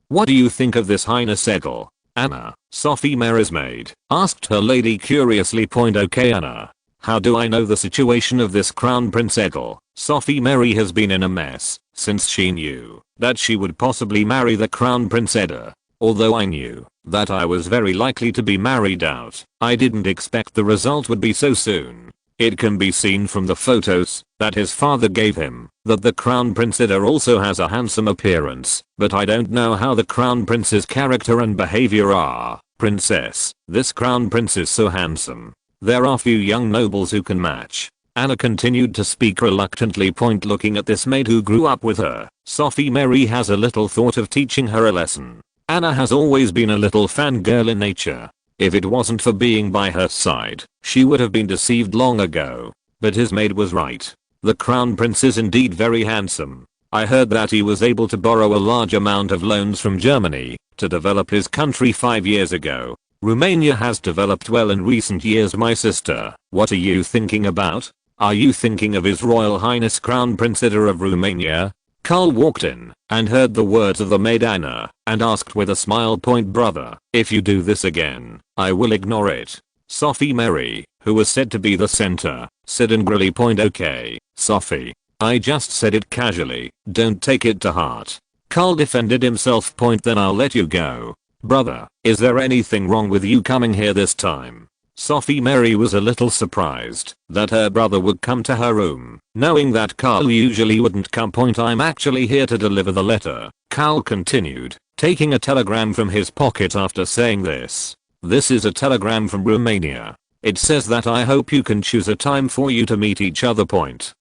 [SPEAKER 1] What do you think of this, Highness Edel? Anna, Sophie Mary's maid, asked her lady curiously. Okay Anna, how do I know the situation of this Crown Prince Edel? Sophie Mary has been in a mess since she knew that she would possibly marry the Crown Prince Edel. Although I knew that I was very likely to be married out, I didn't expect the result would be so soon. It can be seen from the photos that his father gave him that the Crown Prince Edel also has a handsome appearance, but I don't know how the Crown Prince's character and behavior are. Princess, this Crown Prince is so handsome. There are few young nobles who can match. Anna continued to speak reluctantly. Looking at this maid who grew up with her, Sophie Mary has a little thought of teaching her a lesson. Anna has always been a little fangirl in nature. If it wasn't for being by her side, she would have been deceived long ago. But his maid was right. The Crown Prince is indeed very handsome. I heard that he was able to borrow a large amount of loans from Germany to develop his country 5 years ago. Romania has developed well in recent years. My sister, what are you thinking about? Are you thinking of His Royal Highness Crown Prince Edel of Romania? Carl walked in and heard the words of the maid Anna and asked with a smile. Brother, if you do this again, I will ignore it. Sophie Mary, who was said to be the center, said angrily. Okay, Sophie, I just said it casually, don't take it to heart. Carl defended himself. Then I'll let you go. Brother, is there anything wrong with you coming here this time? Sophie Mary was a little surprised that her brother would come to her room, knowing that Carl usually wouldn't come. I'm actually here to deliver the letter, Carl continued, taking a telegram from his pocket after saying this. This is a telegram from Romania. It says that I hope you can choose a time for you to meet each other.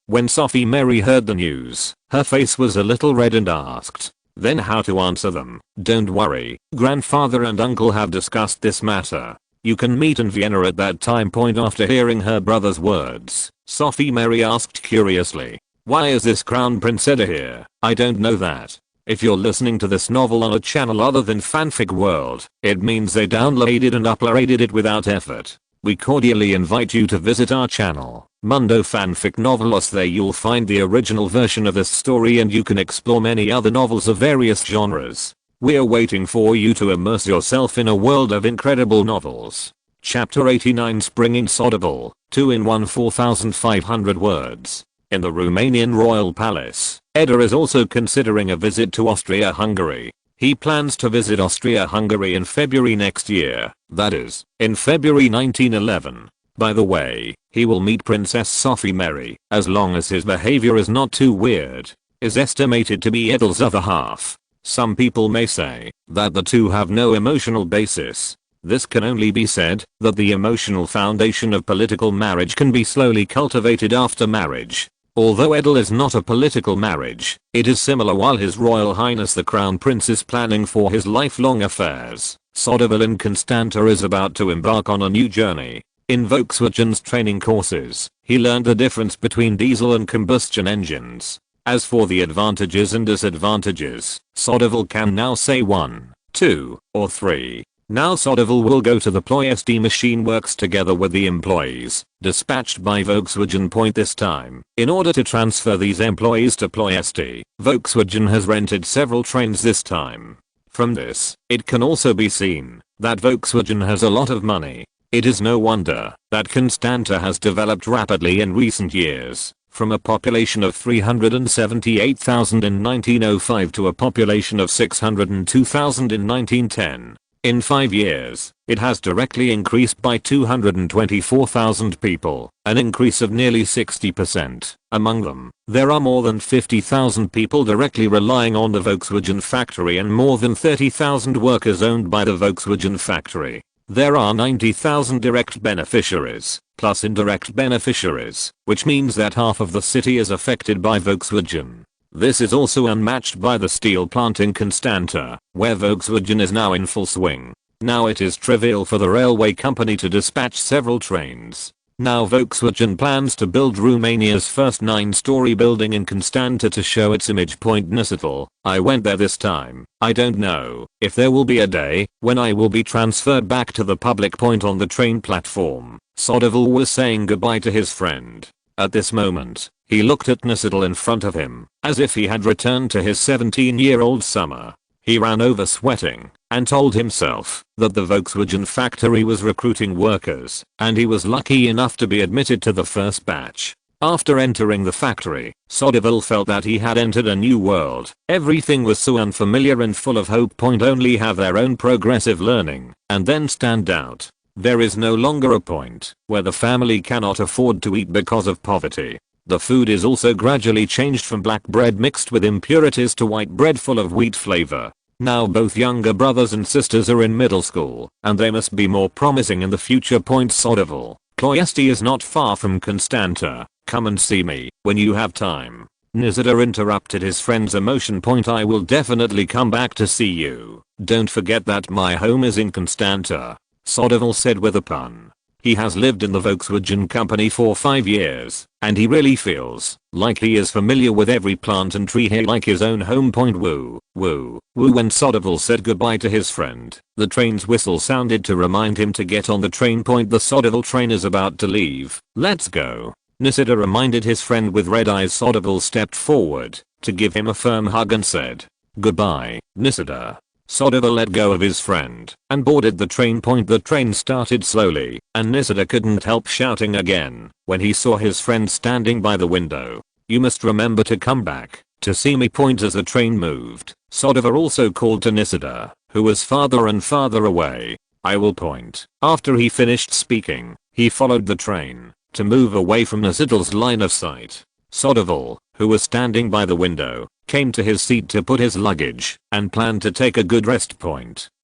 [SPEAKER 1] When Sophie Mary heard the news, her face was a little red and asked then how to answer them. Don't worry, grandfather and uncle have discussed this matter. You can meet in Vienna at that time. After hearing her brother's words, Sophie Mary asked curiously, why is this Crown Prince Edel here? I don't know that. If you're listening to this novel on a channel other than Fanfic World, it means they downloaded and uploaded it without effort. We cordially invite you to visit our channel, Mundo Fanfic Novelos. There you'll find the original version of this story and you can explore many other novels of various genres. We're waiting for you to immerse yourself in a world of incredible novels. Chapter 89 Spring Audible, 2-in-1 4,500 words. In the Romanian royal palace, Eder is also considering a visit to Austria-Hungary. He plans to visit Austria-Hungary in February next year, that is, in February 1911. By the way, he will meet Princess Sophie Mary, as long as his behavior is not too weird, is estimated to be Edel's other half. Some people may say that the two have no emotional basis. This can only be said that the emotional foundation of political marriage can be slowly cultivated after marriage. Although Edel is not a political marriage, it is similar. While His Royal Highness the Crown Prince is planning for his lifelong affairs, Soderville in Constanta is about to embark on a new journey. In Volkswagen's training courses, he learned the difference between diesel and combustion engines. As for the advantages and disadvantages, Soderville can now say 1, 2, or 3. Now Soderville will go to the Ploiesti machine works together with the employees, dispatched by Volkswagen. This time, in order to transfer these employees to Ploiesti, Volkswagen has rented several trains this time. From this, it can also be seen that Volkswagen has a lot of money. It is no wonder that Constanta has developed rapidly in recent years, from a population of 378,000 in 1905 to a population of 602,000 in 1910. In 5 years, it has directly increased by 224,000 people, an increase of nearly 60%. Among them, there are more than 50,000 people directly relying on the Volkswagen factory and more than 30,000 workers owned by the Volkswagen factory. There are 90,000 direct beneficiaries, plus indirect beneficiaries, which means that half of the city is affected by Volkswagen. This is also unmatched by the steel plant in Constanta, where Volkswagen is now in full swing. Now it is trivial for the railway company to dispatch several trains. Now Volkswagen plans to build Romania's first 9-story building in Constanta to show its image. Nicetal, I went there this time. I don't know if there will be a day when I will be transferred back to the public. On the train platform, Soderville was saying goodbye to his friend. At this moment, he looked at Nicetal in front of him, as if he had returned to his 17-year-old summer. He ran over sweating, and told himself that the Volkswagen factory was recruiting workers, and he was lucky enough to be admitted to the first batch. After entering the factory, Soderville felt that he had entered a new world. Everything was so unfamiliar and full of hope. Only have their own progressive learning, and then stand out. There is no longer a point where the family cannot afford to eat because of poverty. The food is also gradually changed from black bread mixed with impurities to white bread full of wheat flavor. Now both younger brothers and sisters are in middle school, and they must be more promising in the future. Soderville, Ploiesti is not far from Constanta. Come and see me when you have time. Nicetal interrupted his friend's emotion. I will definitely come back to see you. Don't forget that my home is in Constanta, Soderville said with a pun. He has lived in the Volkswagen company for 5 years, and he really feels like he is familiar with every plant and tree here like his own home. Woo, woo, woo. When Soderville said goodbye to his friend, the train's whistle sounded to remind him to get on the train. The Soderville train is about to leave. Let's go, Nicetal reminded his friend with red eyes. Soderville stepped forward to give him a firm hug and said, "Goodbye, Nicetal." Soderville let go of his friend and boarded the train. The train started slowly, and Nicetal couldn't help shouting again when he saw his friend standing by the window. "You must remember to come back to see me." As the train moved, Soderville also called to Nicetal, who was farther and farther away. "I will point." After he finished speaking, he followed the train to move away from Nicetal's line of sight. Soderville, who was standing by the window, came to his seat to put his luggage and planned to take a good rest.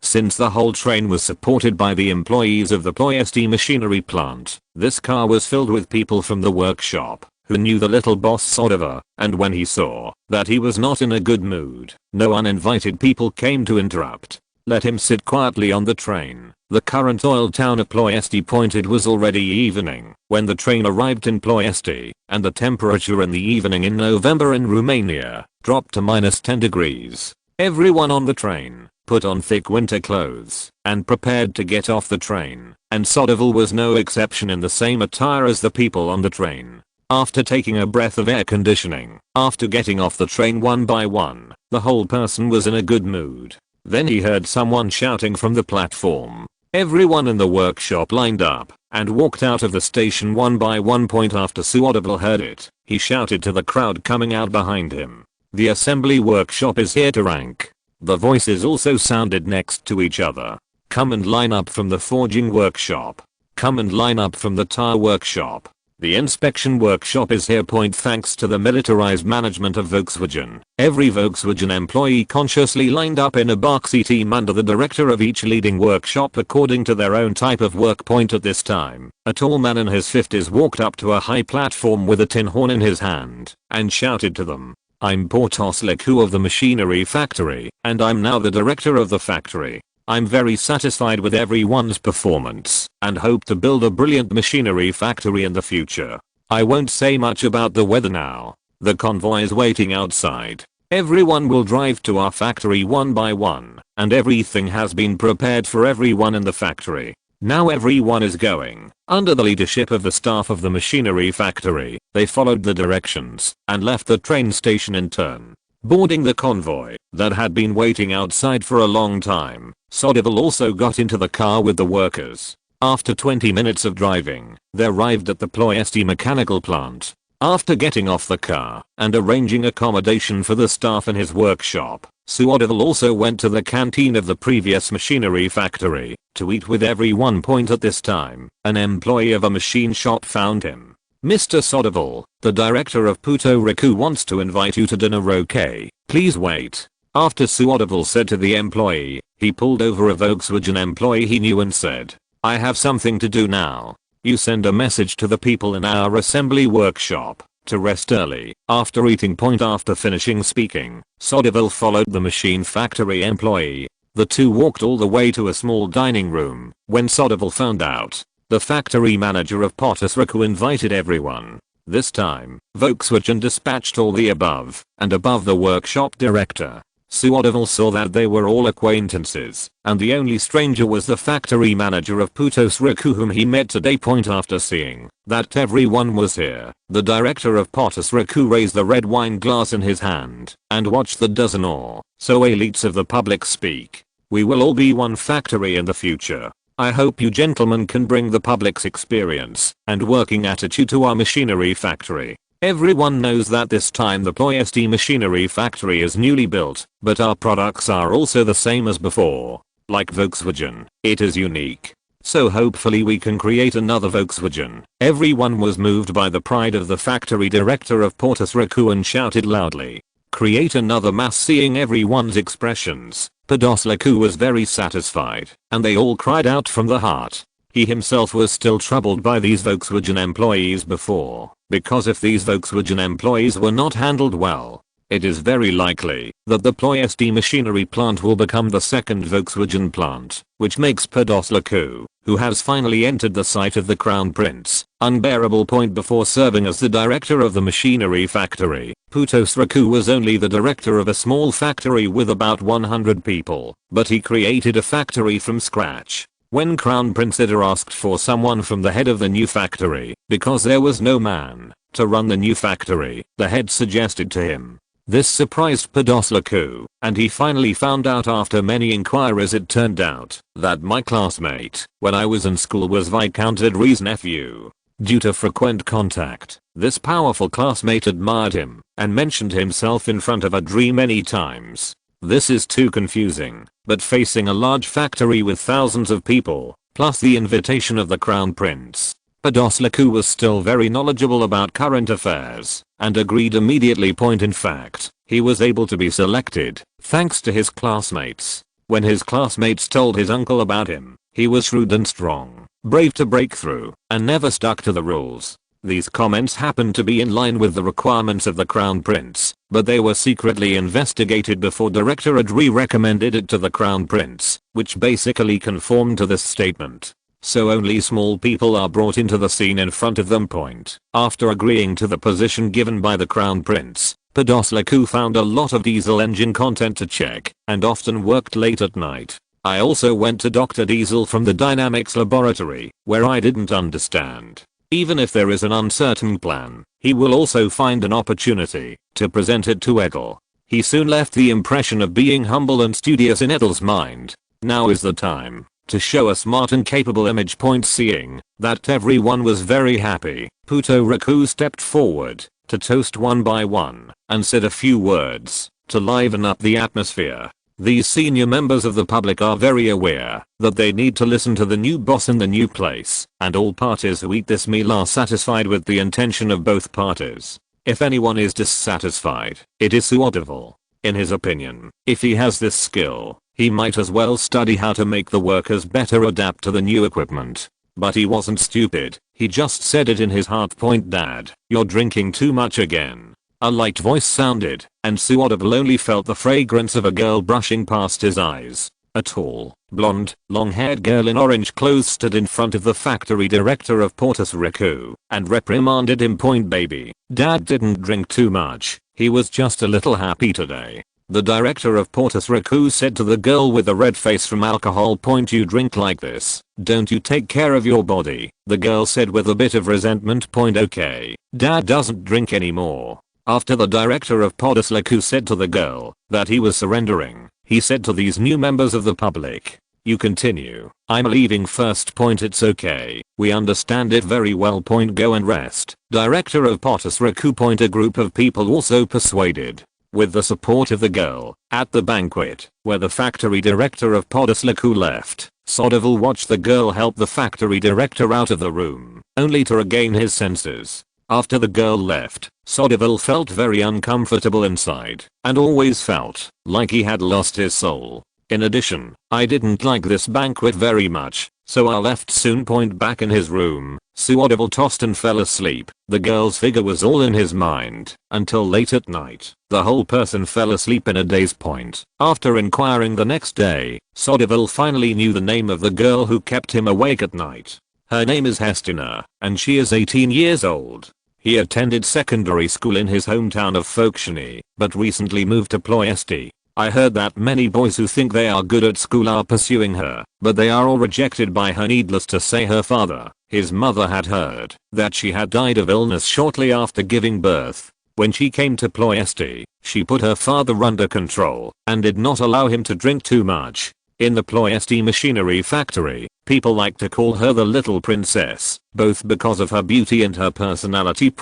[SPEAKER 1] Since the whole train was supported by the employees of the Ploiesti machinery plant, this car was filled with people from the workshop who knew the little boss Soderville, and when he saw that he was not in a good mood, no uninvited people came to interrupt. Let him sit quietly on the train. The current oil town of Ploiesti. It was already evening when the train arrived in Ploiesti, and the temperature in the evening in November in Romania dropped to -10 degrees. Everyone on the train put on thick winter clothes and prepared to get off the train, and Soderville was no exception in the same attire as the people on the train. After taking a breath of air conditioning, after getting off the train one by one, the whole person was in a good mood. Then he heard someone shouting from the platform. Everyone in the workshop lined up and walked out of the station one by one. After Soderville heard it, he shouted to the crowd coming out behind him, "The assembly workshop is here to rank." The voices also sounded next to each other. "Come and line up from the forging workshop. Come and line up from the tire workshop. The inspection workshop is here. Thanks to the militarized management of Volkswagen, every Volkswagen employee consciously lined up in a boxy team under the director of each leading workshop according to their own type of work. At this time, a tall man in his 50s walked up to a high platform with a tin horn in his hand and shouted to them, "I'm Portos Leku of the machinery factory, and I'm now the director of the factory. I'm very satisfied with everyone's performance and hope to build a brilliant machinery factory in the future. I won't say much about the weather now. The convoy is waiting outside. Everyone will drive to our factory one by one, and everything has been prepared for everyone in the factory. Now everyone is going." Under the leadership of the staff of the machinery factory, they followed the directions and left the train station in turn. Boarding the convoy that had been waiting outside for a long time, Sodivil also got into the car with the workers. After 20 minutes of driving, they arrived at the Ploiesti mechanical plant. After getting off the car and arranging accommodation for the staff in his workshop, Sodivil also went to the canteen of the previous machinery factory to eat with everyone. At this time, an employee of a machine shop found him. "Mr. Sodivil, the director of Puto Riku wants to invite you to dinner. Okay, please wait." After Sodivil said to the employee, he pulled over a Volkswagen employee he knew and said, "I have something to do now. You send a message to the people in our assembly workshop to rest early." After eating. After finishing speaking, Sodivil followed the machine factory employee. The two walked all the way to a small dining room. When Sodivil found out, the factory manager of Portos Riku invited everyone. This time, Volkswagen dispatched all the above and above the workshop director. Sodivil saw that they were all acquaintances, and the only stranger was the factory manager of Portos Riku whom he met today. After seeing that everyone was here, the director of Portos Riku raised the red wine glass in his hand and watched the dozen or so elites of the public speak. "We will all be one factory in the future. I hope you gentlemen can bring the public's experience and working attitude to our machinery factory. Everyone knows that this time the Ploiesti machinery factory is newly built, but our products are also the same as before. Like Volkswagen, it is unique. So hopefully we can create another Volkswagen." Everyone was moved by the pride of the factory director of Portos Riku and shouted loudly, "Create another mass." Seeing everyone's expressions, Portos Riku was very satisfied, and they all cried out from the heart. He himself was still troubled by these Volkswagen employees before, because if these Volkswagen employees were not handled well, it is very likely that the Ploiesti machinery plant will become the second Volkswagen plant, which makes Portos Riku, who has finally entered the sight of the Crown Prince, unbearable. Before serving as the director of the machinery factory, Portos Riku was only the director of a small factory with about 100 people, but he created a factory from scratch. When Crown Prince Edel asked for someone from the head of the new factory, because there was no man to run the new factory, the head suggested to him. This surprised Portos Riku, and he finally found out after many inquiries. It turned out that my classmate when I was in school was Viscount Edre's nephew. Due to frequent contact, this powerful classmate admired him and mentioned himself in front of Edre many times. This is too confusing, but facing a large factory with thousands of people, plus the invitation of the Crown Prince, Portos Riku was still very knowledgeable about current affairs, and agreed immediately. In fact, he was able to be selected, thanks to his classmates. When his classmates told his uncle about him, he was shrewd and strong, brave to break through, and never stuck to the rules. These comments happened to be in line with the requirements of the Crown Prince, but they were secretly investigated before Director Edre recommended it to the Crown Prince, which basically conformed to this statement. So only small people are brought into the scene in front of them. After agreeing to the position given by the Crown Prince, Portos Riku found a lot of diesel engine content to check, and often worked late at night. I also went to Dr. Diesel from the Dynamics laboratory, where I didn't understand. Even if there is an uncertain plan, he will also find an opportunity to present it to Edel. He soon left the impression of being humble and studious in Edel's mind. Now is the time to show a smart and capable image. Seeing that everyone was very happy, Portos Riku stepped forward to toast one by one and said a few words to liven up the atmosphere. These senior members of the public are very aware that they need to listen to the new boss in the new place, and all parties who eat this meal are satisfied with the intention of both parties. If anyone is dissatisfied, it is suitable. In his opinion, if he has this skill, he might as well study how to make the workers better adapt to the new equipment. But he wasn't stupid, he just said it in his heart. Dad, you're drinking too much again. A light voice sounded, and Suotable only felt the fragrance of a girl brushing past his eyes. A tall, blonde, long-haired girl in orange clothes stood in front of the factory director of Portus Riku and reprimanded him. Baby, Dad didn't drink too much, he was just a little happy today. The director of Portus Riku said to the girl with the red face from alcohol. You drink like this, don't you take care of your body? The girl said with a bit of resentment. Okay, Dad doesn't drink anymore. After the director of Portus Riku said to the girl that he was surrendering, he said to these new members of the public, you continue, I'm leaving first. It's okay, we understand it very well. Go and rest. Director of Portus Riku. A group of people also persuaded, with the support of the girl, at the banquet, where the factory director of Portus Riku left, Sodevil watched the girl help the factory director out of the room, only to regain his senses. After the girl left, Sodevil felt very uncomfortable inside, and always felt like he had lost his soul. In addition, I didn't like this banquet very much, so I left soon. Back in his room, Sodevil tossed and fell asleep. The girl's figure was all in his mind, until late at night, the whole person fell asleep in a daze. After inquiring the next day, Sodevil finally knew the name of the girl who kept him awake at night. Her name is Hestina, and she is 18 years old. He attended secondary school in his hometown of Folkshani, but recently moved to Ploiesti. I heard that many boys who think they are good at school are pursuing her, but they are all rejected by her. Needless to say, her father, his mother, had heard that she had died of illness shortly after giving birth. When she came to Ploiesti, she put her father under control and did not allow him to drink too much. In the Ploiesti machinery factory, people like to call her the little princess, both because of her beauty and her personality.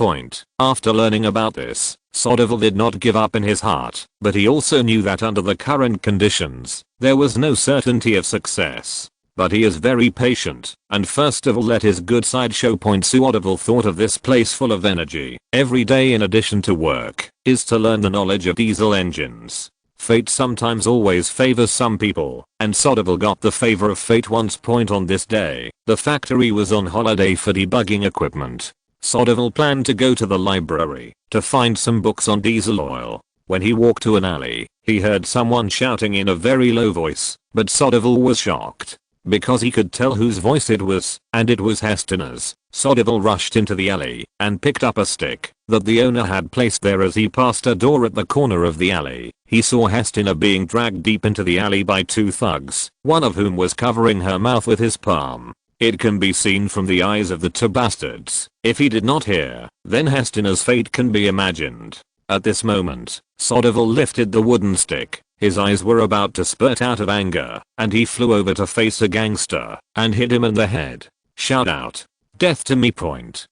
[SPEAKER 1] After learning about this, Sodevil did not give up in his heart, but he also knew that under the current conditions, there was no certainty of success. But he is very patient, and first of all let his good side show. Sodevil thought of this place full of energy. Every day in addition to work, is to learn the knowledge of diesel engines. Fate sometimes always favors some people, and Sodevil got the favor of fate once. On this day, the factory was on holiday for debugging equipment. Sodevil planned to go to the library to find some books on diesel oil. When he walked to an alley, he heard someone shouting in a very low voice, but Sodevil was shocked, because he could tell whose voice it was, and it was Hestina's. Sodevil rushed into the alley and picked up a stick that the owner had placed there. As he passed a door at the corner of the alley, he saw Hestina being dragged deep into the alley by two thugs, one of whom was covering her mouth with his palm. It can be seen from the eyes of the two bastards. If he did not hear, then Hestina's fate can be imagined. At this moment, Sodevil lifted the wooden stick. His eyes were about to spurt out of anger, and he flew over to face a gangster and hit him in the head. Shout out, "Death to me!"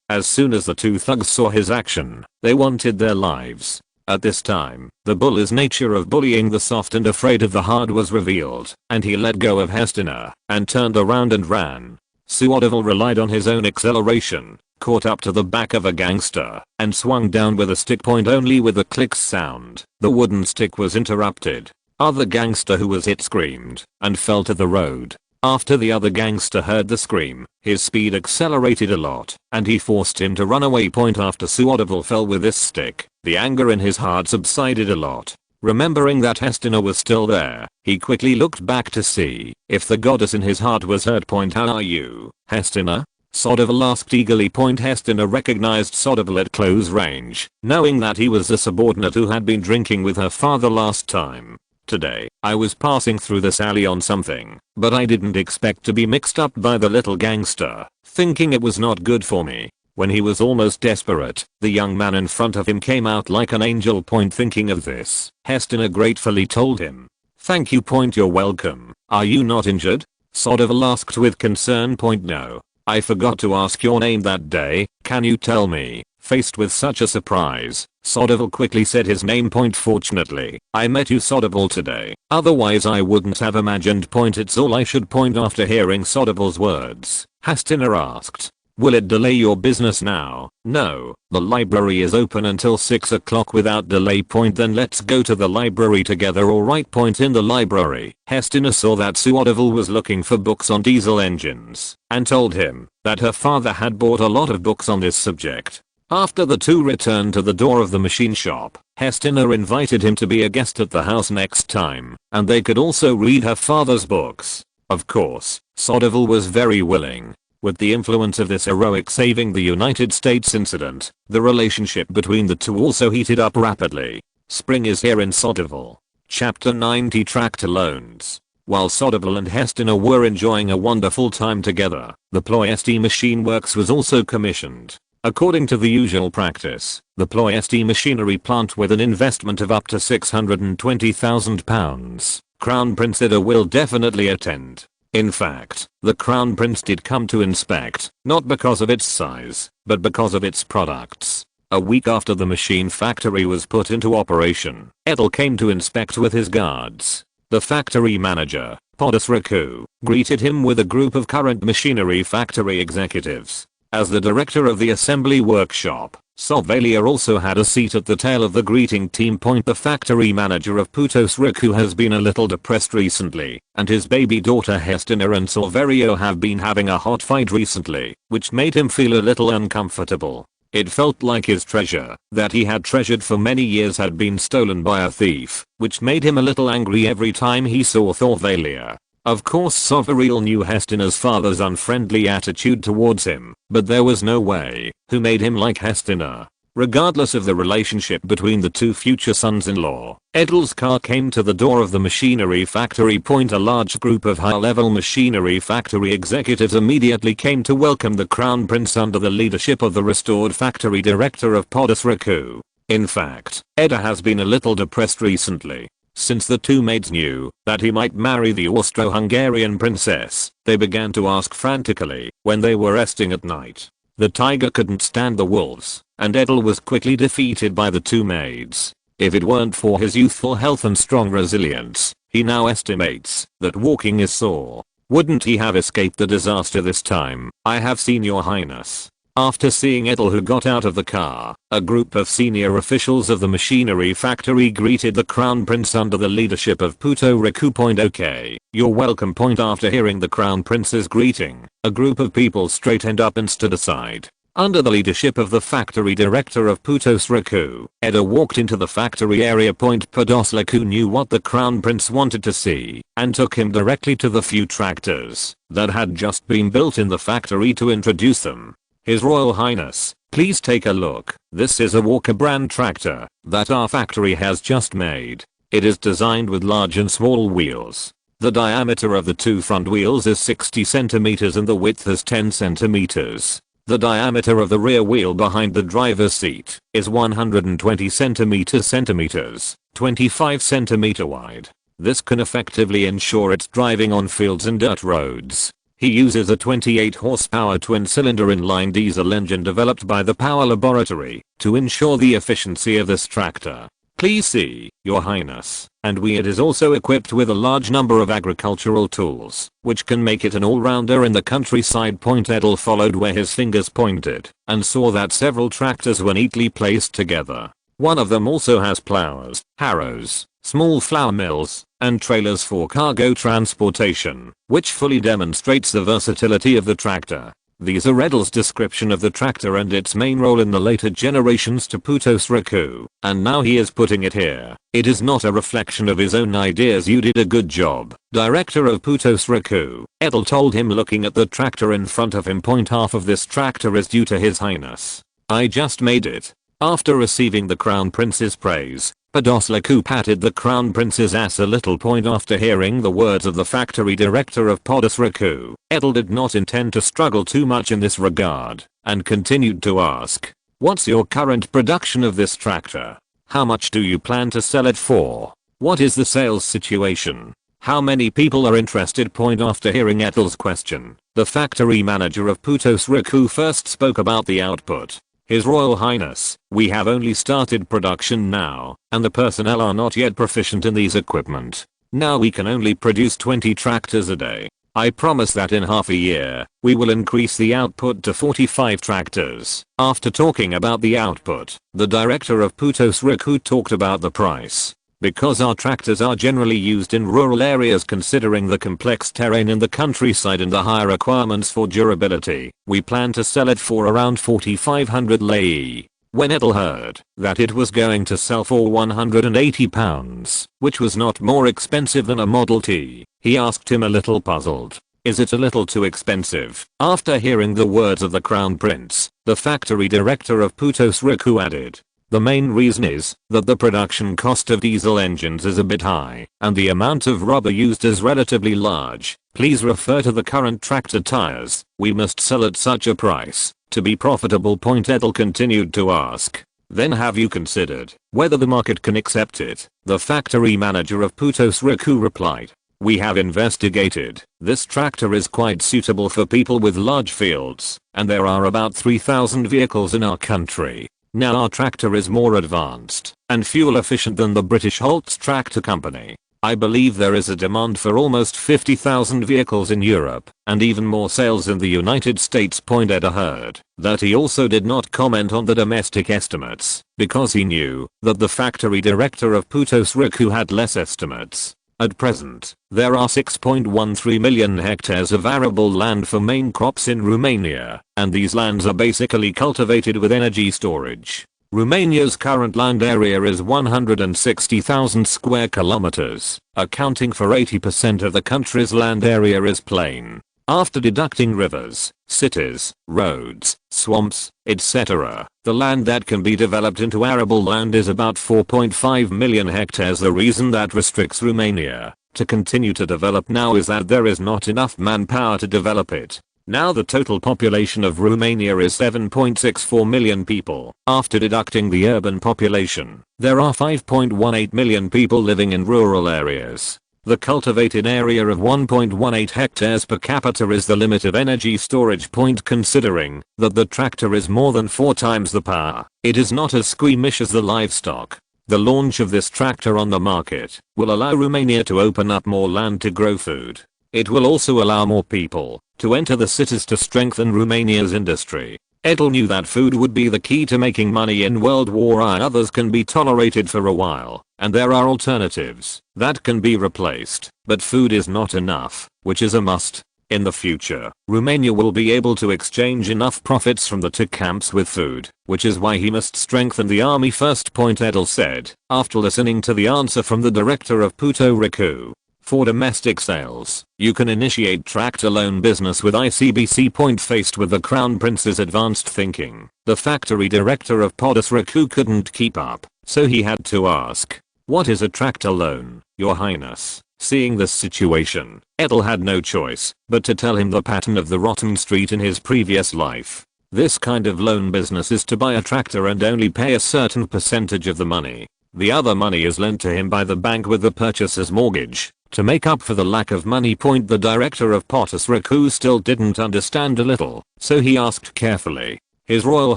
[SPEAKER 1] As soon as the two thugs saw his action, they wanted their lives. At this time, the bully's nature of bullying the soft and afraid of the hard was revealed, and he let go of Hestina and turned around and ran. Sodevil relied on his own acceleration, caught up to the back of a gangster, and swung down with a stick. Only with a click sound, the wooden stick was interrupted. Other gangster who was hit screamed and fell to the road. After the other gangster heard the scream, his speed accelerated a lot, and he forced him to run away. After Sodevil fell with this stick, the anger in his heart subsided a lot. Remembering that Hestina was still there, he quickly looked back to see if the goddess in his heart was hurt. How are you, Hestina? Sodevil asked eagerly. Hestina recognized Sodevil at close range, knowing that he was the subordinate who had been drinking with her father last time. Today, I was passing through this alley on something, but I didn't expect to be mixed up by the little gangster, thinking it was not good for me. When he was almost desperate, the young man in front of him came out like an angel. Thinking of this, Hestina gratefully told him, "Thank you. You're welcome. Are you not injured?" Sodevil asked with concern. No. I forgot to ask your name that day, can you tell me? Faced with such a surprise, Sodevil quickly said his name. Fortunately, I met you Sodevil today, otherwise I wouldn't have imagined. It's all I should. After hearing Sodevil's words, Hastina asked, will it delay your business now? No, the library is open until 6 o'clock without delay. Then let's go to the library together. Alright. In the library, Hestina saw that Sodevil was looking for books on diesel engines and told him that her father had bought a lot of books on this subject. After the two returned to the door of the machine shop, Hestina invited him to be a guest at the house next time, and they could also read her father's books. Of course, Sodevil was very willing. With the influence of this heroic saving the United States incident, the relationship between the two also heated up rapidly. Spring is here in Sodevil. Chapter 90 Tractor Loans. While Sodevil and Hestina were enjoying a wonderful time together, the Ploiesti machine works was also commissioned. According to the usual practice, the Ploiesti machinery plant with an investment of up to £620,000, Crown Prince Edel will definitely attend. In fact, the Crown Prince did come to inspect, not because of its size, but because of its products. A week after the machine factory was put into operation, Edel came to inspect with his guards. The factory manager, Podus Raku, greeted him with a group of current machinery factory executives. As the director of the assembly workshop, Solvalia also had a seat at the tail of the greeting team. The factory manager of Putos Raku has been a little depressed recently, and his baby daughter Hestina and Solverio have been having a hot fight recently, which made him feel a little uncomfortable. It felt like his treasure, that he had treasured for many years, had been stolen by a thief, which made him a little angry every time he saw Thorvalia. Of course Solverio knew Hestina's father's unfriendly attitude towards him, but there was no way who made him like Hestina. Regardless of the relationship between the two future sons-in-law, Edel's car came to the door of the machinery factory. A large group of high-level machinery factory executives immediately came to welcome the Crown Prince under the leadership of the restored factory director of Podus Raku. In fact, Eda has been a little depressed recently. Since the two maids knew that he might marry the Austro-Hungarian princess, they began to ask frantically when they were resting at night. The tiger couldn't stand the wolves, and Edel was quickly defeated by the two maids. If it weren't for his youthful health and strong resilience, he now estimates that walking is sore. Wouldn't he have escaped the disaster this time? I have seen, your highness. After seeing Edel, who got out of the car, a group of senior officials of the machinery factory greeted the Crown Prince under the leadership of Puto Raku. Okay, you're welcome. After hearing the Crown Prince's greeting, a group of people straightened up and stood aside. Under the leadership of the factory director of Putos Raku, Eda walked into the factory area. Podus Raku knew what the Crown Prince wanted to see, and took him directly to the few tractors that had just been built in the factory to introduce them. His Royal Highness, please take a look. This is a Walker brand tractor that our factory has just made. It is designed with large and small wheels. The diameter of the two front wheels is 60 centimeters and the width is 10 centimeters. The diameter of the rear wheel behind the driver's seat is 120 centimeters, 25 centimeter wide. This can effectively ensure its driving on fields and dirt roads. He uses a 28 horsepower twin-cylinder inline diesel engine developed by the Power Laboratory to ensure the efficiency of this tractor. Please see, your highness, and it is also equipped with a large number of agricultural tools, which can make it an all-rounder in the countryside. Edel followed where his fingers pointed and saw that several tractors were neatly placed together. One of them also has plows, harrows, small flour mills, and trailers for cargo transportation, which fully demonstrates the versatility of the tractor. These are Edel's description of the tractor and its main role in the later generations to Putos Raku, and now he is putting it here. It is not a reflection of his own ideas. You did a good job, director of Putos Raku, Edel told him, looking at the tractor in front of him. Half of this tractor is due to his highness. I just made it. After receiving the Crown Prince's praise, Podus Raku patted the Crown Prince's ass a little. After hearing the words of the factory director of Podus Raku, Edel did not intend to struggle too much in this regard, and continued to ask, what's your current production of this tractor? How much do you plan to sell it for? What is the sales situation? How many people are interested? After hearing Edel's question, the factory manager of Putos Raku first spoke about the output. His Royal Highness, we have only started production now, and the personnel are not yet proficient in these equipment. Now we can only produce 20 tractors a day. I promise that in half a year, we will increase the output to 45 tractors. After talking about the output, the director of Putos Riku talked about the price. Because our tractors are generally used in rural areas considering the complex terrain in the countryside and the high requirements for durability, we plan to sell it for around 4,500 lei. When Edel heard that it was going to sell for £180, which was not more expensive than a Model T, he asked him a little puzzled, "Is it a little too expensive?" After hearing the words of the Crown Prince, the factory director of Putos Riku added, "The main reason is that the production cost of diesel engines is a bit high, and the amount of rubber used is relatively large. Please refer to the current tractor tires. We must sell at such a price to be profitable." Edel continued to ask, "Then have you considered whether the market can accept it?" The factory manager of Putos Riku replied, "We have investigated. This tractor is quite suitable for people with large fields, and there are about 3,000 vehicles in our country. Now our tractor is more advanced and fuel efficient than the British Holt's Tractor Company. I believe there is a demand for almost 50,000 vehicles in Europe and even more sales in the United States." Edel heard that he also did not comment on the domestic estimates because he knew that the factory director of Putos Riku had less estimates. At present, there are 6.13 million hectares of arable land for main crops in Romania, and these lands are basically cultivated with energy storage. Romania's current land area is 160,000 square kilometers, accounting for 80% of the country's land area is plain. After deducting rivers, cities, roads, swamps, etc., the land that can be developed into arable land is about 4.5 million hectares. The reason that restricts Romania to continue to develop now is that there is not enough manpower to develop it. Now the total population of Romania is 7.64 million people. After deducting the urban population, there are 5.18 million people living in rural areas. The cultivated area of 1.18 hectares per capita is the limit of energy storage. Considering that the tractor is more than 4 times the power, it is not as squeamish as the livestock. The launch of this tractor on the market will allow Romania to open up more land to grow food. It will also allow more people to enter the cities to strengthen Romania's industry. Edel knew that food would be the key to making money in World War I. Others can be tolerated for a while, and there are alternatives that can be replaced, but food is not enough, which is a must. In the future, Romania will be able to exchange enough profits from the two camps with food, which is why he must strengthen the army first. Edel said, after listening to the answer from the director of Putos Riku. For domestic sales, you can initiate tractor loan business with ICBC. Faced with the Crown Prince's advanced thinking, the factory director of Putos Riku couldn't keep up, so he had to ask, "What is a tractor loan, Your Highness?" Seeing this situation, Edel had no choice but to tell him the pattern of the rotten street in his previous life. This kind of loan business is to buy a tractor and only pay a certain percentage of the money. The other money is lent to him by the bank with the purchaser's mortgage. To make up for the lack of money. The director of Putos Riku still didn't understand a little, so he asked carefully, "His Royal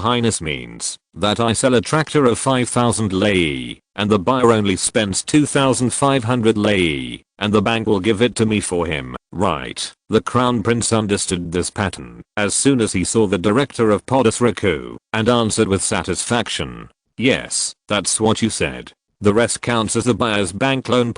[SPEAKER 1] Highness means that I sell a tractor of 5,000 lei, and the buyer only spends 2,500 lei, and the bank will give it to me for him, right?" The Crown Prince understood this pattern as soon as he saw the director of Putos Riku, and answered with satisfaction, "Yes, that's what you said. The rest counts as the buyer's bank loan."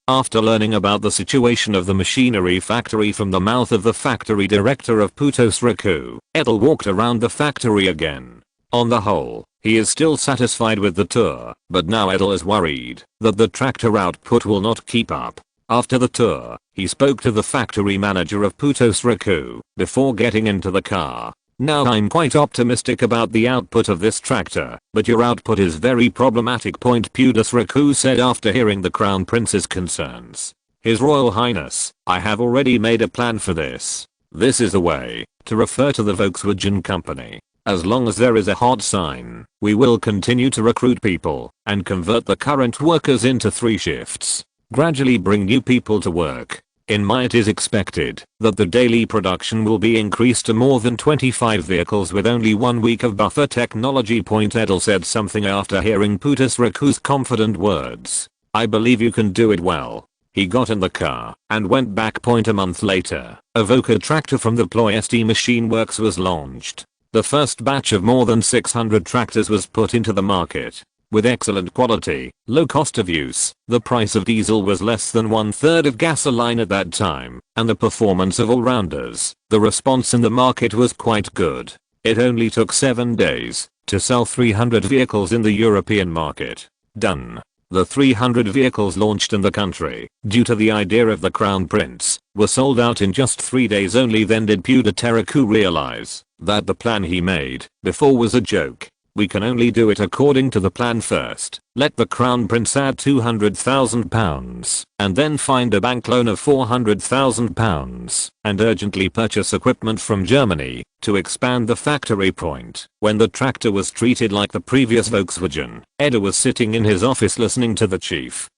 [SPEAKER 1] After learning about the situation of the machinery factory from the mouth of the factory director of Putos Riku, Edel walked around the factory again. On the whole, he is still satisfied with the tour, but now Edel is worried that the tractor output will not keep up. After the tour, he spoke to the factory manager of Putos Riku before getting into the car. "Now I'm quite optimistic about the output of this tractor, but your output is very problematic." Putos Riku said after hearing the Crown Prince's concerns. "His Royal Highness, I have already made a plan for this. This is the way to refer to the Volkswagen Company. As long as there is a hot sign, we will continue to recruit people and convert the current workers into 3 shifts. Gradually bring new people to work. In May it is expected that the daily production will be increased to more than 25 vehicles with only 1 week of buffer technology. Edel said something after hearing Ploiesti's confident words. "I believe you can do it well." He got in the car and went back. A month later, a Voca tractor from the Ploiesti machine works was launched. The first batch of more than 600 tractors was put into the market. With excellent quality, low cost of use, the price of diesel was less than 1/3 of gasoline at that time, and the performance of all-rounders. The response in the market was quite good. It only took 7 days to sell 300 vehicles in the European market. Done. The 300 vehicles launched in the country, due to the idea of the Crown Prince, were sold out in just 3 days only. Then did Ploiesti realize that the plan he made before was a joke. "We can only do it according to the plan first. Let the Crown Prince add £200,000 and then find a bank loan of £400,000 and urgently purchase equipment from Germany to expand the factory point." When the tractor was treated like the previous Volkswagen, Edel was sitting in his office listening to the chief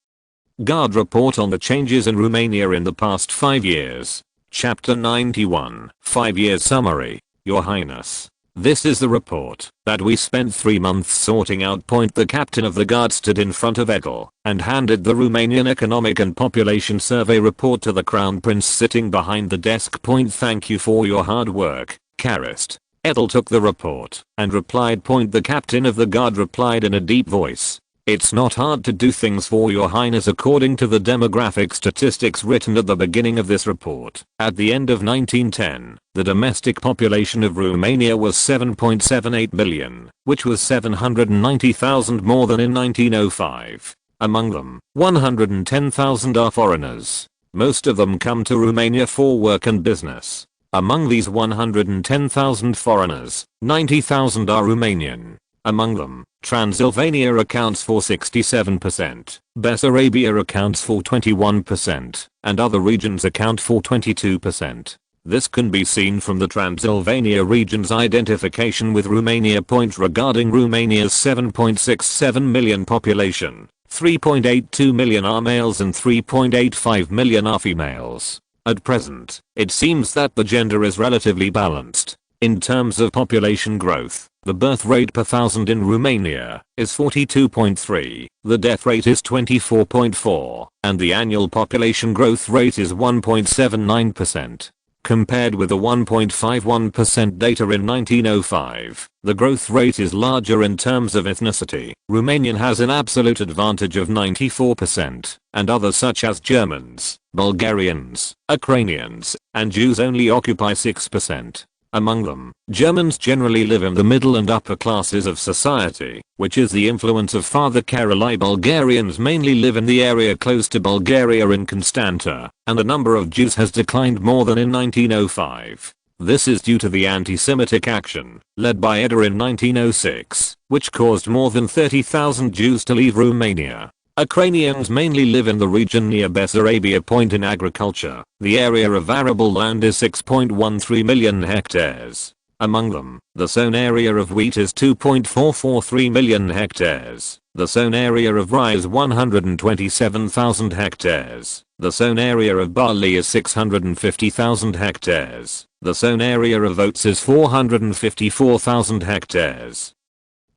[SPEAKER 1] guard report on the changes in Romania in the past 5 years. Chapter 91, 5 years summary. Your Highness, this is the report that we spent 3 months sorting out. The captain of the guard stood in front of Edel and handed the Romanian Economic and Population Survey report to the Crown Prince sitting behind the desk. Thank you for your hard work, Karist. Edel took the report and replied. The captain of the guard replied in a deep voice, "It's not hard to do things for your highness according to the demographic statistics written at the beginning of this report. At the end of 1910, the domestic population of Romania was 7.78 million, which was 790,000 more than in 1905. Among them, 110,000 are foreigners. Most of them come to Romania for work and business. Among these 110,000 foreigners, 90,000 are Romanian. Among them, Transylvania accounts for 67%, Bessarabia accounts for 21%, and other regions account for 22%. This can be seen from the Transylvania region's identification with Romania. Regarding Romania's 7.67 million population, 3.82 million are males and 3.85 million are females. At present, it seems that the gender is relatively balanced. In terms of population growth, the birth rate per thousand in Romania is 42.3, the death rate is 24.4, and the annual population growth rate is 1.79%. Compared with the 1.51% data in 1905, the growth rate is larger in terms of ethnicity. Romania has an absolute advantage of 94%, and others such as Germans, Bulgarians, Ukrainians, and Jews only occupy 6%. Among them, Germans generally live in the middle and upper classes of society, which is the influence of Father Karolai. Bulgarians mainly live in the area close to Bulgaria in Constanta, and the number of Jews has declined more than in 1905. This is due to the anti-Semitic action, led by Edel in 1906, which caused more than 30,000 Jews to leave Romania. Ukrainians mainly live in the region near Bessarabia. In agriculture, the area of arable land is 6.13 million hectares. Among them, the sown area of wheat is 2.443 million hectares. The sown area of rye is 127,000 hectares. The sown area of barley is 650,000 hectares. The sown area of oats is 454,000 hectares.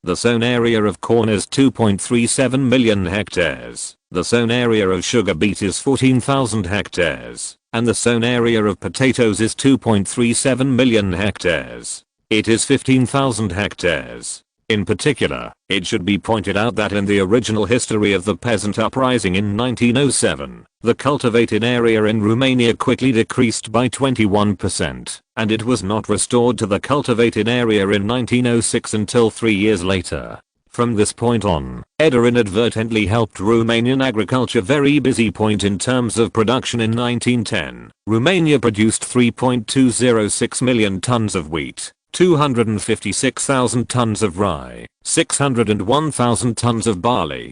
[SPEAKER 1] The sown area of corn is 2.37 million hectares. The sown area of sugar beet is 14,000 hectares. And the sown area of potatoes is 2.37 million hectares. It is 15,000 hectares. In particular, it should be pointed out that in the original history of the peasant uprising in 1907, the cultivated area in Romania quickly decreased by 21%, and it was not restored to the cultivated area in 1906 until 3 years later. From this point on, Edel inadvertently helped Romanian agriculture very busy. In terms of production in 1910, Romania produced 3.206 million tons of wheat, 256,000 tons of rye, 601,000 tons of barley,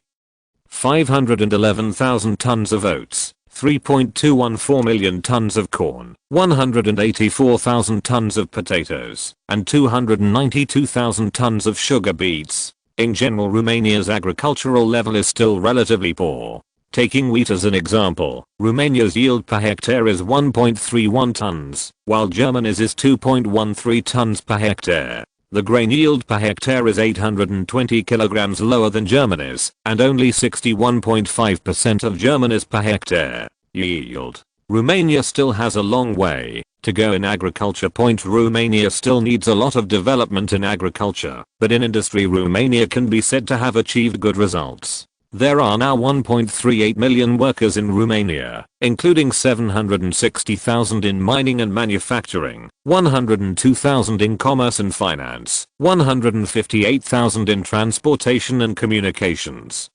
[SPEAKER 1] 511,000 tons of oats, 3.214 million tons of corn, 184,000 tons of potatoes, and 292,000 tons of sugar beets. In general, Romania's agricultural level is still relatively poor. Taking wheat as an example, Romania's yield per hectare is 1.31 tons, while Germany's is 2.13 tons per hectare. The grain yield per hectare is 820 kilograms lower than Germany's, and only 61.5% of Germany's per hectare yield. Romania still has a long way to go in agriculture. Romania still needs a lot of development in agriculture, but in industry Romania can be said to have achieved good results. There are now 1.38 million workers in Romania, including 760,000 in mining and manufacturing, 102,000 in commerce and finance, 158,000 in transportation and communications,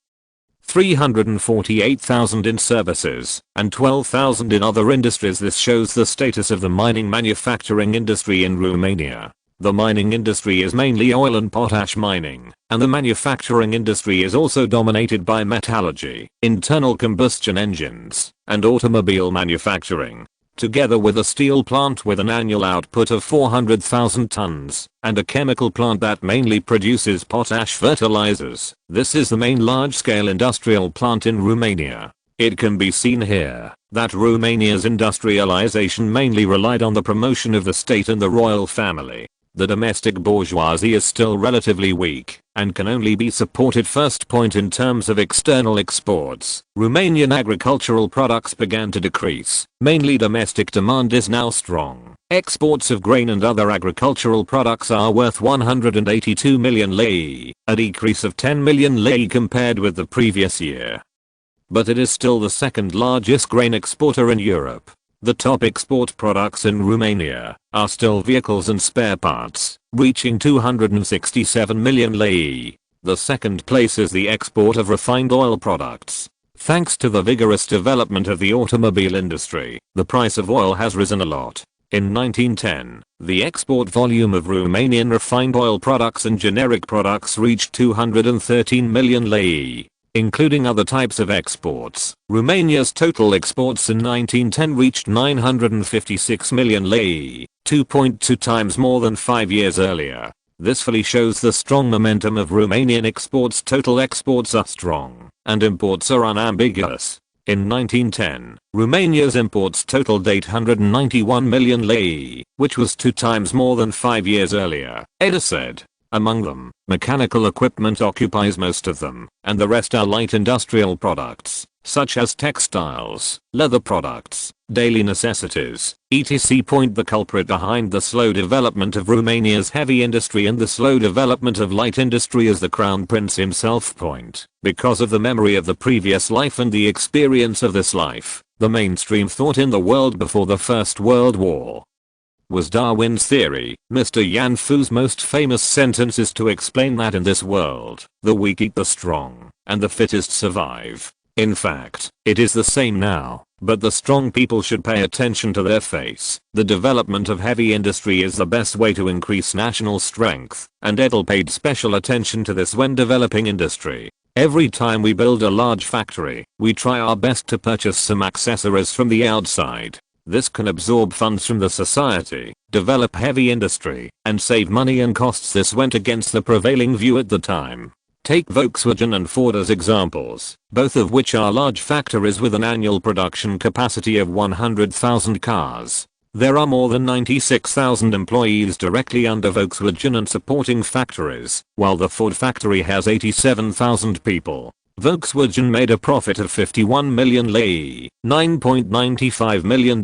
[SPEAKER 1] 348,000 in services, and 12,000 in other industries. This shows the status of the mining manufacturing industry in Romania. The mining industry is mainly oil and potash mining, and the manufacturing industry is also dominated by metallurgy, internal combustion engines, and automobile manufacturing, together with a steel plant with an annual output of 400,000 tons, and a chemical plant that mainly produces potash fertilizers. This is the main large-scale industrial plant in Romania. It can be seen here that Romania's industrialization mainly relied on the promotion of the state and the royal family. The domestic bourgeoisie is still relatively weak and can only be supported. First point in terms of external exports, Romanian agricultural products began to decrease. Mainly domestic demand is now strong. Exports of grain and other agricultural products are worth 182 million lei, a decrease of 10 million lei compared with the previous year. But it is still the second largest grain exporter in Europe. The top export products in Romania are still vehicles and spare parts, reaching 267 million lei. The second place is the export of refined oil products. Thanks to the vigorous development of the automobile industry, the price of oil has risen a lot. In 1910, the export volume of Romanian refined oil products and generic products reached 213 million lei. Including other types of exports, Romania's total exports in 1910 reached 956 million lei, 2.2 times more than 5 years earlier. This fully shows the strong momentum of Romanian exports. Total exports are strong, and imports are unambiguous. In 1910, Romania's imports totaled 891 million lei, which was 2 times more than 5 years earlier, Edel said. Among them, mechanical equipment occupies most of them, and the rest are light industrial products, such as textiles, leather products, daily necessities, etc. The culprit behind the slow development of Romania's heavy industry and the slow development of light industry is the Crown Prince himself. Because of the memory of the previous life and the experience of this life, the mainstream thought in the world before the First World War was Darwin's theory. Mr. Yan Fu's most famous sentence is to explain that in this world, the weak eat the strong, and the fittest survive. In fact, it is the same now, but the strong people should pay attention to their face. The development of heavy industry is the best way to increase national strength, and Edel paid special attention to this when developing industry. Every time we build a large factory, we try our best to purchase some accessories from the outside. This can absorb funds from the society, develop heavy industry, and save money and costs. This went against the prevailing view at the time. Take Volkswagen and Ford as examples, both of which are large factories with an annual production capacity of 100,000 cars. There are more than 96,000 employees directly under Volkswagen and supporting factories, while the Ford factory has 87,000 people. Volkswagen made a profit of 51 million lei, $9.95 million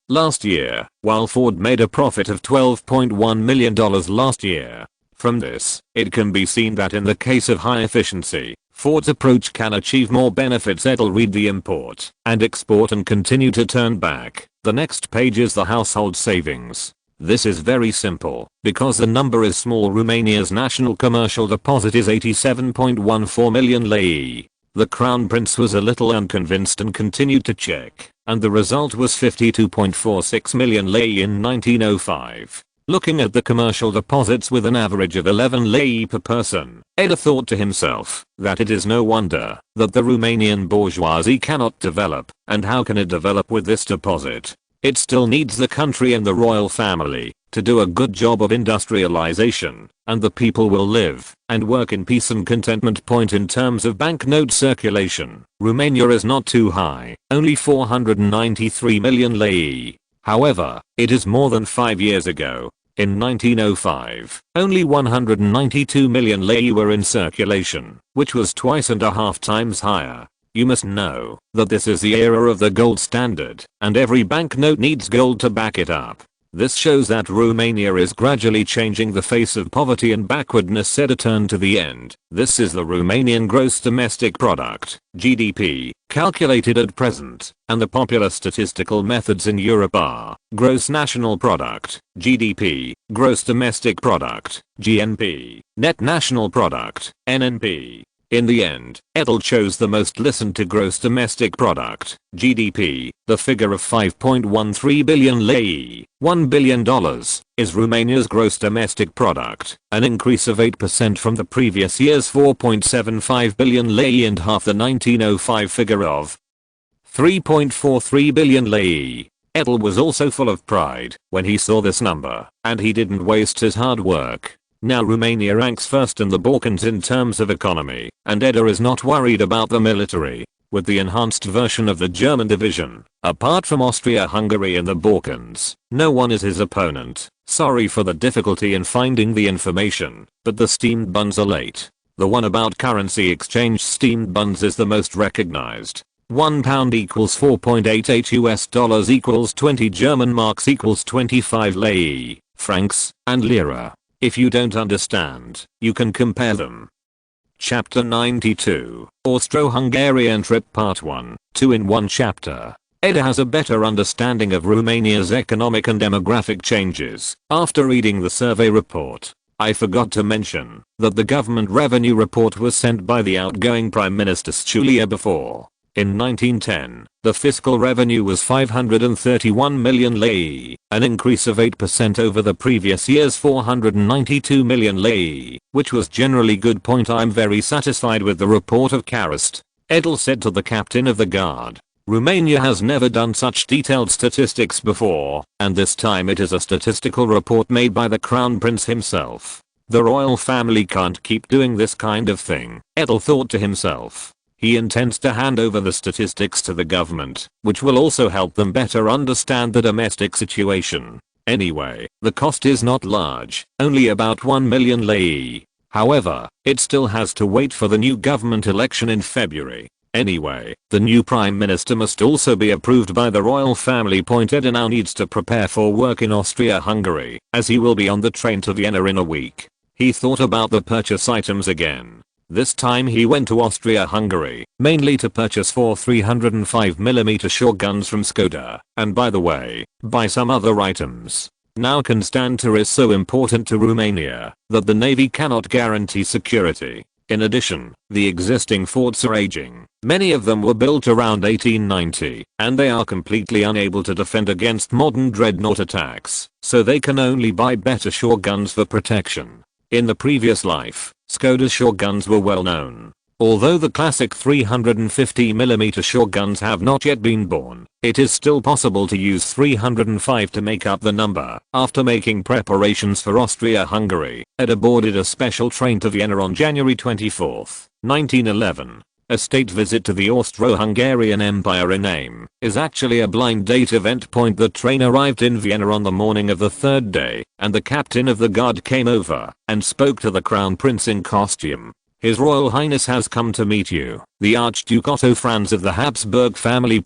[SPEAKER 1] last year, while Ford made a profit of $12.1 million last year. From this, it can be seen that in the case of high efficiency, Ford's approach can achieve more benefits. Edel read the import and export and continue to turn back. The next page is the household savings. This is very simple, because the number is small. Romania's national commercial deposit is 87.14 million lei. The Crown Prince was a little unconvinced and continued to check, and the result was 52.46 million lei in 1905. Looking at the commercial deposits with an average of 11 lei per person, Edel thought to himself that it is no wonder that the Romanian bourgeoisie cannot develop, and how can it develop with this deposit? It still needs the country and the royal family to do a good job of industrialization, and the people will live and work in peace and contentment. Point in terms of banknote circulation, Romania is not too high, only 493 million lei. However, it is more than 5 years ago. In 1905, only 192 million lei were in circulation, which was 2.5 times higher. You must know that this is the era of the gold standard, and every banknote needs gold to back it up. This shows that Romania is gradually changing the face of poverty and backwardness. Said a turn to the end. This is the Romanian gross domestic product, GDP, calculated at present, and the popular statistical methods in Europe are gross national product, GDP, gross domestic product, GNP, net national product, NNP. In the end, Edel chose the most listened to gross domestic product, GDP. The figure of 5.13 billion lei, $1 billion, is Romania's gross domestic product, an increase of 8% from the previous year's 4.75 billion lei and half the 1905 figure of 3.43 billion lei. Edel was also full of pride when he saw this number, and he didn't waste his hard work. Now Romania ranks first in the Balkans in terms of economy, and Edel is not worried about the military. With the enhanced version of the German division, apart from Austria-Hungary in the Balkans, no one is his opponent. Sorry for the difficulty in finding the information, but the steamed buns are late. The one about currency exchange. Steamed buns is the most recognized. £1 equals 4.88 US dollars equals 20 German marks equals 25 lei, francs, and lira. If you don't understand, you can compare them. Chapter 92, Austro-Hungarian Trip Part 1, 2 in 1 chapter. Edel has a better understanding of Romania's economic and demographic changes after reading the survey report. I forgot to mention that the government revenue report was sent by the outgoing Prime Minister Stulia before. In 1910, the fiscal revenue was 531 million lei, an increase of 8% over the previous year's 492 million lei, which was generally good. I'm very satisfied with the report of Karist, Edel said to the captain of the guard. Romania has never done such detailed statistics before, and this time it is a statistical report made by the Crown Prince himself. The royal family can't keep doing this kind of thing, Edel thought to himself. He intends to hand over the statistics to the government, which will also help them better understand the domestic situation. Anyway, the cost is not large, only about 1 million lei. However, it still has to wait for the new government election in February. Anyway, the new prime minister must also be approved by the royal family. Edel now needs to prepare for work in Austria-Hungary, as he will be on the train to Vienna in a week. He thought about the purchase items again. This time he went to Austria-Hungary, mainly to purchase 4 305mm short guns from Skoda, and by the way, buy some other items. Now Constanta is so important to Romania that the navy cannot guarantee security. In addition, the existing forts are aging. Many of them were built around 1890, and they are completely unable to defend against modern dreadnought attacks, so they can only buy better short guns for protection. In the previous life, Skoda's short guns were well known. Although the classic 350mm short guns have not yet been born, it is still possible to use 305 to make up the number. After making preparations for Austria-Hungary, Edel boarded a special train to Vienna on January 24, 1911. A state visit to the Austro-Hungarian Empire in name is actually a blind date event. The train arrived in Vienna on the morning of the third day, and the captain of the guard came over and spoke to the crown prince in costume. His Royal Highness has come to meet you, the Archduke Otto Franz of the Habsburg family.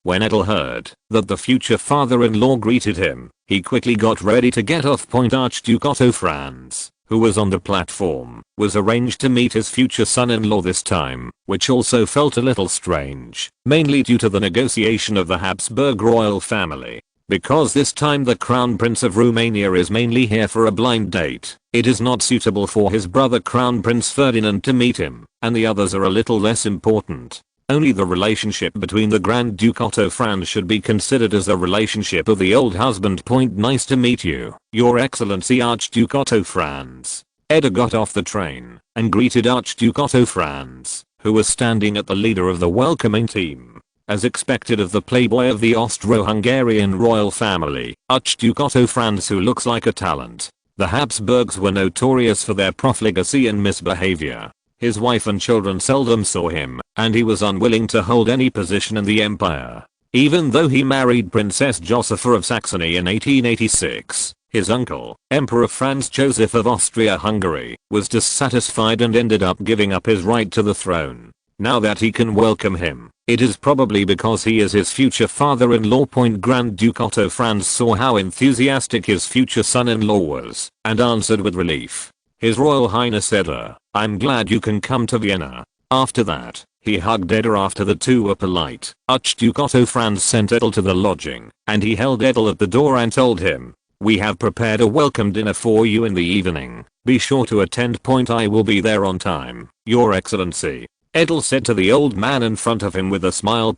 [SPEAKER 1] When Edel heard that the future father-in-law greeted him, he quickly got ready to get off. Archduke Otto Franz, who was on the platform, was arranged to meet his future son-in-law this time, which also felt a little strange, mainly due to the negotiation of the Habsburg royal family. Because this time the Crown Prince of Romania is mainly here for a blind date, it is not suitable for his brother Crown Prince Ferdinand to meet him, and the others are a little less important. Only the relationship between the Grand Duke Otto Franz should be considered as a relationship of the old husband. Nice to meet you, Your Excellency Archduke Otto Franz. Edel got off the train and greeted Archduke Otto Franz, who was standing at the leader of the welcoming team. As expected of the playboy of the Austro-Hungarian royal family, Archduke Otto Franz, who looks like a talent. The Habsburgs were notorious for their profligacy and misbehavior. His wife and children seldom saw him, and he was unwilling to hold any position in the empire. Even though he married Princess Josepha of Saxony in 1886, his uncle, Emperor Franz Joseph of Austria-Hungary, was dissatisfied and ended up giving up his right to the throne. Now that he can welcome him, it is probably because he is his future father-in-law. Grand Duke Otto Franz saw how enthusiastic his future son-in-law was, and answered with relief. His Royal Highness said, "I'm glad you can come to Vienna." After that, he hugged Edel. After the two were polite, Archduke Otto Franz sent Edel to the lodging, and he held Edel at the door and told him, "We have prepared a welcome dinner for you in the evening. Be sure to attend. I will be there on time, Your Excellency." Edel said to the old man in front of him with a smile.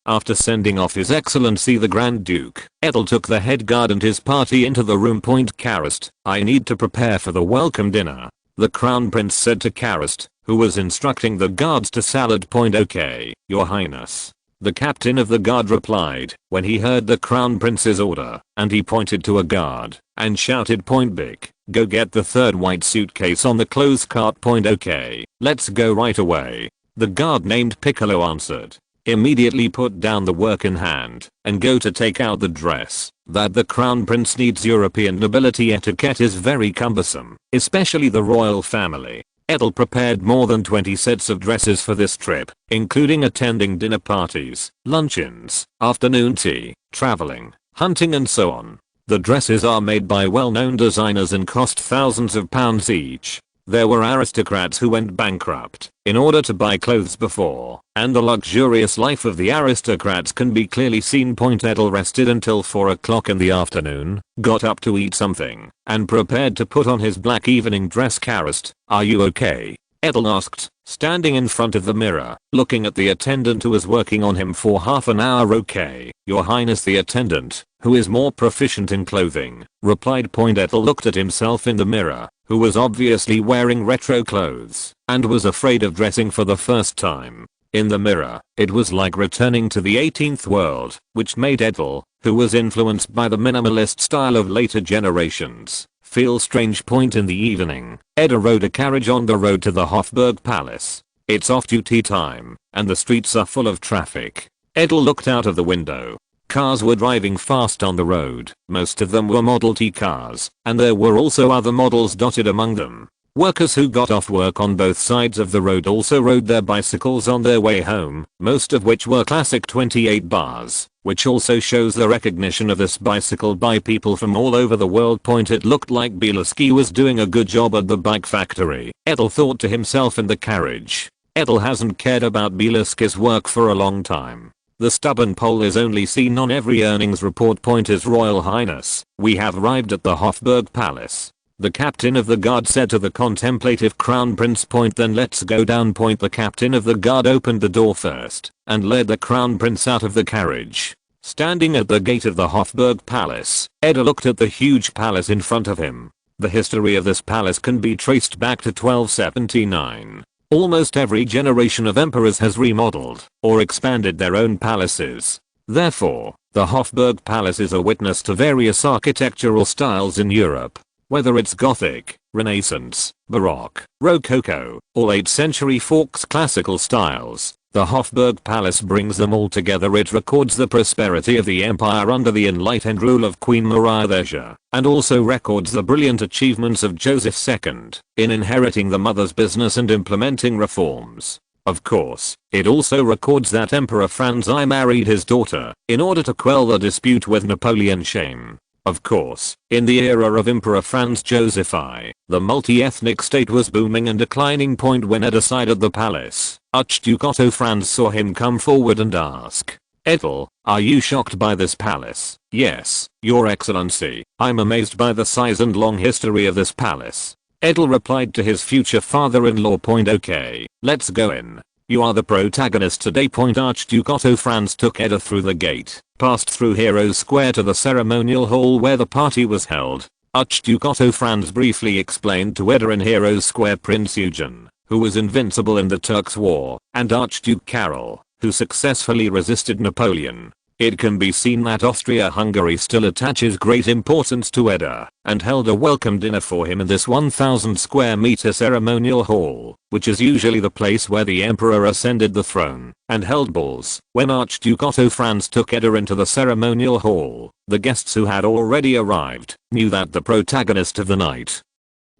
[SPEAKER 1] After sending off His Excellency the Grand Duke, Edel took the head guard and his party into the room. Karist, I need to prepare for the welcome dinner, the Crown Prince said to Karist, who was instructing the guards to salad. Okay, Your Highness. The captain of the guard replied when he heard the Crown Prince's order, and he pointed to a guard and shouted, "Bic, go get the third white suitcase on the clothes cart." Okay, let's go right away. The guard named Piccolo answered. Immediately put down the work in hand and go to take out the dress that the Crown Prince needs. European nobility etiquette is very cumbersome, especially the royal family. Edel prepared more than 20 sets of dresses for this trip, including attending dinner parties, luncheons, afternoon tea, traveling, hunting and so on. The dresses are made by well-known designers and cost thousands of pounds each. There were aristocrats who went bankrupt in order to buy clothes before, and the luxurious life of the aristocrats can be clearly seen. Edel rested until 4 o'clock in the afternoon, got up to eat something, and prepared to put on his black evening dress. Karist, are you okay? Edel asked, standing in front of the mirror, looking at the attendant who was working on him for half an hour. Okay, Your Highness. The attendant, who is more proficient in clothing, replied. Edel looked at himself in the mirror, who was obviously wearing retro clothes, and was afraid of dressing for the first time. In the mirror, it was like returning to the 18th world, which made Edel, who was influenced by the minimalist style of later generations, feel strange. In the evening, Edel rode a carriage on the road to the Hofburg Palace. It's off-duty time, and the streets are full of traffic. Edel looked out of the window. Cars were driving fast on the road, most of them were Model T cars, and there were also other models dotted among them. Workers who got off work on both sides of the road also rode their bicycles on their way home, most of which were classic 28 bars, which also shows the recognition of this bicycle by people from all over the world. It looked like Ploiesti was doing a good job at the bike factory, Edel thought to himself in the carriage. Edel hasn't cared about Ploieski's work for a long time. The stubborn Pole is only seen on every earnings report. His Royal Highness, we have arrived at the Hofburg Palace. The captain of the guard said to the contemplative Crown Prince. Then let's go down. The captain of the guard opened the door first and led the Crown Prince out of the carriage. Standing at the gate of the Hofburg Palace, Edel looked at the huge palace in front of him. The history of this palace can be traced back to 1279. Almost every generation of emperors has remodeled or expanded their own palaces. Therefore, the Hofburg Palace is a witness to various architectural styles in Europe. Whether it's Gothic, Renaissance, Baroque, Rococo, or 8th century Forks classical styles, the Hofburg Palace brings them all together. It records the prosperity of the empire under the enlightened rule of Queen Maria Theresa, and also records the brilliant achievements of Joseph II in inheriting the mother's business and implementing reforms. Of course, it also records that Emperor Franz I married his daughter in order to quell the dispute with Napoleon. Shame. Of course, in the era of Emperor Franz Joseph I, the multi-ethnic state was booming and declining. When Edel decided the palace, Archduke Otto Franz saw him come forward and ask, "Edel, are you shocked by this palace?" "Yes, Your Excellency, I'm amazed by the size and long history of this palace." Edel replied to his future father-in-law. Okay, let's go in. You are the protagonist today. Archduke Otto Franz took Edel through the gate, passed through Heroes Square to the ceremonial hall where the party was held. Archduke Otto Franz briefly explained to Edel in Heroes Square Prince Eugen, who was invincible in the Turks' war, and Archduke Carol, who successfully resisted Napoleon. It can be seen that Austria-Hungary still attaches great importance to Edel, and held a welcome dinner for him in this 1,000 square meter ceremonial hall, which is usually the place where the emperor ascended the throne, and held balls. When Archduke Otto Franz took Edel into the ceremonial hall, the guests who had already arrived knew that the protagonist of the night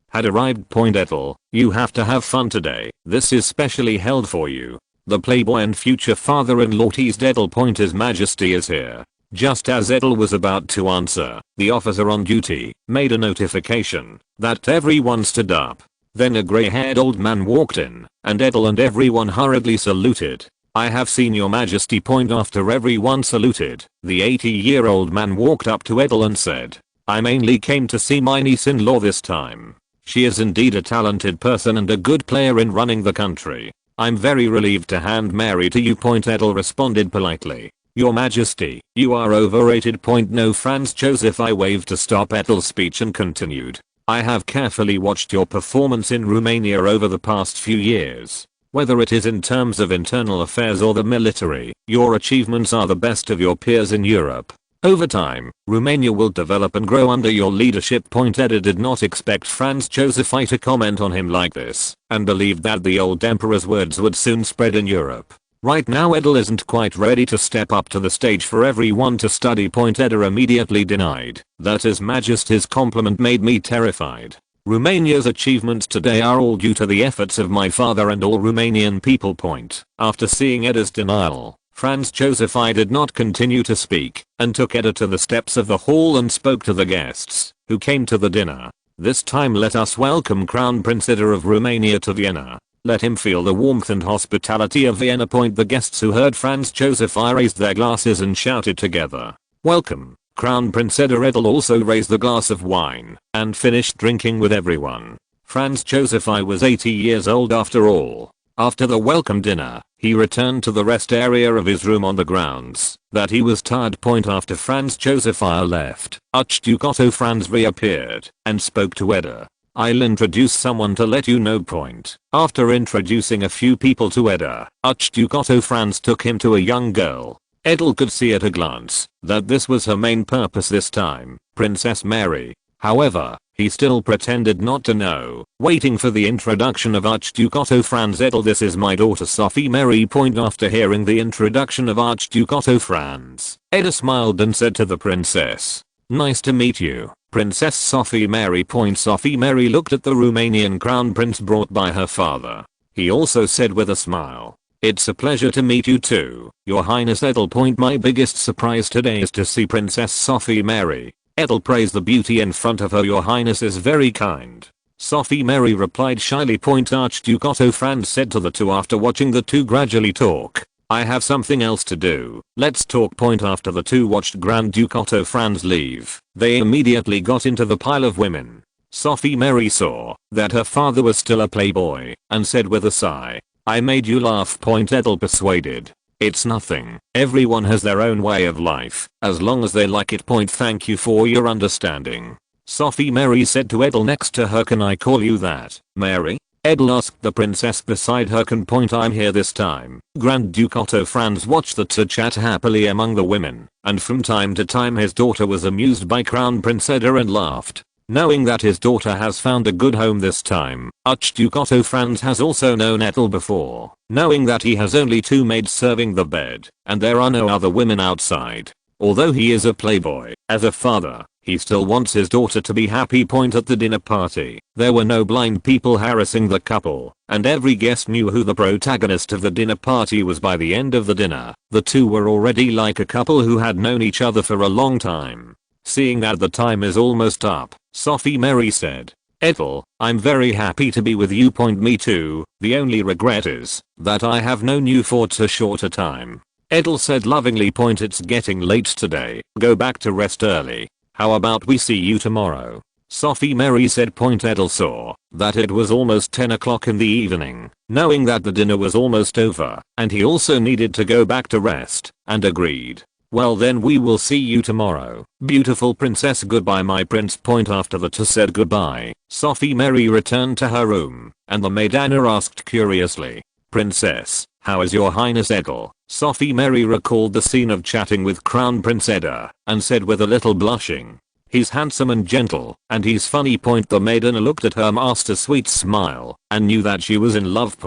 [SPEAKER 1] had arrived. Edel, you have to have fun today. This is specially held for you. The playboy and future father-in-law teased Edel. His Majesty is here. Just as Edel was about to answer, the officer on duty made a notification that everyone stood up. Then a grey-haired old man walked in, and Edel and everyone hurriedly saluted. I have seen your Majesty. After everyone saluted, the 80-year-old man walked up to Edel and said, I mainly came to see my niece-in-law this time. She is indeed a talented person and a good player in running the country. I'm very relieved to hand Mary to you. Edel responded politely. Your Majesty, you are overrated. No, Franz Joseph. I waved to stop Edel's speech and continued. I have carefully watched your performance in Romania over the past few years. Whether it is in terms of internal affairs or the military, your achievements are the best of your peers in Europe. Over time, Romania will develop and grow under your leadership. Edel did not expect Franz Joseph I to comment on him like this, and believed that the old emperor's words would soon spread in Europe. Right now Edel isn't quite ready to step up to the stage for everyone to study. Edel immediately denied that His Majesty's compliment made me terrified. Romania's achievements today are all due to the efforts of my father and all Romanian people. After seeing Edel's denial, Franz Joseph I did not continue to speak, and took Edel to the steps of the hall and spoke to the guests who came to the dinner. This time let us welcome Crown Prince Edel of Romania to Vienna. Let him feel the warmth and hospitality of Vienna. The guests who heard Franz Joseph I raised their glasses and shouted together, welcome, Crown Prince Edel. Edel also raised the glass of wine and finished drinking with everyone. Franz Joseph I was 80 years old after all. After the welcome dinner, he returned to the rest area of his room on the grounds that he was tired. After Franz Joseph I left, Archduke Otto Franz reappeared and spoke to Edel. I'll introduce someone to let you know. After introducing a few people to Edel, Archduke Otto Franz took him to a young girl. Edel could see at a glance that this was her main purpose this time, Princess Mary. However, he still pretended not to know, waiting for the introduction of Archduke Otto Franz. Edel, this is my daughter Sophie Mary. After hearing the introduction of Archduke Otto Franz, Edel smiled and said to the princess, nice to meet you, Princess Sophie Mary. Sophie Mary looked at the Romanian crown prince brought by her father. He also said with a smile, it's a pleasure to meet you too, Your Highness. Edel. My biggest surprise today is to see Princess Sophie Mary. Edel praised the beauty in front of her. Your Highness is very kind. Sophie Mary replied shyly. Archduke Otto Franz said to the two after watching the two gradually talk, I have something else to do, let's talk. After the two watched Grand Duke Otto Franz leave, they immediately got into the pile of women. Sophie Mary saw that her father was still a playboy and said with a sigh, I made you laugh. Edel persuaded, it's nothing, everyone has their own way of life, as long as they like it. Thank you for your understanding. Sophie Mary said to Edel next to her, can I call you that, Mary? Edel asked the princess beside her. Can. I'm here this time. Grand Duke Otto Franz watched the two chat happily among the women, and from time to time his daughter was amused by Crown Prince Edel and laughed. Knowing that his daughter has found a good home this time, Archduke Otto Franz has also known Edel before. Knowing that he has only two maids serving the bed, and there are no other women outside. Although he is a playboy, as a father, he still wants his daughter to be happy. At the dinner party, there were no blind people harassing the couple, and every guest knew who the protagonist of the dinner party was. By the end of the dinner, the two were already like a couple who had known each other for a long time. Seeing that the time is almost up, Sophie Mary said, Edel, I'm very happy to be with you. Me too, the only regret is that I have known you for a shorter time. Edel said lovingly. It's getting late today, go back to rest early. How about we see you tomorrow? Sophie Mary said. Edel saw that it was almost 10 o'clock in the evening, knowing that the dinner was almost over, and he also needed to go back to rest, and agreed. Well then we will see you tomorrow. Beautiful princess. Goodbye my prince. After the two said goodbye, Sophie Mary returned to her room, and the maid Anna asked curiously, Princess, how is your highness? Edel Sophie Mary recalled the scene of chatting with Crown Prince Edel and said with a little blushing, "He's handsome and gentle, and he's funny." The maiden looked at her master sweet smile and knew that she was in love.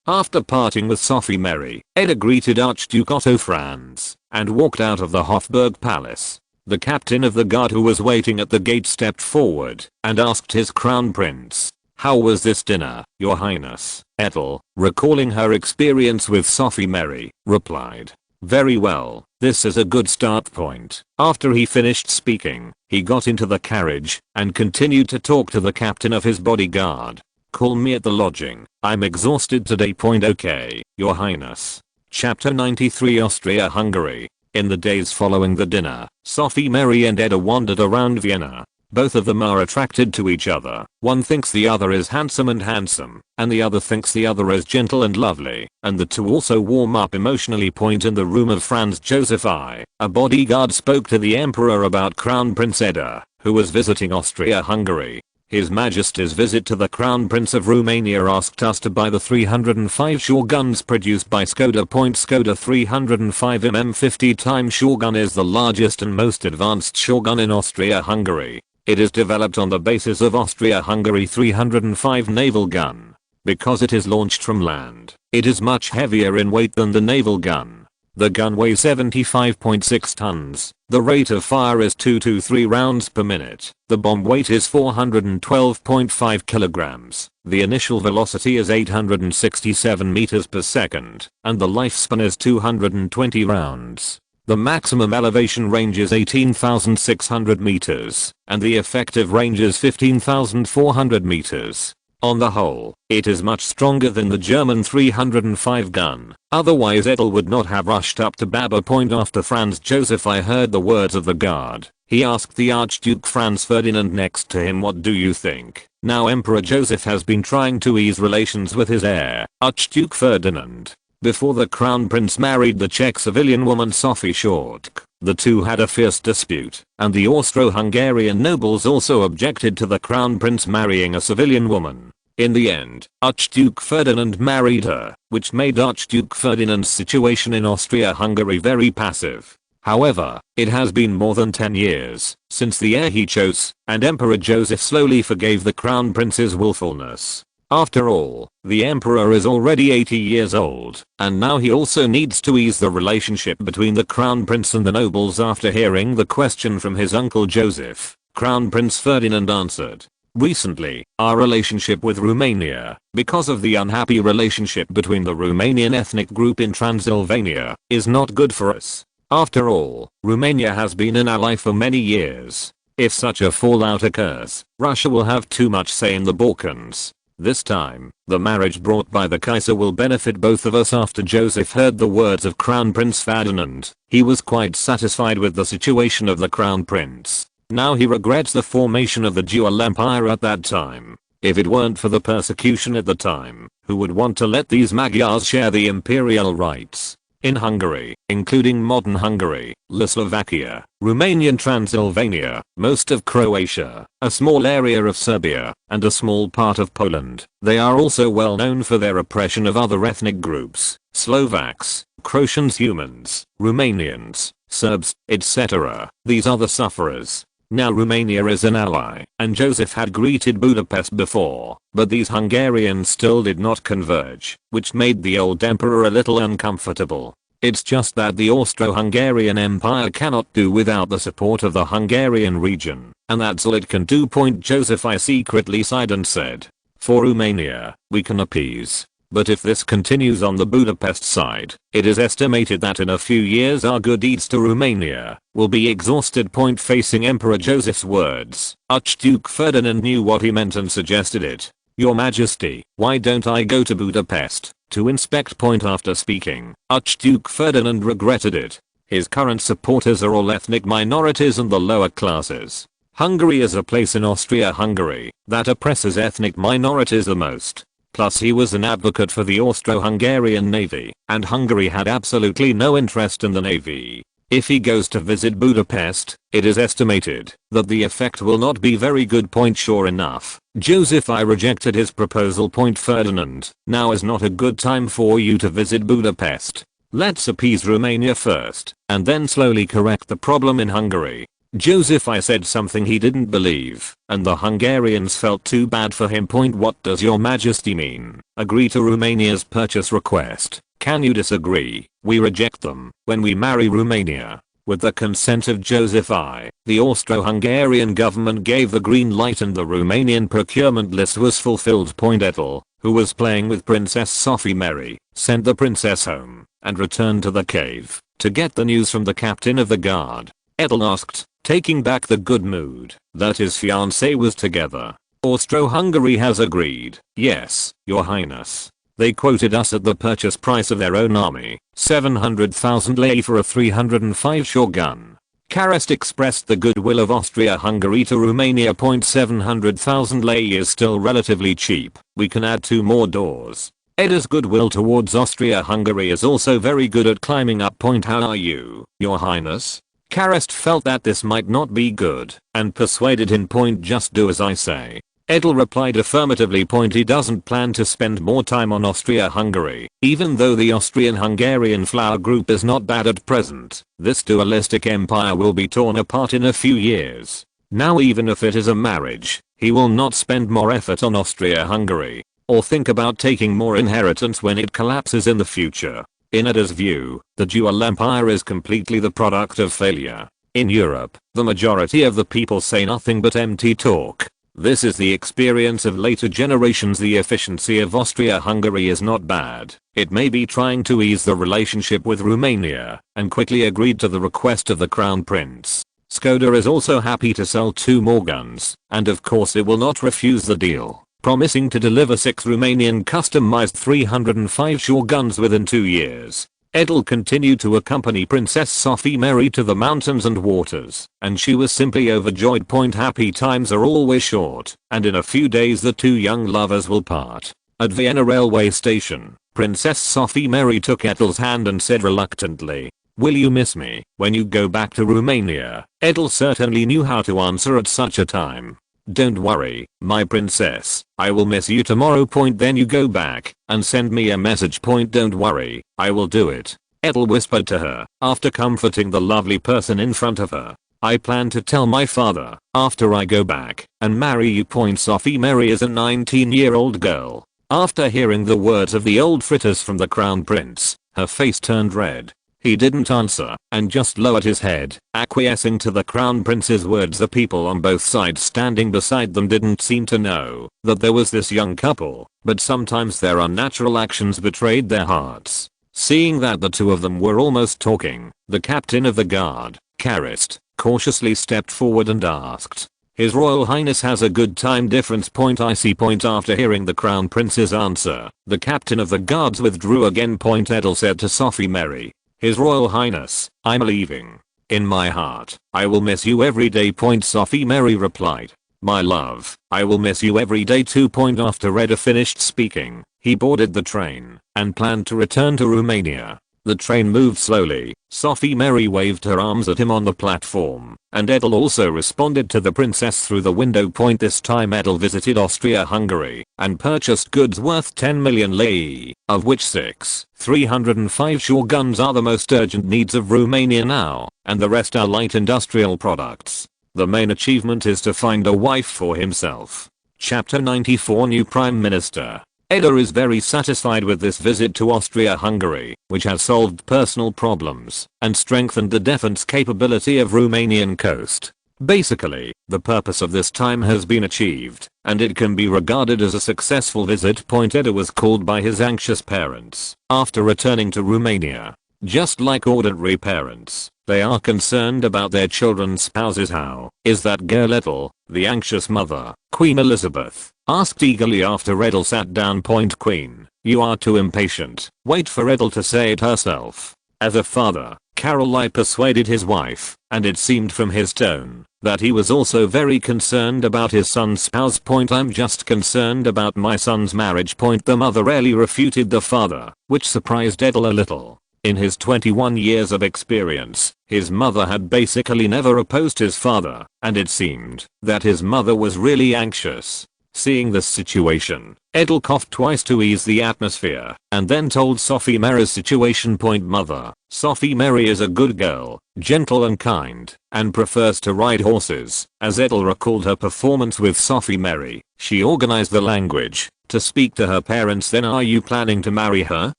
[SPEAKER 1] After parting with Sophie Mary, Edel greeted Archduke Otto Franz and walked out of the Hofburg Palace. The captain of the guard who was waiting at the gate stepped forward and asked his crown prince, "How was this dinner, your highness?" Edel, recalling her experience with Sophie Mary, replied, "Very well, this is a good start point." After he finished speaking, he got into the carriage and continued to talk to the captain of his bodyguard. "Call me at the lodging, I'm exhausted today. Okay, your highness." Chapter 93 Austria-Hungary. In the days following the dinner, Sophie Mary and Edel wandered around Vienna. Both of them are attracted to each other. One thinks the other is handsome, and the other thinks the other is gentle and lovely, and the two also warm up emotionally. In the room of Franz Joseph I, a bodyguard spoke to the emperor about Crown Prince Edel, who was visiting Austria-Hungary. His Majesty's visit to the Crown Prince of Romania asked us to buy the 305 shore guns produced by Skoda. Skoda 305 mm 50x shore gun is the largest and most advanced shore gun in Austria-Hungary. It is developed on the basis of Austria-Hungary 305 naval gun. Because it is launched from land, it is much heavier in weight than the naval gun. The gun weighs 75.6 tons. The rate of fire is 2 to 3 rounds per minute. The bomb weight is 412.5 kilograms. The initial velocity is 867 meters per second, and the lifespan is 220 rounds. The maximum elevation range is 18,600 meters, and the effective range is 15,400 meters. On the whole, it is much stronger than the German 305 gun. Otherwise Edel would not have rushed up to Baba. After Franz Joseph I heard the words of the guard. He asked the Archduke Franz Ferdinand next to him, "What do you think?" Now Emperor Joseph has been trying to ease relations with his heir, Archduke Ferdinand. Before the crown prince married the Czech civilian woman Sophie Shortk, the two had a fierce dispute, and the Austro-Hungarian nobles also objected to the crown prince marrying a civilian woman. In the end, Archduke Ferdinand married her, which made Archduke Ferdinand's situation in Austria-Hungary very passive. However, it has been more than 10 years since the heir he chose, and Emperor Joseph slowly forgave the crown prince's willfulness. After all, the emperor is already 80 years old, and now he also needs to ease the relationship between the crown prince and the nobles. After hearing the question from his uncle Joseph, Crown Prince Ferdinand answered, "Recently, our relationship with Romania, because of the unhappy relationship between the Romanian ethnic group in Transylvania, is not good for us. After all, Romania has been an ally for many years. If such a fallout occurs, Russia will have too much say in the Balkans. This time, the marriage brought by the Kaiser will benefit both of us." After Joseph heard the words of Crown Prince Ferdinand, he was quite satisfied with the situation of the Crown Prince. Now he regrets the formation of the dual empire at that time. If it weren't for the persecution at the time, who would want to let these Magyars share the imperial rights? In Hungary, including modern Hungary, Slovakia, Romanian Transylvania, most of Croatia, a small area of Serbia, and a small part of Poland, they are also well known for their oppression of other ethnic groups, Slovaks, Croatians, humans, Romanians, Serbs, etc. These are the sufferers. Now Romania is an ally, and Joseph had greeted Budapest before, but these Hungarians still did not converge, which made the old emperor a little uncomfortable. It's just that the Austro-Hungarian Empire cannot do without the support of the Hungarian region, and that's all it can do. Joseph I secretly sighed and said, "For Romania, we can appease. But if this continues on the Budapest side, it is estimated that in a few years our good deeds to Romania will be exhausted." Facing Emperor Joseph's words, Archduke Ferdinand knew what he meant and suggested it. "Your Majesty, why don't I go to Budapest to inspect?" After speaking, Archduke Ferdinand regretted it. His current supporters are all ethnic minorities and the lower classes. Hungary is a place in Austria-Hungary that oppresses ethnic minorities the most. Plus he was an advocate for the Austro-Hungarian Navy, and Hungary had absolutely no interest in the Navy. If he goes to visit Budapest, it is estimated that the effect will not be very good. Sure enough, Joseph I rejected his proposal. Ferdinand, now is not a good time for you to visit Budapest. Let's appease Romania first, and then slowly correct the problem in Hungary. Joseph I said something he didn't believe, and the Hungarians felt too bad for him. What does your majesty mean? Agree to Romania's purchase request. Can you disagree? We reject them when we marry Romania. With the consent of Joseph I, the Austro-Hungarian government gave the green light and the Romanian procurement list was fulfilled. Edel, who was playing with Princess Sophie Mary, sent the princess home and returned to the cave to get the news from the captain of the guard. Edel asked, taking back the good mood, that his fiancée was together. Austro-Hungary has agreed. Yes, your highness. They quoted us at the purchase price of their own army, 700,000 lei for a 305 short gun. Karest expressed the goodwill of Austria-Hungary to Romania. 700,000 lei is still relatively cheap. We can add 2 more doors. Eda's goodwill towards Austria-Hungary is also very good at climbing up. How are you, your highness? Karest felt that this might not be good and persuaded him. Just do as I say. Edel replied affirmatively. He doesn't plan to spend more time on Austria-Hungary, even though the Austrian-Hungarian flower group is not bad at present. This dualistic empire will be torn apart in a few years. Now even if it is a marriage, he will not spend more effort on Austria-Hungary, or think about taking more inheritance when it collapses in the future. In Eda's view, the dual empire is completely the product of failure. In Europe, the majority of the people say nothing but empty talk. This is the experience of later generations. The efficiency of Austria-Hungary is not bad. It may be trying to ease the relationship with Romania, and quickly agreed to the request of the crown prince. Skoda is also happy to sell 2 more guns, and of course it will not refuse the deal, promising to deliver 6 Romanian customized 305 short guns within 2 years. Edel continued to accompany Princess Sophie Mary to the mountains and waters, and she was simply overjoyed. Happy times are always short, and in a few days the 2 young lovers will part. At Vienna railway station, Princess Sophie Mary took Edel's hand and said reluctantly, "Will you miss me when you go back to Romania?" Edel certainly knew how to answer at such a time. "Don't worry, my princess, I will miss you tomorrow. Then you go back and send me a message. Don't worry, I will do it," Edel whispered to her, after comforting the lovely person in front of her. "I plan to tell my father after I go back and marry you." Sophie Mary is a 19-year-old girl. After hearing the words of the old fritters from the crown prince, her face turned red. He didn't answer and just lowered his head, acquiescing to the crown prince's words. The people on both sides standing beside them didn't seem to know that there was this young couple, but sometimes their unnatural actions betrayed their hearts. Seeing that the 2 of them were almost talking, the captain of the guard, Karest, cautiously stepped forward and asked, "His Royal Highness has a good time difference?" I see. After hearing the crown prince's answer, the captain of the guards withdrew again. Edel said to Sophie Mary, "His Royal Highness, I'm leaving. In my heart, I will miss you every day." Sophie Mary replied, "My love, I will miss you every day too." After Edel finished speaking, he boarded the train and planned to return to Romania. The train moved slowly. Sophie Mary waved her arms at him on the platform, and Edel also responded to the princess through the window. This time Edel visited Austria-Hungary and purchased goods worth 10 million lei, of which 6 305 short guns are the most urgent needs of Romania now, and the rest are light industrial products. The main achievement is to find a wife for himself. Chapter 94 New Prime Minister. Edel is very satisfied with this visit to Austria-Hungary, which has solved personal problems and strengthened the defense capability of Romanian coast. Basically, the purpose of this time has been achieved, and it can be regarded as a successful visit. Edel was called by his anxious parents after returning to Romania. Just like ordinary parents, they are concerned about their children's spouses. "How is that girl Edel?" the anxious mother, Queen Elizabeth, asked eagerly after Edel sat down. "Queen, you are too impatient. Wait for Edel to say it herself." As a father, Caroline persuaded his wife, and it seemed from his tone that he was also very concerned about his son's spouse. "I'm just concerned about my son's marriage." The mother rarely refuted the father, which surprised Edel a little. In his 21 years of experience, his mother had basically never opposed his father, and it seemed that his mother was really anxious. Seeing this situation, Edel coughed twice to ease the atmosphere, and then told Sophie Mary's situation. Mother, Sophie Mary is a good girl, gentle and kind, and prefers to ride horses. As Edel recalled her performance with Sophie Mary, she organized the language to speak to her parents. Then are you planning to marry her?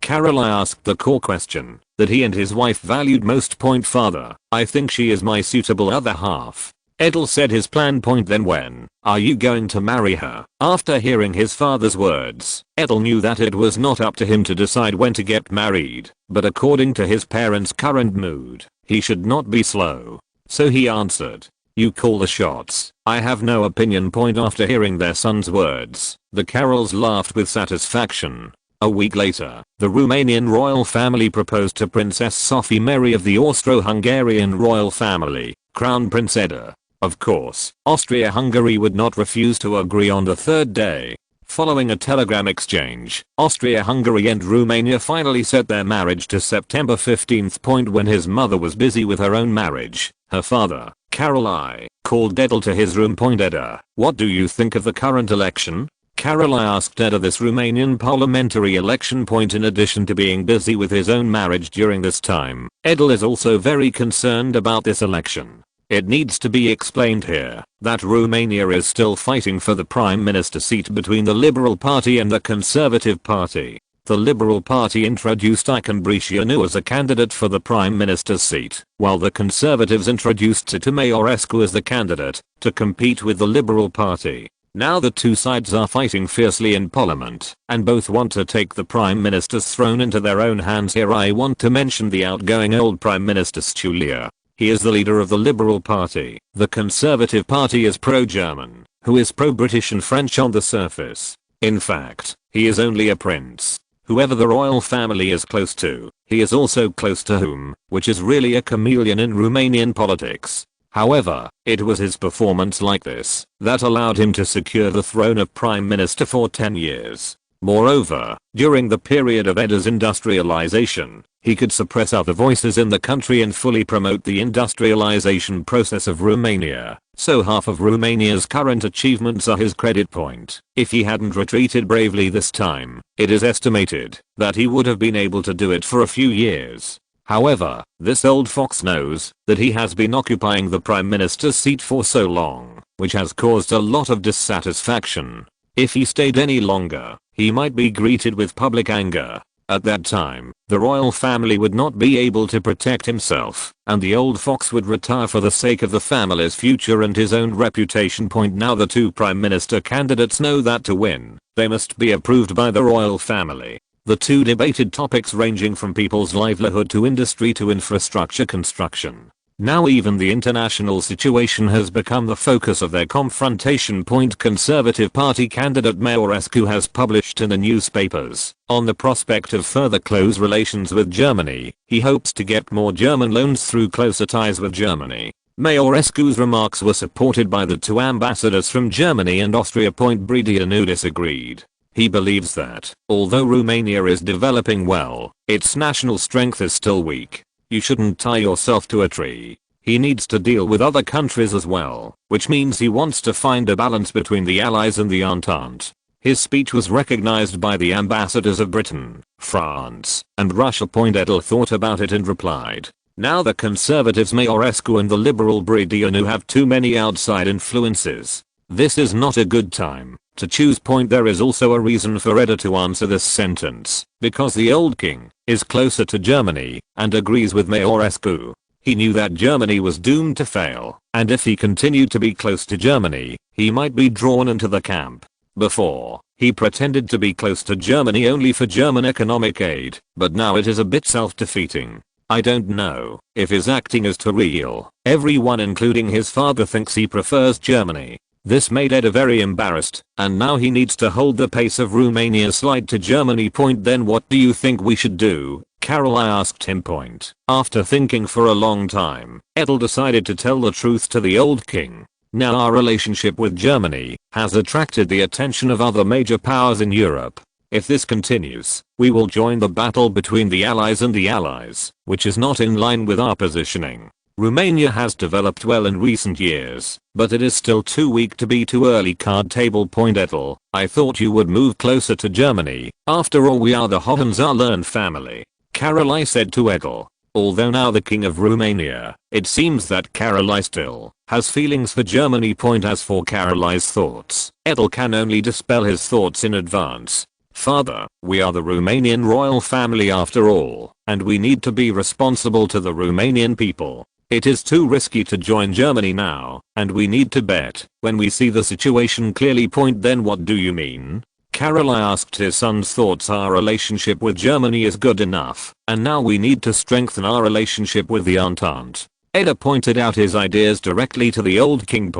[SPEAKER 1] Caroline asked the core question that he and his wife valued most. Father, I think she is my suitable other half. Edel said his plan. Then when are you going to marry her? After hearing his father's words, Edel knew that it was not up to him to decide when to get married, but according to his parents' current mood, he should not be slow. So he answered, you call the shots. I have no opinion. After hearing their son's words, the Carols laughed with satisfaction. A week later, the Romanian royal family proposed to Princess Sophie Mary of the Austro-Hungarian royal family, Crown Prince Edel. Of course, Austria-Hungary would not refuse to agree on the third day. Following a telegram exchange, Austria-Hungary and Romania finally set their marriage to September 15. When his mother was busy with her own marriage, her father, Carol I, called Edel to his room. Edel, what do you think of the current election? Carol I asked Edel this Romanian parliamentary election. In addition to being busy with his own marriage during this time, Edel is also very concerned about this election. It needs to be explained here that Romania is still fighting for the prime minister seat between the Liberal Party and the Conservative Party. The Liberal Party introduced Icon Bricianu as a candidate for the prime minister's seat, while the Conservatives introduced Titu Maiorescu as the candidate to compete with the Liberal Party. Now the two sides are fighting fiercely in parliament, and both want to take the prime minister's throne into their own hands. Here I want to mention the outgoing old prime minister Stulia. He is the leader of the Liberal Party. The Conservative Party is pro-German, who is pro-British and French on the surface. In fact, he is only a prince. Whoever the royal family is close to, he is also close to whom, which is really a chameleon in Romanian politics. However, it was his performance like this that allowed him to secure the throne of prime minister for 10 years. Moreover, during the period of Edel's industrialization, he could suppress other voices in the country and fully promote the industrialization process of Romania, so half of Romania's current achievements are his credit point. If he hadn't retreated bravely this time, it is estimated that he would have been able to do it for a few years. However, this old fox knows that he has been occupying the prime minister's seat for so long, which has caused a lot of dissatisfaction. If he stayed any longer, he might be greeted with public anger. At that time, the royal family would not be able to protect himself, and the old fox would retire for the sake of the family's future and his own reputation. Now the two prime minister candidates know that to win, they must be approved by the royal family. The two debated topics ranging from people's livelihood to industry to infrastructure construction. Now even the international situation has become the focus of their confrontation. Conservative Party candidate Maiorescu has published in the newspapers on the prospect of further close relations with Germany. He hopes to get more German loans through closer ties with Germany. Maiorescu's remarks were supported by the two ambassadors from Germany and Austria. Bricianu disagreed. He believes that, although Romania is developing well, its national strength is still weak. You shouldn't tie yourself to a tree. He needs to deal with other countries as well, which means he wants to find a balance between the Allies and the Entente. His speech was recognized by the ambassadors of Britain, France, and Russia. Edel thought about it and replied, now the Conservatives Maiorescu and the Liberal Bricianu have too many outside influences. This is not a good time to choose. There is also a reason for Edel to answer this sentence, because the old king is closer to Germany and agrees with Maiorescu. He knew that Germany was doomed to fail, and if he continued to be close to Germany, he might be drawn into the camp. Before, he pretended to be close to Germany only for German economic aid, but now it is a bit self-defeating. I don't know if his acting is too real. Everyone including his father thinks he prefers Germany. This made Edel very embarrassed, and now he needs to hold the pace of Romania's slide to Germany. Then what do you think we should do? Carol I asked him. After thinking for a long time, Edel decided to tell the truth to the old king. Now our relationship with Germany has attracted the attention of other major powers in Europe. If this continues, we will join the battle between the Allies and the Allies, which is not in line with our positioning. Romania has developed well in recent years, but it is still too weak to be too early card table. Edel, I thought you would move closer to Germany. After all, we are the Hohenzollern family, Caroline said to Edel. Although now the king of Romania, it seems that Caroline still has feelings for Germany. As for Caroline's thoughts, Edel can only dispel his thoughts in advance. Father, we are the Romanian royal family after all, and we need to be responsible to the Romanian people. It is too risky to join Germany now, and we need to bet when we see the situation clearly. Then what do you mean? Caroline asked his son's thoughts. Our relationship with Germany is good enough, and now we need to strengthen our relationship with the Entente. Edel pointed out his ideas directly to the old king.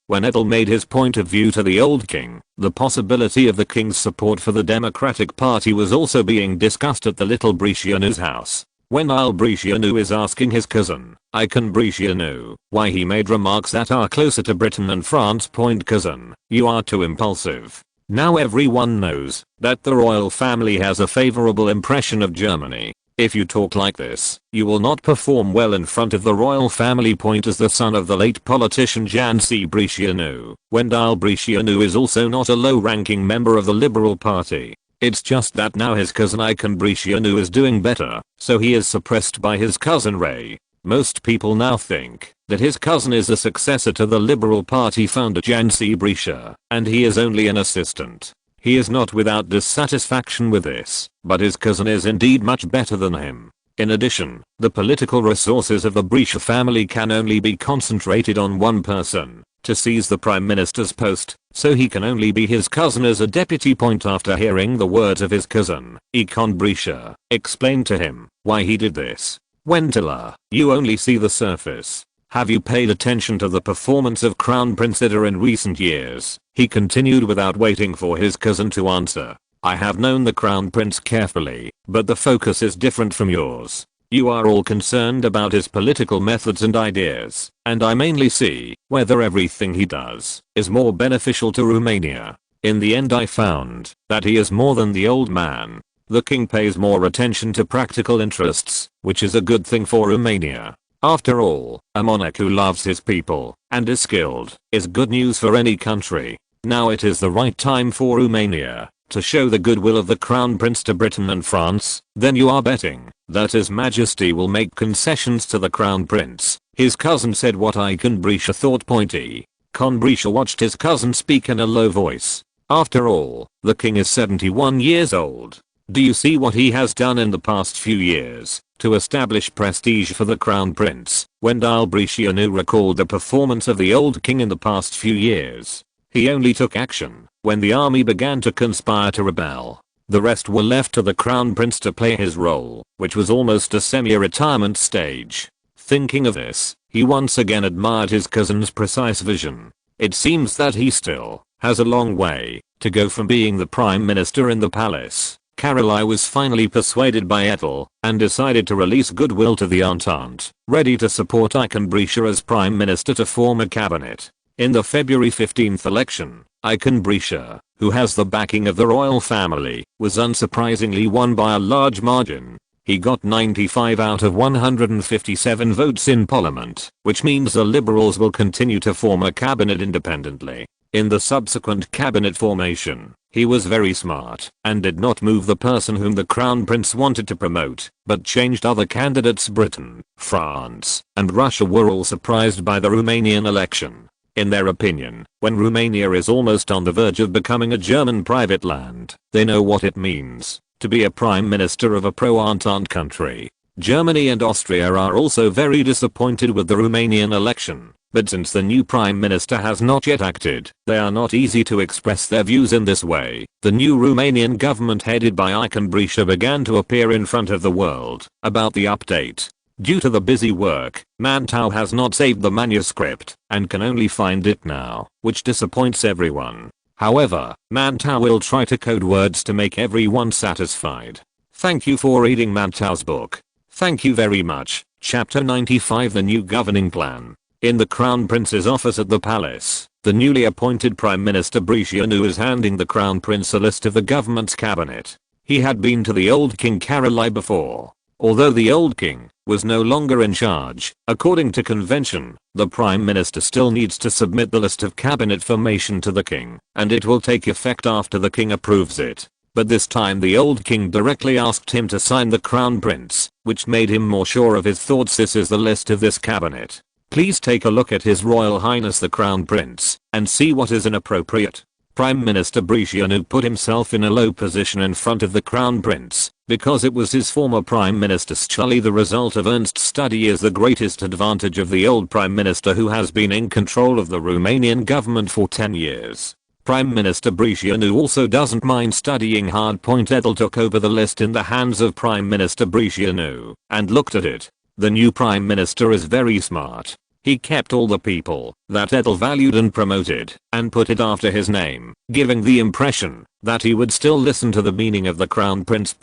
[SPEAKER 1] When Edel made his point of view to the old king, the possibility of the king's support for the Democratic Party was also being discussed at the little Bricianu's house. When Bricianu is asking his cousin, Icon Bricianu, why he made remarks that are closer to Britain and France. Cousin, you are too impulsive. Now everyone knows that the royal family has a favorable impression of Germany. If you talk like this, you will not perform well in front of the royal family. As the son of the late politician Jan C. Bricianu, Wendell Bricianu is also not a low-ranking member of the Liberal Party. It's just that now his cousin Icon Bricianu is doing better, so he is suppressed by his cousin Ray. Most people now think that his cousin is a successor to the Liberal Party founder Jan C. Bricia, and he is only an assistant. He is not without dissatisfaction with this, but his cousin is indeed much better than him. In addition, the political resources of the Bricia family can only be concentrated on one person to seize the prime minister's post, so he can only be his cousin as a deputy. After hearing the words of his cousin, Icon Bricia explained to him why he did this. Wendell, you only see the surface. Have you paid attention to the performance of Crown Prince Edel in recent years? He continued without waiting for his cousin to answer. I have known the Crown Prince carefully, but the focus is different from yours. You are all concerned about his political methods and ideas, and I mainly see whether everything he does is more beneficial to Romania. In the end, I found that he is more than the old man. The king pays more attention to practical interests, which is a good thing for Romania. After all, a monarch who loves his people and is skilled is good news for any country. Now it is the right time for Romania to show the goodwill of the Crown Prince to Britain and France. Then you are betting that His Majesty will make concessions to the Crown Prince, his cousin said. What Icon Bricia thought. Icon Bricia watched his cousin speak in a low voice. After all, the king is 71 years old. Do you see what he has done in the past few years to establish prestige for the Crown Prince? Wendell Bricianu recalled the performance of the old king in the past few years. He only took action when the army began to conspire to rebel. The rest were left to the Crown Prince to play his role, which was almost a semi-retirement stage. Thinking of this, he once again admired his cousin's precise vision. It seems that he still has a long way to go from being the prime minister in the palace. Caroline was finally persuaded by Edel and decided to release goodwill to the Entente, ready to support Icon Bricia as prime minister to form a cabinet. In the February 15th election, Icon Bricia, who has the backing of the royal family, was unsurprisingly won by a large margin. He got 95 out of 157 votes in parliament, which means the Liberals will continue to form a cabinet independently. In the subsequent cabinet formation, he was very smart and did not move the person whom the Crown Prince wanted to promote, but changed other candidates. Britain, France, and Russia were all surprised by the Romanian election. In their opinion, when Romania is almost on the verge of becoming a German private land, they know what it means to be a prime minister of a pro-Entente country. Germany and Austria are also very disappointed with the Romanian election. But since the new prime minister has not yet acted, they are not easy to express their views in this way. The new Romanian government headed by Icon Bricia began to appear in front of the world about the update. Due to the busy work, Mantua has not saved the manuscript and can only find it now, which disappoints everyone. However, Mantua will try to code words to make everyone satisfied. Thank you for reading Mantua's book. Thank you very much. Chapter 95, The New Governing Plan. In the Crown Prince's office at the palace, the newly appointed Prime Minister Bricianu is handing the Crown Prince a list of the government's cabinet. He had been to the old King Caroline before. Although the old king was no longer in charge, according to convention, the prime minister still needs to submit the list of cabinet formation to the king, and it will take effect after the king approves it. But this time the old king directly asked him to sign the crown prince, which made him more sure of his thoughts. This is the list of this cabinet. Please take a look at His Royal Highness the Crown Prince and see what is inappropriate. Prime Minister Bricianu put himself in a low position in front of the Crown Prince because it was his former Prime Minister. Surely the result of earnest study is the greatest advantage of the old Prime Minister who has been in control of the Romanian government for 10 years. Prime Minister Bricianu also doesn't mind studying hard. Edel took over the list in the hands of Prime Minister Bricianu and looked at it. The new Prime Minister is very smart. He kept all the people that Edel valued and promoted and put it after his name, giving the impression that he would still listen to the meaning of the Crown Prince.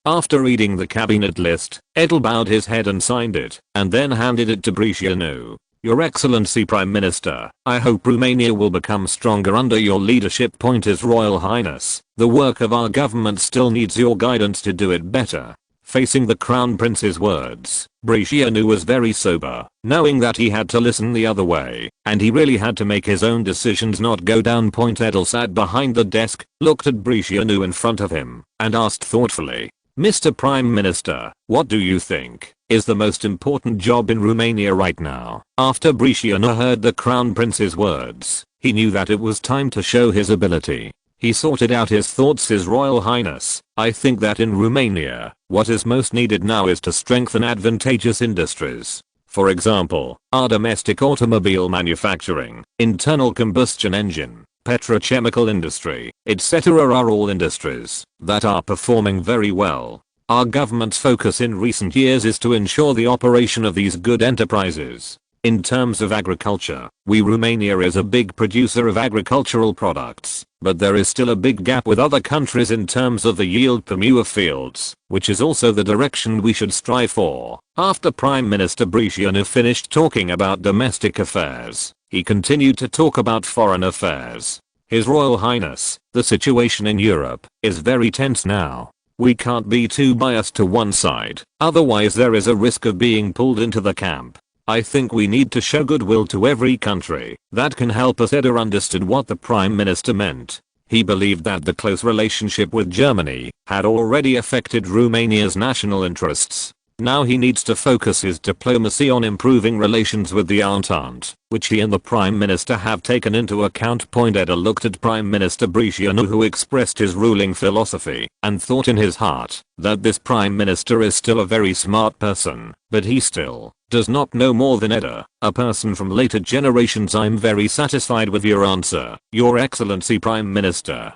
[SPEAKER 1] After reading the cabinet list, Edel bowed his head and signed it, and then handed it to Bricianu. Your Excellency Prime Minister, I hope Romania will become stronger under your leadership. His Royal Highness, the work of our government still needs your guidance to do it better. Facing the Crown Prince's words, Bricianu was very sober, knowing that he had to listen the other way, and he really had to make his own decisions, not go down. Edel sat behind the desk, looked at Bricianu in front of him, and asked thoughtfully, Mr. Prime Minister, what do you think is the most important job in Romania right now? After Bricianu heard the Crown Prince's words, he knew that it was time to show his ability. He sorted out his thoughts. His Royal Highness, I think that in Romania, what is most needed now is to strengthen advantageous industries. For example, our domestic automobile manufacturing, internal combustion engine, petrochemical industry, etc. are all industries that are performing very well. Our government's focus in recent years is to ensure the operation of these good enterprises. In terms of agriculture, Romania is a big producer of agricultural products, but there is still a big gap with other countries in terms of the yield per mu of fields, which is also the direction we should strive for. After Prime Minister Bricianu finished talking about domestic affairs, he continued to talk about foreign affairs. His Royal Highness, the situation in Europe is very tense now. We can't be too biased to one side, otherwise there is a risk of being pulled into the camp. I think we need to show goodwill to every country that can help us. Edel understood what the Prime Minister meant. He believed that the close relationship with Germany had already affected Romania's national interests. Now he needs to focus his diplomacy on improving relations with the Entente, which he and the Prime Minister have taken into account. Edel looked at Prime Minister Bricianu, who expressed his ruling philosophy, and thought in his heart that this Prime Minister is still a very smart person, but he still does not know more than Edel, a person from later generations. I'm very satisfied with your answer, Your Excellency Prime Minister.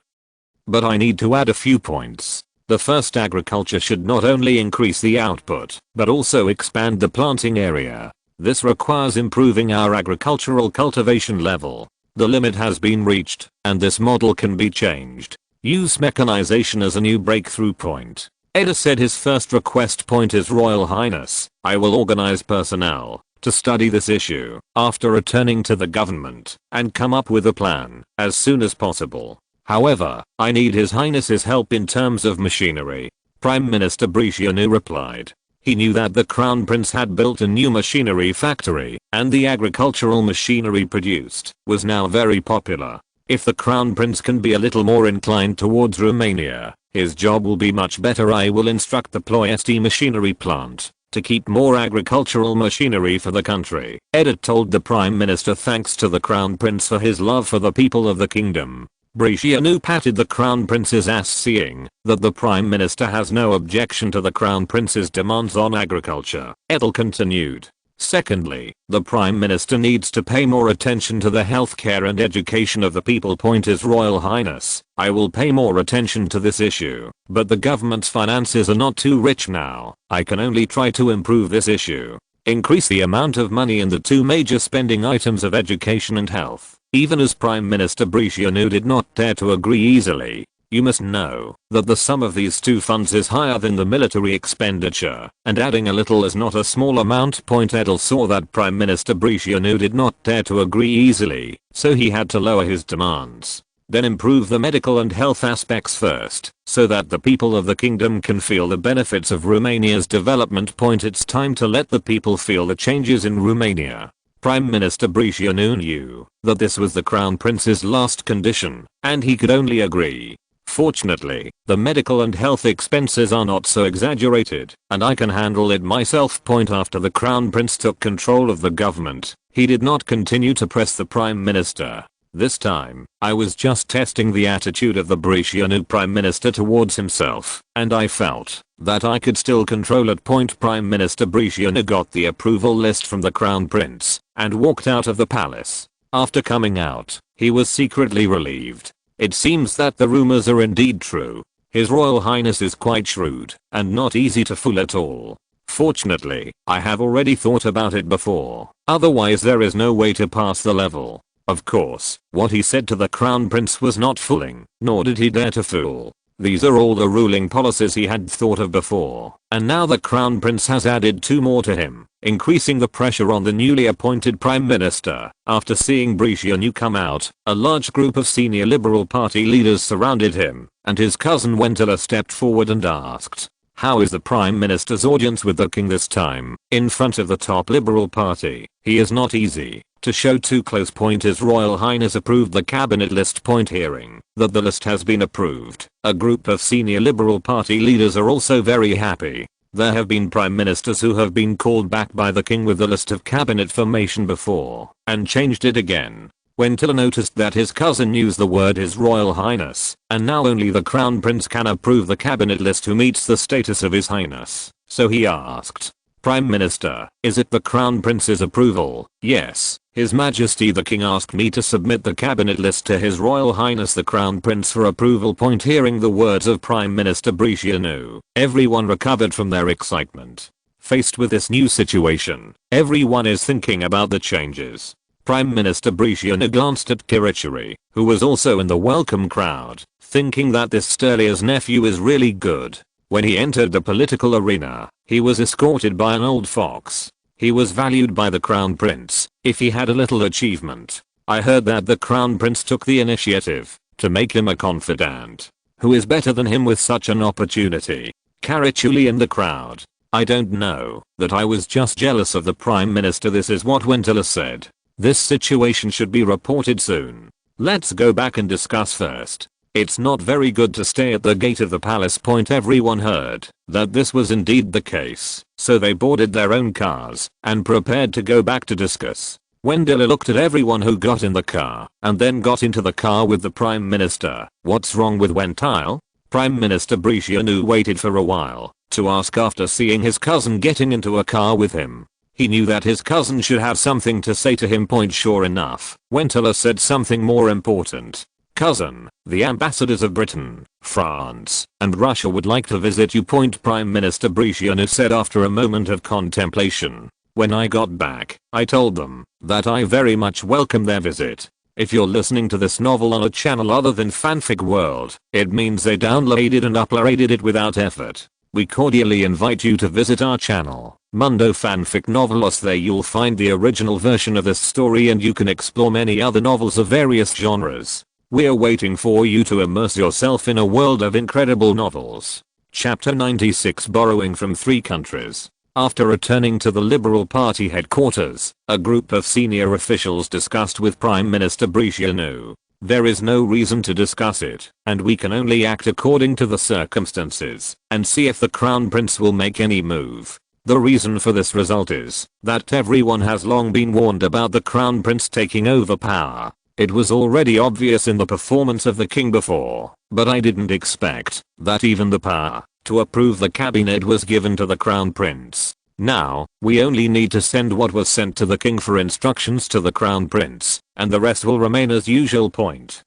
[SPEAKER 1] But I need to add a few points. The first, agriculture should not only increase the output, but also expand the planting area. This requires improving our agricultural cultivation level. The limit has been reached, and this model can be changed. Use mechanization as a new breakthrough point. Edel said his first request. His Royal Highness, I will organize personnel to study this issue after returning to the government and come up with a plan as soon as possible. However, I need His Highness's help in terms of machinery. Prime Minister Bricianu replied. He knew that the Crown Prince had built a new machinery factory, and the agricultural machinery produced was now very popular. If the Crown Prince can be a little more inclined towards Romania, his job will be much better. I will instruct the Ploiesti machinery plant to keep more agricultural machinery for the country. Edel told the Prime Minister thanks to the Crown Prince for his love for the people of the kingdom. Bricianu patted the Crown Prince's ass, seeing that the Prime Minister has no objection to the Crown Prince's demands on agriculture. Edel continued. Secondly, the Prime Minister needs to pay more attention to the healthcare and education of the people. His Royal Highness, I will pay more attention to this issue, but the government's finances are not too rich now. I can only try to improve this issue. Increase the amount of money in the two major spending items of education and health. Even as Prime Minister Bricianu did not dare to agree easily, you must know that the sum of these two funds is higher than the military expenditure, and adding a little is not a small amount. Edel saw that Prime Minister Bricianu did not dare to agree easily, so he had to lower his demands. then improve the medical and health aspects first, so that the people of the kingdom can feel the benefits of Romania's development. It's time to let the people feel the changes in Romania. Prime Minister Briceanu knew that this was the Crown Prince's last condition, and he could only agree. Fortunately, the medical and health expenses are not so exaggerated, and I can handle it myself. After the Crown Prince took control of the government, he did not continue to press the Prime Minister. This time, I was just testing the attitude of the Briceanu Prime Minister towards himself, and I felt that I could still control it. Prime Minister Briceanu got the approval list from the Crown Prince and walked out of the palace. After coming out, he was secretly relieved. It seems that the rumors are indeed true. His Royal Highness is quite shrewd and not easy to fool at all. Fortunately, I have already thought about it before, otherwise there is no way to pass the level. Of course, what he said to the Crown Prince was not fooling, nor did he dare to fool. These are all the ruling policies he had thought of before, and now the Crown Prince has added 2 more to him, increasing the pressure on the newly appointed Prime Minister. After seeing Briceanu come out, a large group of senior Liberal Party leaders surrounded him, and his cousin Wentila stepped forward and asked, "How is the Prime Minister's audience with the King this time, in front of the top Liberal Party? He is not easy to show too close." His Royal Highness approved the cabinet list. Hearing that the list has been approved, a group of senior Liberal Party leaders are also very happy. There have been prime ministers who have been called back by the king with the list of cabinet formation before and changed it again. Wentila noticed that his cousin used the word His Royal Highness, and now only the Crown Prince can approve the cabinet list who meets the status of His Highness. So he asked, "Prime Minister, is it the Crown Prince's approval?" "Yes, His Majesty the King asked me to submit the cabinet list to His Royal Highness the Crown Prince for approval." Hearing the words of Prime Minister Briceanu, everyone recovered from their excitement. Faced with this new situation, everyone is thinking about the changes. Prime Minister Briceanu glanced at Kirachuri, who was also in the welcome crowd, thinking that this Sterlia's nephew is really good. When he entered the political arena, he was escorted by an old fox. He was valued by the Crown Prince if he had a little achievement. I heard that the Crown Prince took the initiative to make him a confidant. Who is better than him with such an opportunity? Karachuli in the crowd. "I don't know, that I was just jealous of the Prime Minister." This is what Wentila said. This situation should be reported soon. Let's go back and discuss first. It's not very good to stay at the gate of the palace. Everyone heard that this was indeed the case, so they boarded their own cars and prepared to go back to discuss. Wentila looked at everyone who got in the car and then got into the car with the Prime Minister. "What's wrong with Wentila?" Prime Minister Briceanu waited for a while to ask after seeing his cousin getting into a car with him. He knew that his cousin should have something to say to him. Sure enough, Wentila said something more important. "Cousin, the ambassadors of Britain, France, and Russia would like to visit you." Prime Minister Briceanu said after a moment of contemplation. "When I got back, I told them that I very much welcome their visit. If you're listening to this novel on a channel other than Fanfic World, it means they downloaded and uploaded it without effort. We cordially invite you to visit our channel, Mundo Fanfic Novelos. There you'll find the original version of this story and you can explore many other novels of various genres. We're waiting for you to immerse yourself in a world of incredible novels." Chapter 96 Borrowing from 3 countries. After returning to the Liberal Party headquarters, a group of senior officials discussed with Prime Minister Briceanu. "There is no reason to discuss it, and we can only act according to the circumstances and see if the Crown Prince will make any move. The reason for this result is that everyone has long been warned about the Crown Prince taking over power. It was already obvious in the performance of the king before, but I didn't expect that even the power to approve the cabinet was given to the Crown Prince. Now, we only need to send what was sent to the king for instructions to the Crown Prince, and the rest will remain as usual."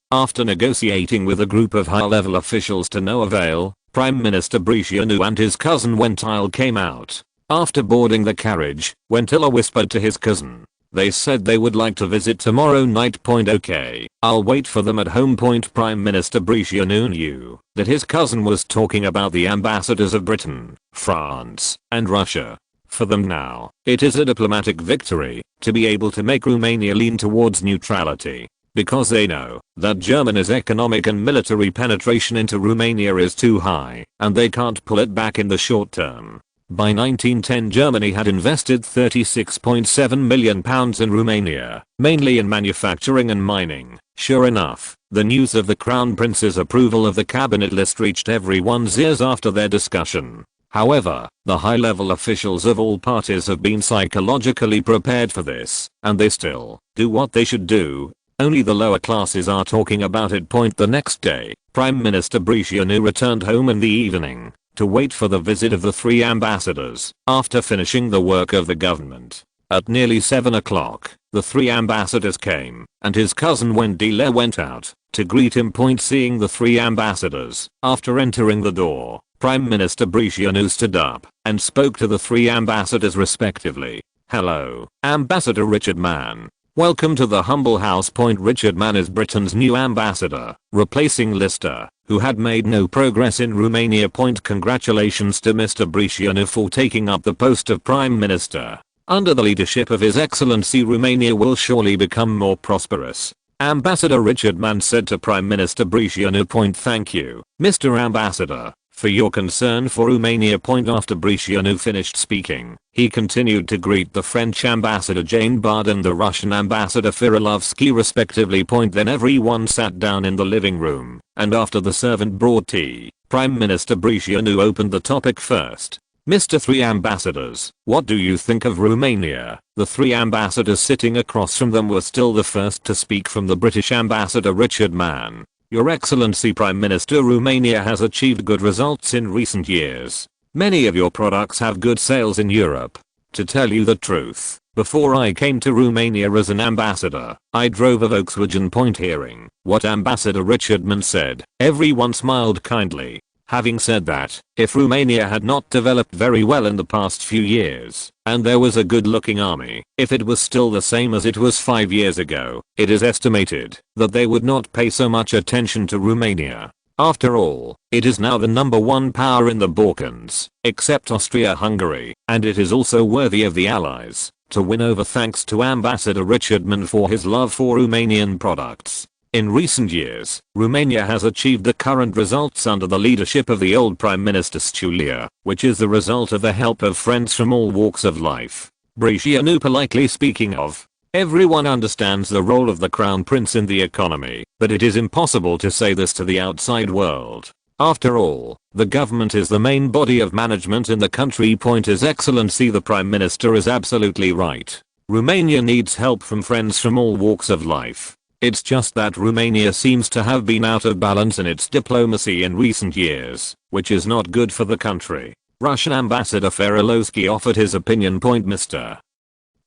[SPEAKER 1] After negotiating with a group of high-level officials to no avail, Prime Minister Briceanu and his cousin Wentila came out. After boarding the carriage, Wentila whispered to his cousin. "They said they would like to visit tomorrow night. Okay, I'll wait for them at home." Prime Minister Briceanu knew that his cousin was talking about the ambassadors of Britain, France, and Russia. For them now, it is a diplomatic victory to be able to make Romania lean towards neutrality. because they know that Germany's economic and military penetration into Romania is too high, and they can't pull it back in the short term. By 1910 Germany had invested £36.7 million in Romania, mainly in manufacturing and mining. Sure enough, the news of the Crown Prince's approval of the cabinet list reached everyone's ears after their discussion. However, the high-level officials of all parties have been psychologically prepared for this, and they still do what they should do. Only the lower classes are talking about it. The next day, Prime Minister Bricianu returned home in the evening to wait for the visit of the 3 ambassadors after finishing the work of the government. At nearly 7 o'clock, the 3 ambassadors came, and his cousin Wendela went out to greet him. Seeing the 3 ambassadors, after entering the door, Prime Minister Bricianu stood up and spoke to the 3 ambassadors respectively. "Hello, Ambassador Richard Mann. Welcome to the humble house." Richard Mann is Britain's new ambassador, replacing Lister, who had made no progress in Romania. Congratulations to Mr. Bricianu for taking up the post of Prime Minister. Under the leadership of His Excellency, Romania will surely become more prosperous. Ambassador Richard Mann said to Prime Minister Bricianu. Thank you, Mr. Ambassador, for your concern for Romania. After Bricianu finished speaking, he continued to greet the French ambassador Jane Bard and the Russian ambassador Firilovsky respectively. Then everyone sat down in the living room, and after the servant brought tea, Prime Minister Bricianu opened the topic first. "Mr. 3 ambassadors, what do you think of Romania?" The 3 ambassadors sitting across from them were still the first to speak. From the British ambassador Richard Mann: "Your Excellency Prime Minister, Romania has achieved good results in recent years. Many of your products have good sales in Europe. To tell you the truth, before I came to Romania as an ambassador, I drove a Volkswagen." Hearing what Ambassador Richard Mann said, everyone smiled kindly. Having said that, if Romania had not developed very well in the past few years, and there was a good-looking army, if it was still the same as it was 5 years ago, it is estimated that they would not pay so much attention to Romania. After all, it is now the #1 power in the Balkans, except Austria-Hungary, and it is also worthy of the Allies to win over. Thanks to Ambassador Richard Mann for his love for Romanian products. In recent years, Romania has achieved the current results under the leadership of the old Prime Minister Stulia, which is the result of the help of friends from all walks of life. Bricianu politely speaking of, "Everyone understands the role of the Crown Prince in the economy, but it is impossible to say this to the outside world. After all, the government is the main body of management in the country." His Excellency the Prime Minister is absolutely right. Romania needs help from friends from all walks of life. It's just that Romania seems to have been out of balance in its diplomacy in recent years, which is not good for the country. Russian Ambassador Firilovsky offered his opinion. Mr.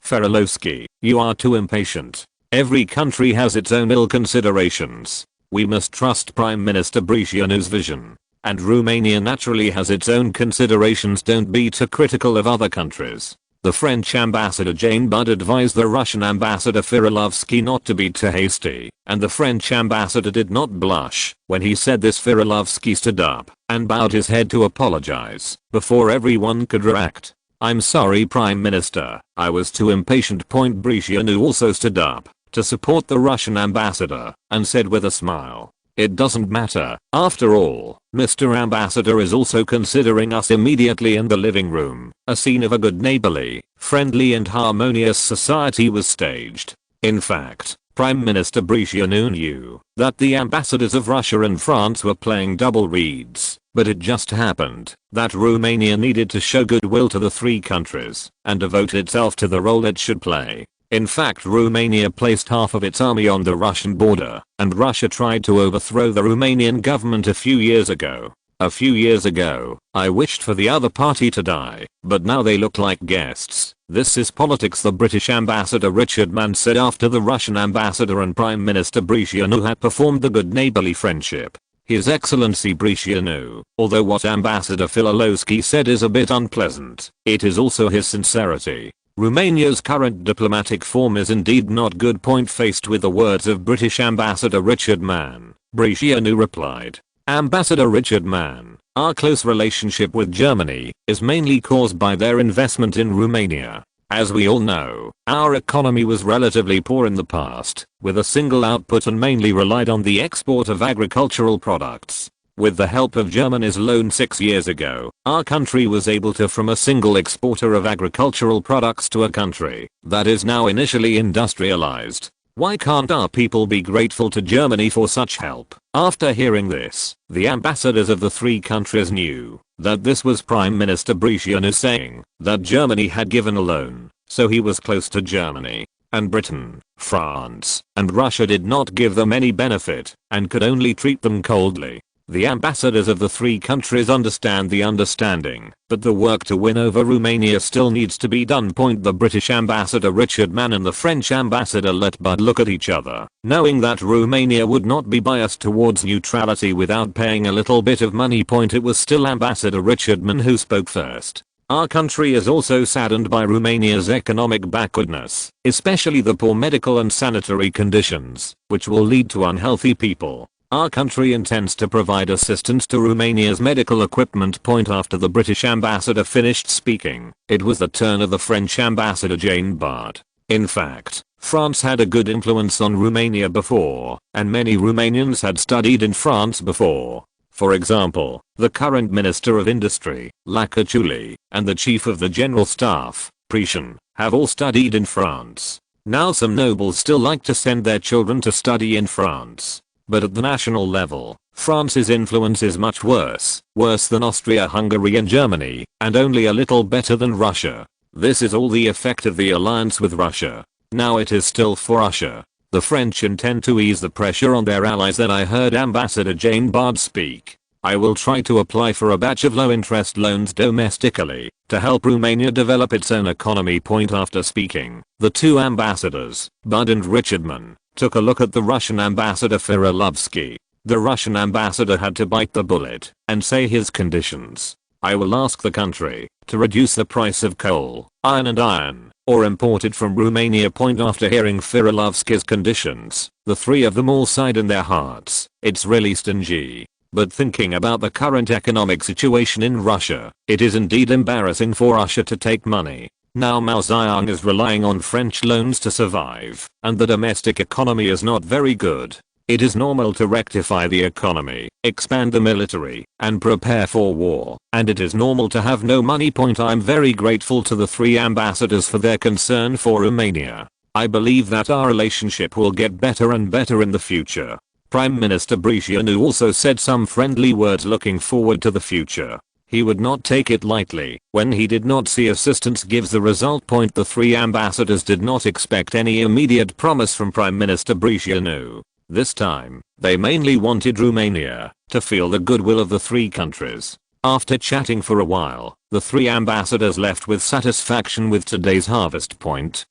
[SPEAKER 1] Firilovsky, you are too impatient. Every country has its own ill considerations. We must trust Prime Minister Bricianu's vision. And Romania naturally has its own considerations. Don't be too critical of other countries. The French ambassador Jane Bard advised the Russian ambassador Firilovsky not to be too hasty, and the French ambassador did not blush when he said this. Firilovsky stood up and bowed his head to apologize before everyone could react. "I'm sorry, Prime Minister, I was too impatient." Bricianu also stood up to support the Russian ambassador and said with a smile, "It doesn't matter. After all, Mr. Ambassador is also considering us." Immediately in the living room, a scene of a good neighborly, friendly and harmonious society was staged. In fact, Prime Minister Bricianu knew that the ambassadors of Russia and France were playing double reeds, but it just happened that Romania needed to show goodwill to the 3 countries and devote itself to the role it should play. In fact, Romania placed half of its army on the Russian border, and Russia tried to overthrow the Romanian government a few years ago. A few years ago, I wished for the other party to die, but now they look like guests. This is politics, the British ambassador Richard Mann said after the Russian ambassador and Prime Minister Bricianu had performed the good neighborly friendship. His Excellency Bricianu, although what Ambassador Firilovsky said is a bit unpleasant, it is also his sincerity. Romania's current diplomatic form is indeed not good. Faced with the words of British Ambassador Richard Mann, Bricianu replied, "Ambassador Richard Mann, our close relationship with Germany is mainly caused by their investment in Romania. As we all know, our economy was relatively poor in the past, with a single output and mainly relied on the export of agricultural products. With the help of Germany's loan 6 years ago, our country was able to from a single exporter of agricultural products to a country that is now initially industrialized. Why can't our people be grateful to Germany for such help? After hearing this, the ambassadors of the 3 countries knew that this was Prime Minister Brezhnev saying that Germany had given a loan, so he was close to Germany. And Britain, France, and Russia did not give them any benefit and could only treat them coldly. The ambassadors of the 3 countries understand the understanding, but the work to win over Romania still needs to be done. The British ambassador Richard Mann and the French ambassador let Bud look at each other, knowing that Romania would not be biased towards neutrality without paying a little bit of money. It was still Ambassador Richard Mann who spoke first. Our country is also saddened by Romania's economic backwardness, especially the poor medical and sanitary conditions, which will lead to unhealthy people. Our country intends to provide assistance to Romania's medical equipment. After the British ambassador finished speaking, it was the turn of the French ambassador Jane Bart. In fact, France had a good influence on Romania before, and many Romanians had studied in France before. For example, the current Minister of Industry, Lacachuli, and the Chief of the General Staff, Pretian, have all studied in France. Now some nobles still like to send their children to study in France. But at the national level, France's influence is much worse than Austria-Hungary and Germany, and only a little better than Russia. This is all the effect of the alliance with Russia. Now it is still for Russia. The French intend to ease the pressure on their allies that I heard Ambassador Jane Bard speak. I will try to apply for a batch of low-interest loans domestically to help Romania develop its own economy. After speaking, the 2 ambassadors, Bud and Richard Mann, took a look at the Russian ambassador Firilovsky. The Russian ambassador had to bite the bullet and say his conditions. I will ask the country to reduce the price of coal, iron, or imported from Romania. After hearing Firilovsky's conditions, the 3 of them all sighed in their hearts. It's really stingy. But thinking about the current economic situation in Russia, it is indeed embarrassing for Russia to take money. Now Mao Zedong is relying on French loans to survive, and the domestic economy is not very good. It is normal to rectify the economy, expand the military, and prepare for war, and it is normal to have no money. I'm very grateful to the 3 ambassadors for their concern for Romania. I believe that our relationship will get better and better in the future. Prime Minister Brezhnev also said some friendly words looking forward to the future. He would not take it lightly when he did not see assistance gives the result. The 3 ambassadors did not expect any immediate promise from Prime Minister Brezhnev. This time, they mainly wanted Romania to feel the goodwill of the 3 countries. After chatting for a while, the 3 ambassadors left with satisfaction with today's harvest.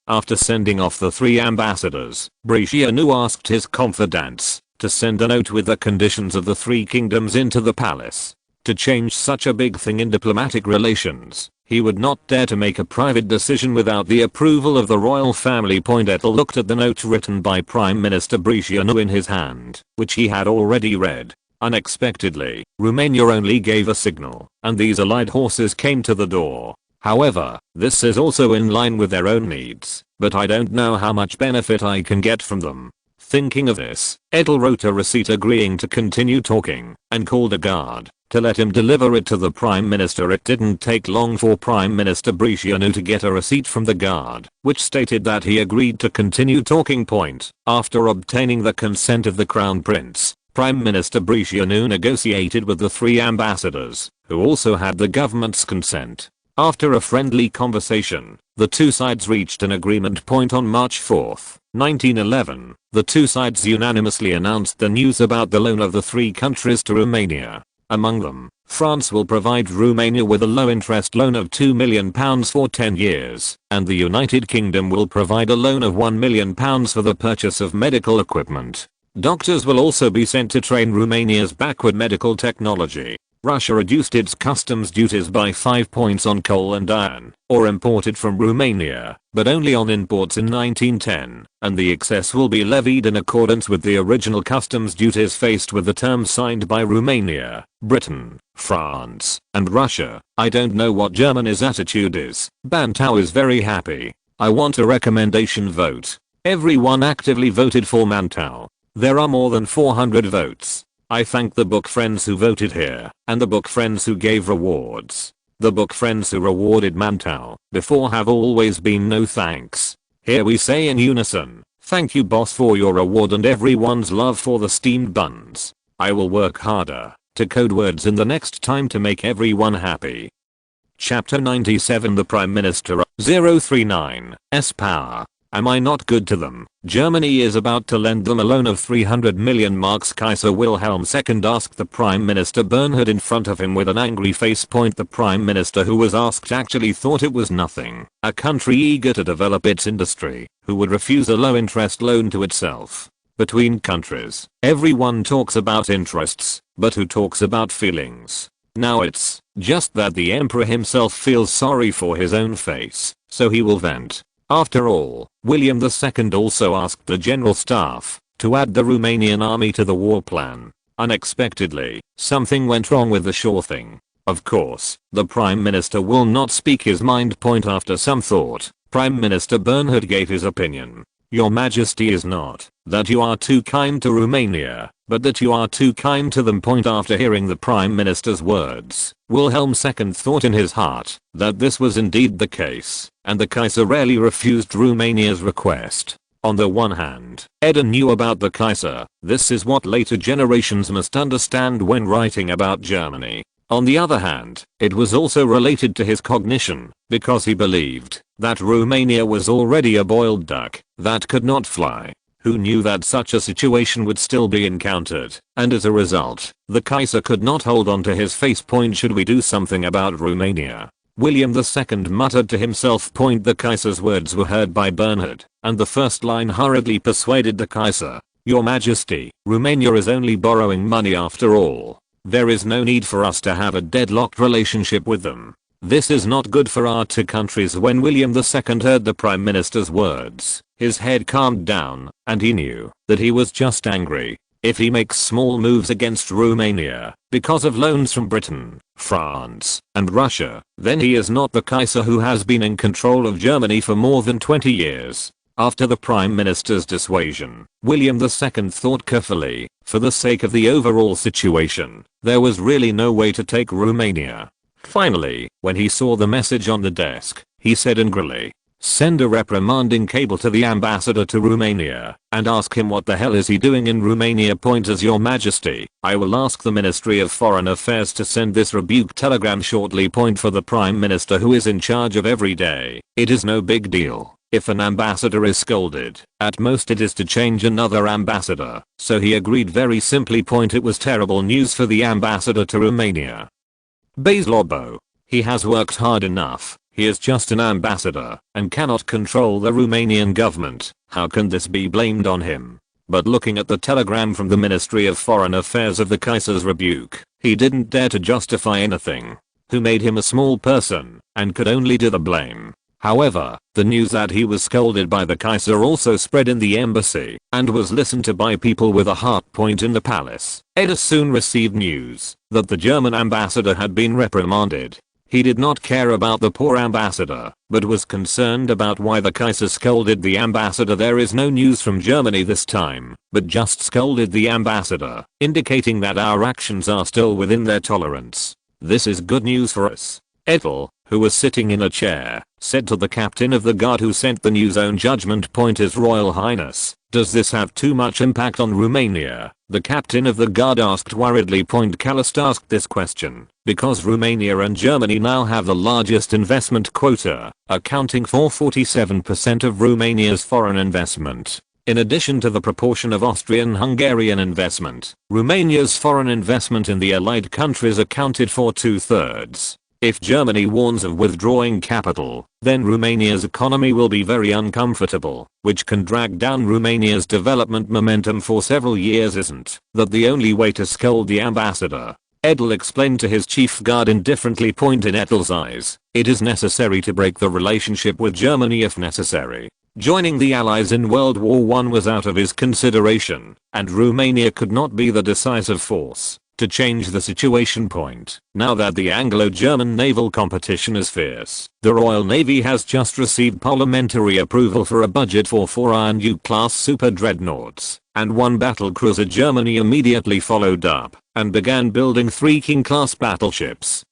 [SPEAKER 1] After sending off the 3 ambassadors, Brezhnev asked his confidants to send a note with the conditions of the 3 kingdoms into the palace. To change such a big thing in diplomatic relations, he would not dare to make a private decision without the approval of the royal family. Edel looked at the note written by Prime Minister Brezhnev in his hand, which he had already read. Unexpectedly, Romania only gave a signal, and these allied horses came to the door. However, this is also in line with their own needs, but I don't know how much benefit I can get from them. Thinking of this, Edel wrote a receipt agreeing to continue talking, and called a guard to let him deliver it to the Prime Minister. It didn't take long for Prime Minister Brezhnev to get a receipt from the guard, which stated that he agreed to continue talking. After obtaining the consent of the Crown Prince, Prime Minister Brezhnev negotiated with the 3 ambassadors, who also had the government's consent. After a friendly conversation, the 2 sides reached an agreement. On March 4, 1911, the 2 sides unanimously announced the news about the loan of the 3 countries to Romania. Among them, France will provide Romania with a low-interest loan of £2 million for 10 years, and the United Kingdom will provide a loan of £1 million for the purchase of medical equipment. Doctors will also be sent to train Romania's backward medical technology. Russia reduced its customs duties by 5 points on coal and iron, or imported from Romania, but only on imports in 1910, and the excess will be levied in accordance with the original customs duties faced with the terms signed by Romania, Britain, France, and Russia. I don't know what Germany's attitude is. Bantao is very happy. I want a recommendation vote. Everyone actively voted for Mantau. There are more than 400 votes. I thank the book friends who voted here, and the book friends who gave rewards. The book friends who rewarded Mantau before have always been no thanks. Here we say in unison, thank you boss for your reward and everyone's love for the steamed buns. I will work harder to code words in the next time to make everyone happy. Chapter 97 The Prime Minister 039 S Power. Am I not good to them? Germany is about to lend them a loan of 300 million marks. Kaiser Wilhelm II asked the Prime Minister Bernhard in front of him with an angry face. The Prime Minister who was asked actually thought it was nothing. A country eager to develop its industry, who would refuse a low interest loan to itself. Between countries, everyone talks about interests, but who talks about feelings? Now it's just that the emperor himself feels sorry for his own face, so he will vent. After all, William II also asked the general staff to add the Romanian army to the war plan. Unexpectedly, something went wrong with the sure thing. Of course, the Prime Minister will not speak his mind. After some thought, Prime Minister Bernhard gave his opinion. Your Majesty is not that you are too kind to Romania, but that you are too kind to them. After hearing the Prime Minister's words, Wilhelm II thought in his heart that this was indeed the case, and the Kaiser rarely refused Romania's request. On the one hand, Edel knew about the Kaiser. This is what later generations must understand when writing about Germany. On the other hand, it was also related to his cognition, because he believed that Romania was already a boiled duck that could not fly. Who knew that such a situation would still be encountered, and as a result, the Kaiser could not hold on to his face. Should we do something about Romania? William II muttered to himself. The Kaiser's words were heard by Bernhard, and the first line hurriedly persuaded the Kaiser. Your Majesty, Romania is only borrowing money after all. There is no need for us to have a deadlocked relationship with them. This is not good for our two countries. When William II heard the Prime Minister's words, his head calmed down, and he knew that he was just angry. If he makes small moves against Romania because of loans from Britain, France, and Russia, then he is not the Kaiser who has been in control of Germany for more than 20 years. After the Prime Minister's dissuasion, William II thought carefully. For the sake of the overall situation, there was really no way to take Romania. Finally, when he saw the message on the desk, he said angrily, send a reprimanding cable to the ambassador to Romania and ask him what the hell is he doing in Romania. As Your Majesty, I will ask the Ministry of Foreign Affairs to send this rebuke telegram shortly. For the Prime Minister who is in charge of every day, it is no big deal. If an ambassador is scolded, at most it is to change another ambassador, so he agreed very simply. It was terrible news for the ambassador to Romania. Lobo. He has worked hard enough. He is just an ambassador and cannot control the Romanian government. How can this be blamed on him? But looking at the telegram from the Ministry of Foreign Affairs of the Kaiser's rebuke, he didn't dare to justify anything. Who made him a small person and could only do the blame. However, the news that he was scolded by the Kaiser also spread in the embassy and was listened to by people with a heart. In the palace, Edel soon received news that the German ambassador had been reprimanded. He did not care about the poor ambassador, but was concerned about why the Kaiser scolded the ambassador. There is no news from Germany this time, but just scolded the ambassador, indicating that our actions are still within their tolerance. This is good news for us. Edel, who was sitting in a chair, said to the captain of the guard who sent the news, own judgment. His Royal Highness, does this have too much impact on Romania? The captain of the guard asked worriedly. Calouste asked this question because Romania and Germany now have the largest investment quota, accounting for 47% of Romania's foreign investment. In addition to the proportion of Austrian-Hungarian investment, Romania's foreign investment in the allied countries accounted for 2/3. If Germany warns of withdrawing capital, then Romania's economy will be very uncomfortable, which can drag down Romania's development momentum for several years. Isn't that the only way to scold the ambassador? Edel explained to his chief guard indifferently, point in Edel's eyes. It is necessary to break the relationship with Germany if necessary. Joining the Allies in World War I was out of his consideration, and Romania could not be the decisive force to change the situation. Point. Now that the Anglo-German naval competition is fierce, the Royal Navy has just received parliamentary approval for a budget for 4 Iron U-class super dreadnoughts, and 1 battle cruiser. Germany immediately followed up and began building 3 King-class battleships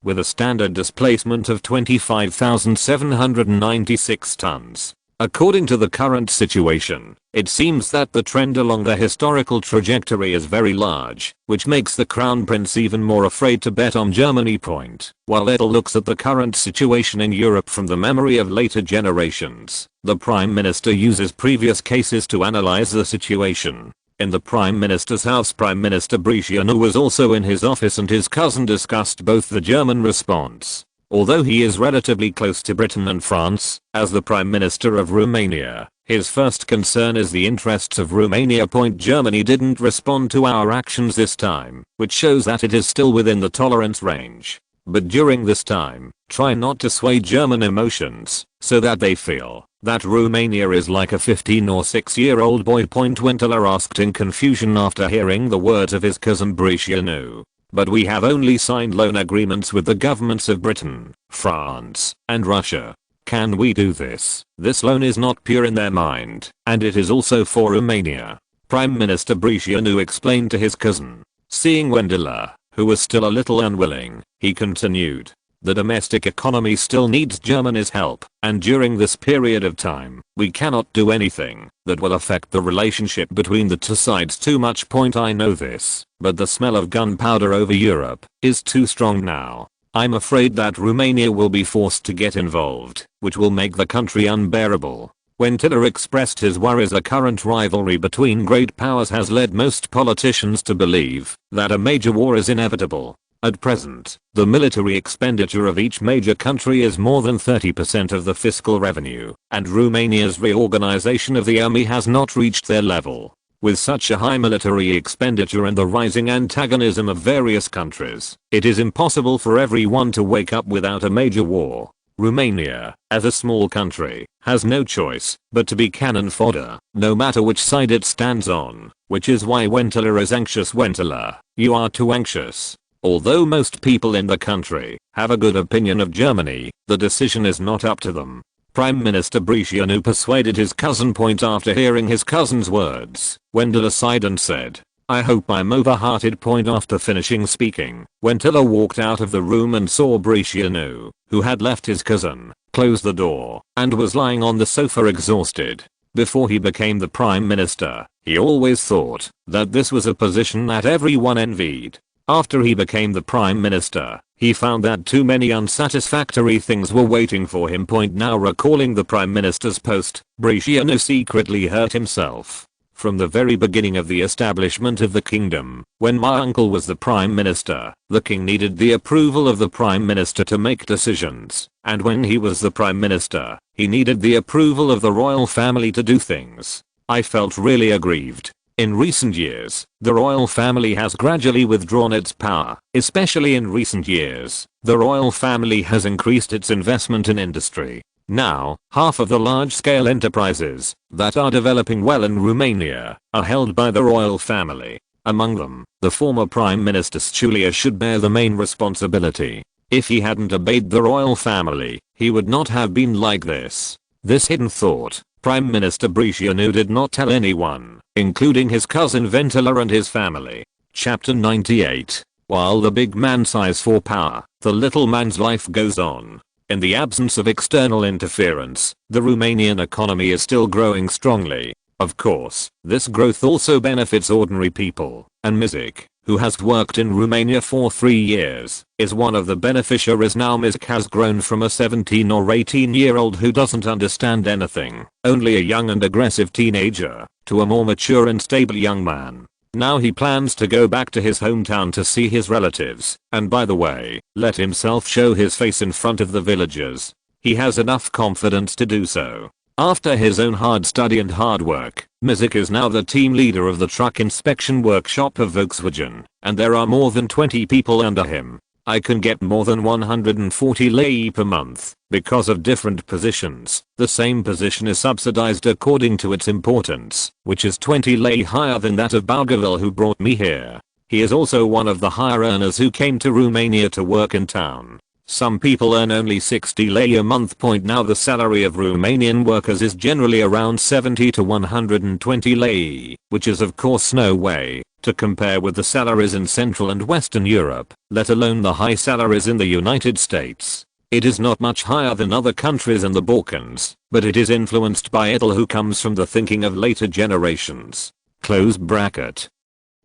[SPEAKER 1] with a standard displacement of 25,796 tons. According to the current situation, it seems that the trend along the historical trajectory is very large, which makes the Crown Prince even more afraid to bet on Germany. Point. While Edel looks at the current situation in Europe from the memory of later generations, the Prime Minister uses previous cases to analyze the situation. In the Prime Minister's house, Prime Minister Bricianu was also in his office and his cousin discussed both the German response. Although he is relatively close to Britain and France, as the Prime Minister of Romania, his first concern is the interests of Romania. Point. Germany didn't respond to our actions this time, which shows that it is still within the tolerance range. But during this time, try not to sway German emotions, so that they feel that Romania is like a 15 or 6-year-old boy. Wendler asked in confusion after hearing the words of his cousin Bricianu. But we have only signed loan agreements with the governments of Britain, France, and Russia. Can we do this? This loan is not pure in their mind, and it is also for Romania. Prime Minister Bricianu explained to his cousin. Seeing Wendler, who was still a little unwilling, he continued. The domestic economy still needs Germany's help, and during this period of time, we cannot do anything that will affect the relationship between the two sides too much. I know this, but the smell of gunpowder over Europe is too strong now. I'm afraid that Romania will be forced to get involved, which will make the country unbearable. Wendler expressed his worries. The current rivalry between great powers has led most politicians to believe that a major war is inevitable. At present, the military expenditure of each major country is more than 30% of the fiscal revenue, and Romania's reorganization of the army has not reached their level. With such a high military expenditure and the rising antagonism of various countries, it is impossible for everyone to wake up without a major war. Romania, as a small country, has no choice but to be cannon fodder, no matter which side it stands on, which is why Wendler is anxious. Wendler, you are too anxious. Although most people in the country have a good opinion of Germany, the decision is not up to them. Prime Minister Bricianu persuaded his cousin. After hearing his cousin's words, Wendler sighed and said, I hope I'm overheated. After finishing speaking, Wendler walked out of the room and saw Bricianu, who had left his cousin, close the door, and was lying on the sofa exhausted. Before he became the Prime Minister, he always thought that this was a position that everyone envied. After he became the Prime Minister, he found that too many unsatisfactory things were waiting for him. Now recalling the Prime Minister's post, Bricianu secretly hurt himself. From the very beginning of the establishment of the kingdom, when my uncle was the Prime Minister, the king needed the approval of the Prime Minister to make decisions, and when he was the Prime Minister, he needed the approval of the royal family to do things. I felt really aggrieved. In recent years, the royal family has gradually withdrawn its power. Especially in recent years, the royal family has increased its investment in industry. Now, half of the large-scale enterprises that are developing well in Romania are held by the royal family. Among them, the former Prime Minister Stănescu should bear the main responsibility. If he hadn't obeyed the royal family, he would not have been like this. This hidden thought, Prime Minister Bricianu did not tell anyone, including his cousin Wendler and his family. Chapter 98. While the big man sighs for power, the little man's life goes on. In the absence of external interference, the Romanian economy is still growing strongly. Of course, this growth also benefits ordinary people, and Mizik, who has worked in Romania for 3 years, is one of the beneficiaries. Now Mizik has grown from a 17 or 18-year-old who doesn't understand anything, only a young and aggressive teenager, to a more mature and stable young man. Now he plans to go back to his hometown to see his relatives, and by the way, let himself show his face in front of the villagers. He has enough confidence to do so. After his own hard study and hard work, Mizik is now the team leader of the truck inspection workshop of Volkswagen, and there are more than 20 people under him. I can get more than 140 lei per month because of different positions. The same position is subsidized according to its importance, which is 20 lei higher than that of Baugavel who brought me here. He is also one of the higher earners who came to Romania to work in town. Some people earn only 60 lei a month. Now the salary of Romanian workers is generally around 70 to 120 lei, which is of course no way to compare with the salaries in Central and Western Europe, let alone the high salaries in the United States. It is not much higher than other countries in the Balkans, but it is influenced by Edel, who comes from the thinking of later generations. Close bracket.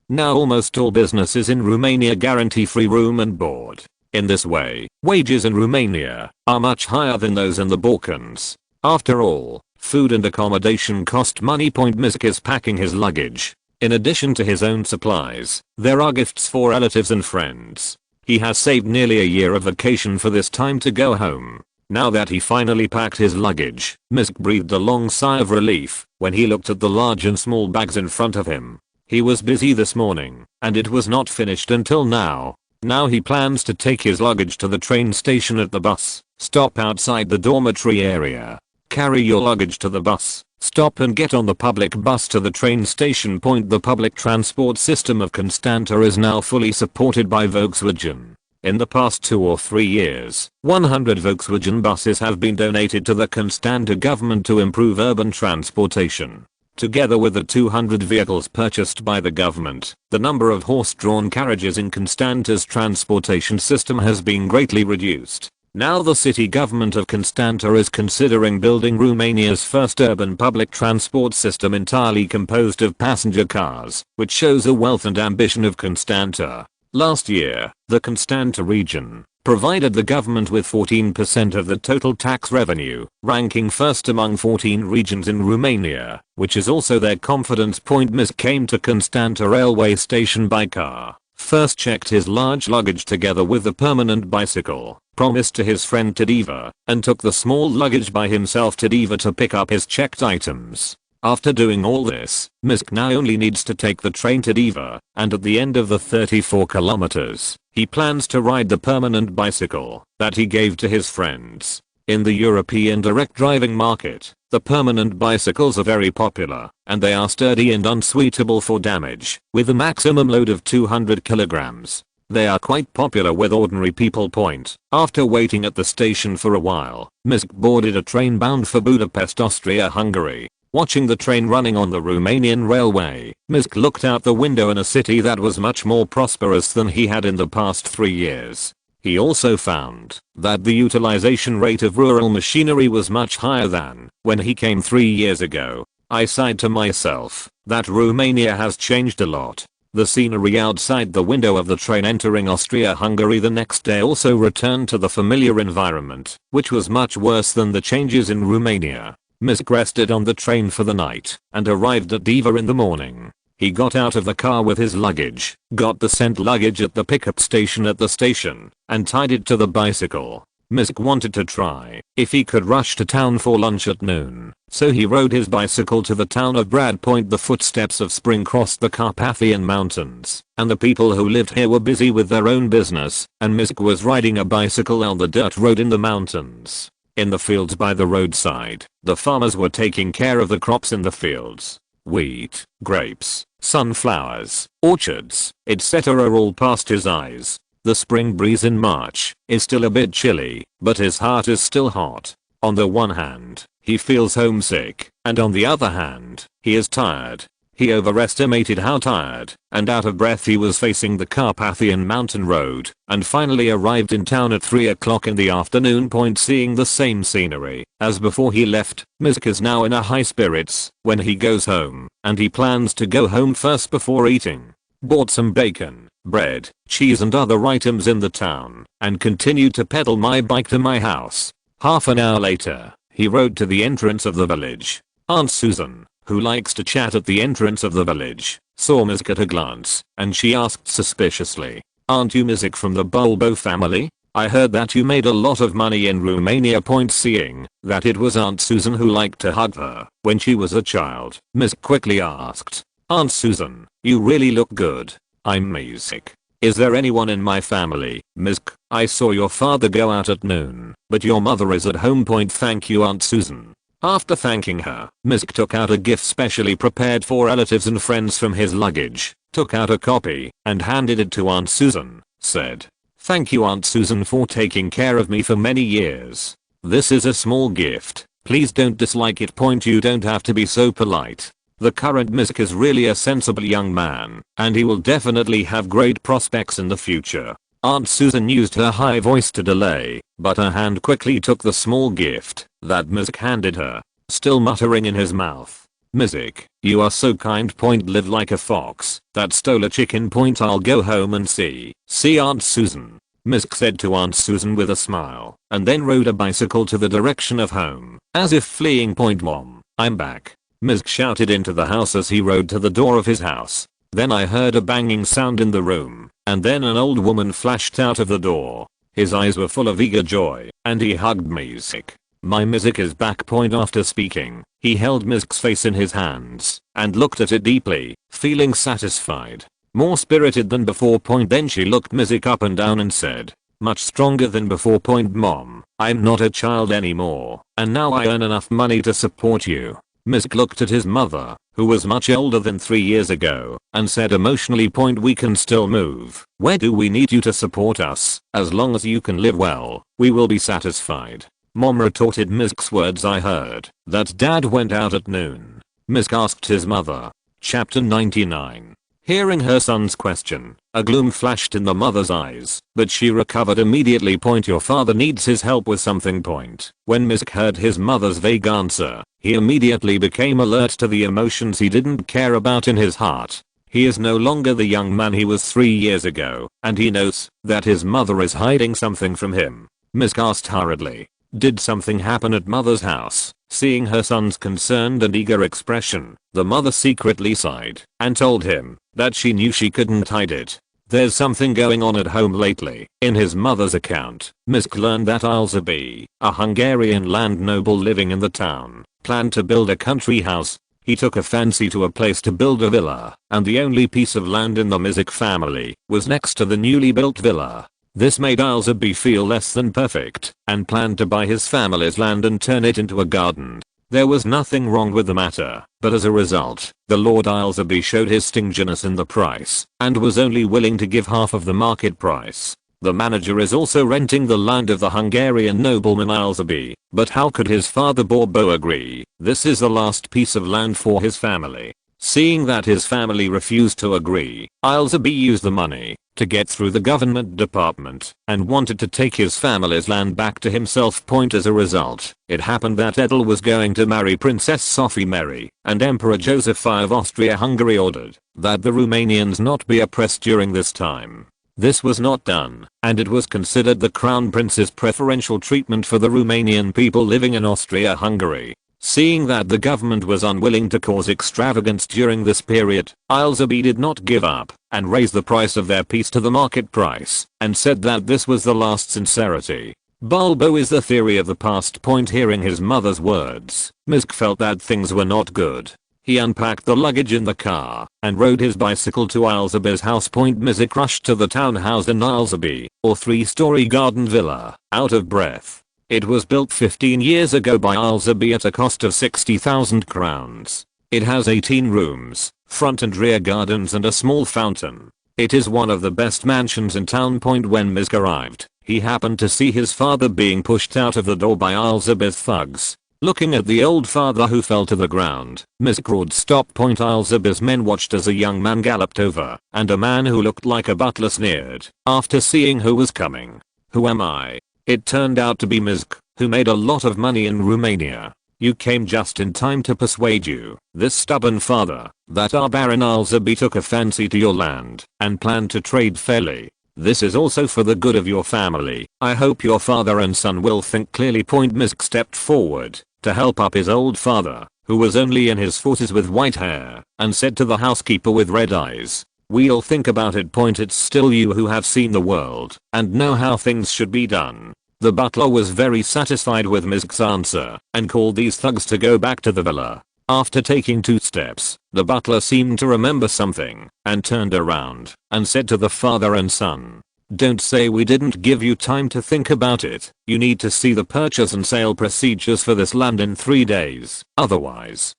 [SPEAKER 1] Now almost all businesses in Romania guarantee free room and board. In this way, wages in Romania are much higher than those in the Balkans. After all, food and accommodation cost money. Mizik is packing his luggage. In addition to his own supplies, there are gifts for relatives and friends. He has saved nearly a year of vacation for this time to go home. Now that he finally packed his luggage, Mizik breathed a long sigh of relief when he looked at the large and small bags in front of him. He was busy this morning, and it was not finished until now. Now he plans to take his luggage to the train station at the bus stop outside the dormitory area. Carry your luggage to the bus stop and get on the public bus to the train station. The public transport system of Constanta is now fully supported by Volkswagen. In the past 2 or 3 years, 100 Volkswagen buses have been donated to the Constanta government to improve urban transportation. Together with the 200 vehicles purchased by the government, the number of horse-drawn carriages in Constanta's transportation system has been greatly reduced. Now the city government of Constanta is considering building Romania's first urban public transport system entirely composed of passenger cars, which shows the wealth and ambition of Constanta. Last year, the Constanta region provided the government with 14% of the total tax revenue, ranking first among 14 regions in Romania, which is also their confidence. Mizik came to Constanta railway station by car, first checked his large luggage together with the permanent bicycle, promised to his friend Tadeva, and took the small luggage by himself to Tadeva to pick up his checked items. After doing all this, Mizik now only needs to take the train to Deva, and at the end of the 34 kilometers, he plans to ride the permanent bicycle that he gave to his friends. In the European direct driving market, the permanent bicycles are very popular, and they are sturdy and unsuitable for damage, with a maximum load of 200 kilograms. They are quite popular with ordinary people. After waiting at the station for a while, Mizik boarded a train bound for Budapest, Austria-Hungary. Watching the train running on the Romanian railway, Mizik looked out the window in a city that was much more prosperous than he had in the past 3 years. He also found that the utilization rate of rural machinery was much higher than when he came 3 years ago. I sighed to myself that Romania has changed a lot. The scenery outside the window of the train entering Austria-Hungary the next day also returned to the familiar environment, which was much worse than the changes in Romania. Mizik rested on the train for the night and arrived at Deva in the morning. He got out of the car with his luggage, got the sent luggage at the pickup station at the station, and tied it to the bicycle. Mizik wanted to try if he could rush to town for lunch at noon, so he rode his bicycle to the town of Brad. The footsteps of spring crossed the Carpathian Mountains, and the people who lived here were busy with their own business, and Mizik was riding a bicycle on the dirt road in the mountains. In the fields by the roadside, the farmers were taking care of the crops in the fields. Wheat, grapes, sunflowers, orchards, etc. all passed his eyes. The spring breeze in March is still a bit chilly, but his heart is still hot. On the one hand, he feels homesick, and on the other hand, he is tired. He overestimated how tired and out of breath he was facing the Carpathian Mountain Road, and finally arrived in town at 3 o'clock in the afternoon. Seeing the same scenery as before he left, Mizik is now in a high spirits when he goes home, and he plans to go home first before eating. Bought some bacon, bread, cheese and other items in the town, and continued to pedal my bike to my house. Half an hour later, he rode to the entrance of the village. Aunt Susan, who likes to chat at the entrance of the village, saw Mizik at a glance, and she asked suspiciously, "Aren't you Mizik from the Bulbo family?" I heard that you made a lot of money in Romania. Seeing that it was Aunt Susan who liked to hug her when she was a child, Misk quickly asked, Aunt Susan, you really look good. I'm Misk. Is there anyone in my family? Misk, I saw your father go out at noon, but your mother is at home. Thank you, Aunt Susan. After thanking her, Misk took out a gift specially prepared for relatives and friends from his luggage, took out a copy, and handed it to Aunt Susan, said, Thank you, Aunt Susan, for taking care of me for many years. This is a small gift. Please don't dislike it. You don't have to be so polite. The current Misk is really a sensible young man, and he will definitely have great prospects in the future. Aunt Susan used her high voice to delay, but her hand quickly took the small gift that Misk handed her, still muttering in his mouth. Misk, you are so kind. Live like a fox that stole a chicken. I'll go home and see Aunt Susan. Misk said to Aunt Susan with a smile, and then rode a bicycle to the direction of home, as if fleeing. Mom, I'm back. Misk shouted into the house as he rode to the door of his house. Then I heard a banging sound in the room, and then an old woman flashed out of the door. His eyes were full of eager joy, and he hugged Misk. My Misk is back. After speaking, he held Misk's face in his hands, and looked at it deeply, feeling satisfied. More spirited than before. Then she looked Misk up and down and said, much stronger than before. Mom, I'm not a child anymore, and now I earn enough money to support you. Misk looked at his mother, who was much older than 3 years ago, and said emotionally, We can still move. Where do we need you to support us? As long as you can live well, we will be satisfied. Mom retorted Misk's words. I heard that Dad went out at noon. Misk asked his mother. Chapter 99. Hearing her son's question, a gloom flashed in the mother's eyes, but she recovered immediately. Your father needs his help with something. When Misk heard his mother's vague answer, he immediately became alert to the emotions he didn't care about in his heart. He is no longer the young man he was 3 years ago, and he knows that his mother is hiding something from him. Misk asked hurriedly, did something happen at mother's house? Seeing her son's concerned and eager expression, the mother secretly sighed and told him that she knew she couldn't hide it. There's something going on at home lately. In his mother's account, Misk learned that Alzabi, a Hungarian land noble living in the town, planned to build a country house. He took a fancy to a place to build a villa, and the only piece of land in the Misk family was next to the newly built villa. This made Alzabi feel less than perfect, and planned to buy his family's land and turn it into a garden. There was nothing wrong with the matter, but as a result, the Lord Alzabi showed his stinginess in the price, and was only willing to give half of the market price. The manager is also renting the land of the Hungarian nobleman Alzabi, but how could his father Borbo agree? This is the last piece of land for his family. Seeing that his family refused to agree, Alzabi used the money to get through the government department and wanted to take his family's land back to himself. As a result, it happened that Edel was going to marry Princess Sophie Mary, and Emperor Joseph I of Austria-Hungary ordered that the Romanians not be oppressed during this time. This was not done, and it was considered the crown prince's preferential treatment for the Romanian people living in Austria-Hungary. Seeing that the government was unwilling to cause extravagance during this period, Alzabi did not give up and raised the price of their piece to the market price and said that this was the last sincerity. Bulbo is the theory of the past. Hearing his mother's words, Misk felt that things were not good. He unpacked the luggage in the car and rode his bicycle to Alzabi's house. Misk rushed to the townhouse in Alzabi, or 3-story garden villa, out of breath. It was built 15 years ago by Alzabi at a cost of 60,000 crowns. It has 18 rooms, front and rear gardens and a small fountain. It is one of the best mansions in town. When Misk arrived, he happened to see his father being pushed out of the door by Alzabi's thugs. Looking at the old father who fell to the ground, Misk roared stop. Alzabi's men watched as a young man galloped over, and a man who looked like a butler sneered after seeing who was coming. Who am I? It turned out to be Misk, who made a lot of money in Romania. You came just in time to persuade you, this stubborn father, that our Baron Alzabi took a fancy to your land and planned to trade fairly. This is also for the good of your family. I hope your father and son will think clearly. Misk stepped forward to help up his old father, who was only in his 40s with white hair, and said to the housekeeper with red eyes, We'll think about it. It's still you who have seen the world and know how things should be done. The butler was very satisfied with Misk's answer and called these thugs to go back to the villa. After taking 2 steps, the butler seemed to remember something and turned around and said to the father and son, "Don't say we didn't give you time to think about it. You need to see the purchase and sale procedures for this land in 3 days. Otherwise,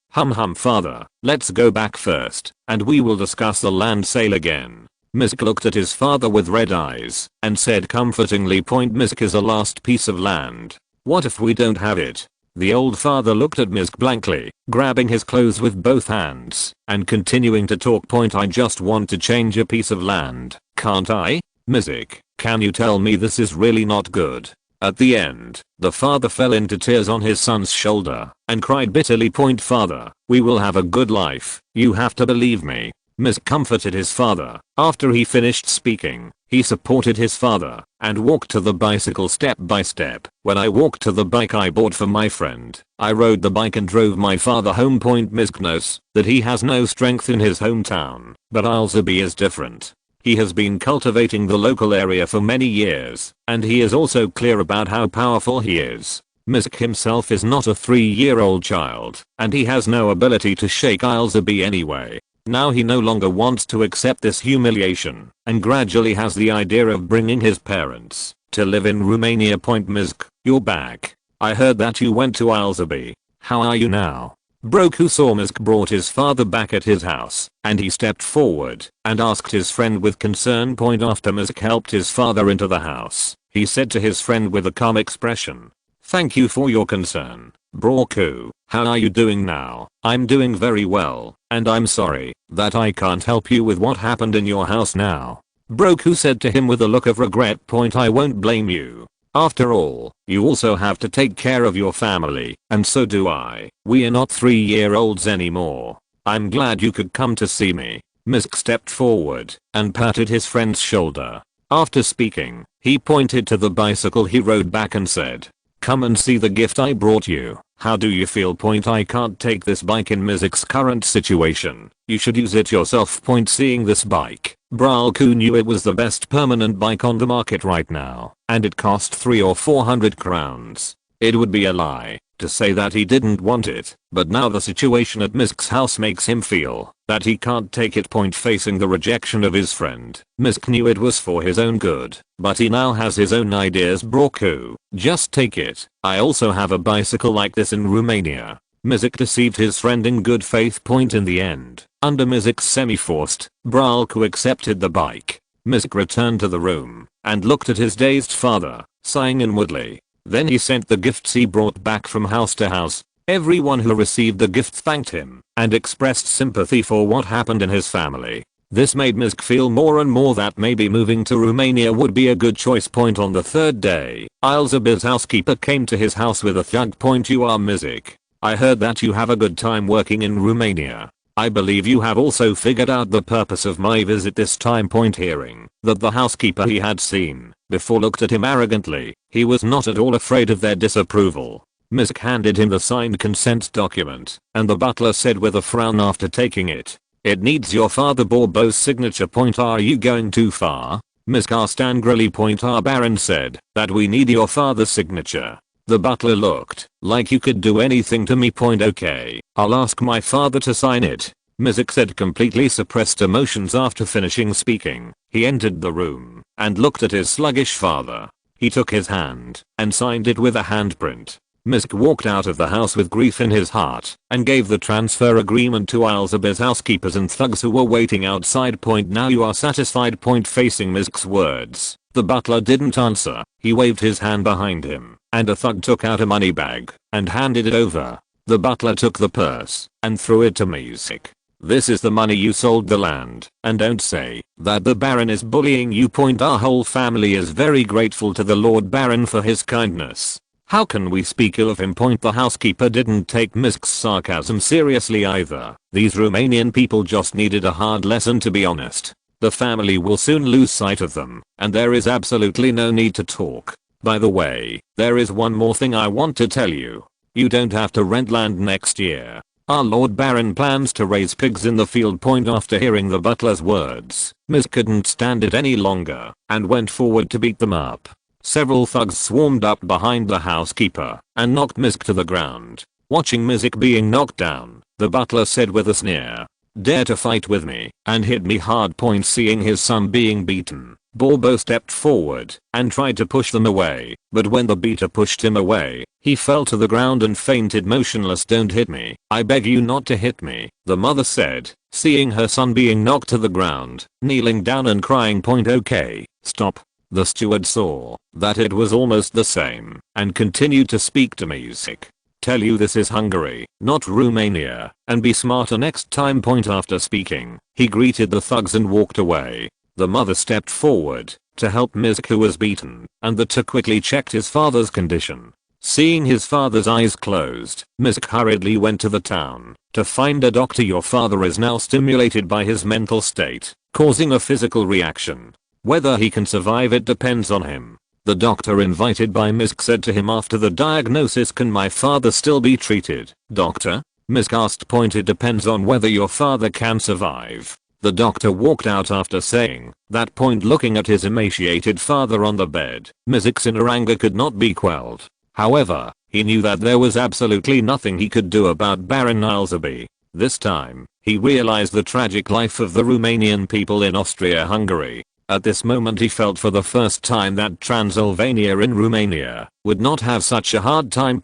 [SPEAKER 1] father, let's go back first and we will discuss the land sale again." Misk looked at his father with red eyes and said comfortingly, "Misk is a last piece of land. What if we don't have it?" The old father looked at Misk blankly, grabbing his clothes with both hands and continuing to talk. "I just want to change a piece of land, can't I? Misk, can you tell me this is really not good?" At the end, the father fell into tears on his son's shoulder and cried bitterly. "Father, we will have a good life, you have to believe me." Misk comforted his father. After he finished speaking, he supported his father and walked to the bicycle step by step. "When I walked to the bike I bought for my friend, I rode the bike and drove my father home." Misk knows that he has no strength in his hometown, but Alzabi is different. He has been cultivating the local area for many years, and he is also clear about how powerful he is. Misk himself is not a 3-year-old child, and he has no ability to shake Alzabi anyway. Now he no longer wants to accept this humiliation and gradually has the idea of bringing his parents to live in Romania. "Misk, you're back. I heard that you went to Alzabi. How are you now?" Broku saw Misk brought his father back at his house and he stepped forward and asked his friend with concern. After Misk helped his father into the house, he said to his friend with a calm expression, "Thank you for your concern, Broku. How are you doing now?" "I'm doing very well, and I'm sorry that I can't help you with what happened in your house now," Broku said to him with a look of regret. "I won't blame you. After all, you also have to take care of your family, and so do I. We are not 3-year-olds anymore. I'm glad you could come to see me." Misk stepped forward and patted his friend's shoulder. After speaking, he pointed to the bicycle he rode back and said, "Come and see the gift I brought you. How do you feel?" "I can't take this bike in Misk's current situation. You should use it yourself." Seeing this bike, Broku knew it was the best permanent bike on the market right now, and it cost 300 or 400 crowns. It would be a lie to say that he didn't want it, but now the situation at Misk's house makes him feel that he can't take it. Facing the rejection of his friend, Misk knew it was for his own good, but he now has his own ideas. "Broku, just take it. I also have a bicycle like this in Romania." Misk deceived his friend in good faith. In the end, under Misk's semi-forced, Broku accepted the bike. Misk returned to the room and looked at his dazed father, sighing inwardly. Then he sent the gifts he brought back from house to house. Everyone who received the gift thanked him and expressed sympathy for what happened in his family. This made Misk feel more and more that maybe moving to Romania would be a good choice. On the 3rd day, Alzabi's housekeeper came to his house with a thug. "You are Misk. I heard that you have a good time working in Romania. I believe you have also figured out the purpose of my visit this time." Hearing that the housekeeper he had seen before looked at him arrogantly, he was not at all afraid of their disapproval. Misk handed him the signed consent document, and the butler said with a frown after taking it, "It needs your father Borbo's signature." "Are you going too far?" Misk asked angrily. "Our baron said that we need your father's signature." The butler looked like you could do anything to me. "Okay, I'll ask my father to sign it," Misk said, completely suppressed emotions. After finishing speaking, he entered the room and looked at his sluggish father. He took his hand and signed it with a handprint. Misk walked out of the house with grief in his heart and gave the transfer agreement to Alzabi's housekeepers and thugs who were waiting outside. "Now you are satisfied?" Facing Misk's words, the butler didn't answer. He waved his hand behind him, and a thug took out a money bag and handed it over. The butler took the purse and threw it to Misk. "This is the money you sold the land, and don't say that the baron is bullying you." "Our whole family is very grateful to the Lord Baron for his kindness. How can we speak ill of him?" The housekeeper didn't take Misk's sarcasm seriously either. These Romanian people just needed a hard lesson, to be honest. The family will soon lose sight of them, and there is absolutely no need to talk. By the way, there is one more thing I want to tell you. You don't have to rent land next year. Our Lord Baron plans to raise pigs in the field. After hearing the butler's words, Miss couldn't stand it any longer and went forward to beat them up. Several thugs swarmed up behind the housekeeper and knocked Miss to the ground. Watching Miss being knocked down, the butler said with a sneer, "Dare to fight with me," and hit me hard. Seeing his son being beaten, Bobo stepped forward and tried to push them away, but when the beater pushed him away, he fell to the ground and fainted motionless. "Don't hit me, I beg you not to hit me," the mother said, seeing her son being knocked to the ground, kneeling down and crying. "Okay, stop." The steward saw that it was almost the same and continued to speak to Music. "Tell you this is Hungary, not Romania, and be smarter next time." After speaking, he greeted the thugs and walked away. The mother stepped forward to help Misk, who was beaten, and the two quickly checked his father's condition. Seeing his father's eyes closed, Misk hurriedly went to the town to find a doctor. "Your father is now stimulated by his mental state, causing a physical reaction. Whether he can survive it depends on him." The doctor invited by Misk said to him after the diagnosis, "Can my father still be treated, doctor?" Misk asked. "It depends on whether your father can survive." The doctor walked out after saying that. Looking at his emaciated father on the bed, Misk's inner anger could not be quelled. However, he knew that there was absolutely nothing he could do about Baron Eilseby. This time, he realized the tragic life of the Romanian people in Austria-Hungary. At this moment he felt for the first time that Transylvania in Romania would not have such a hard time.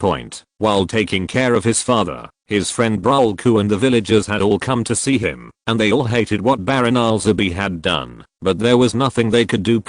[SPEAKER 1] While taking care of his father, his friend Brulku and the villagers had all come to see him, and they all hated what Baron Eilseby had done, but there was nothing they could do.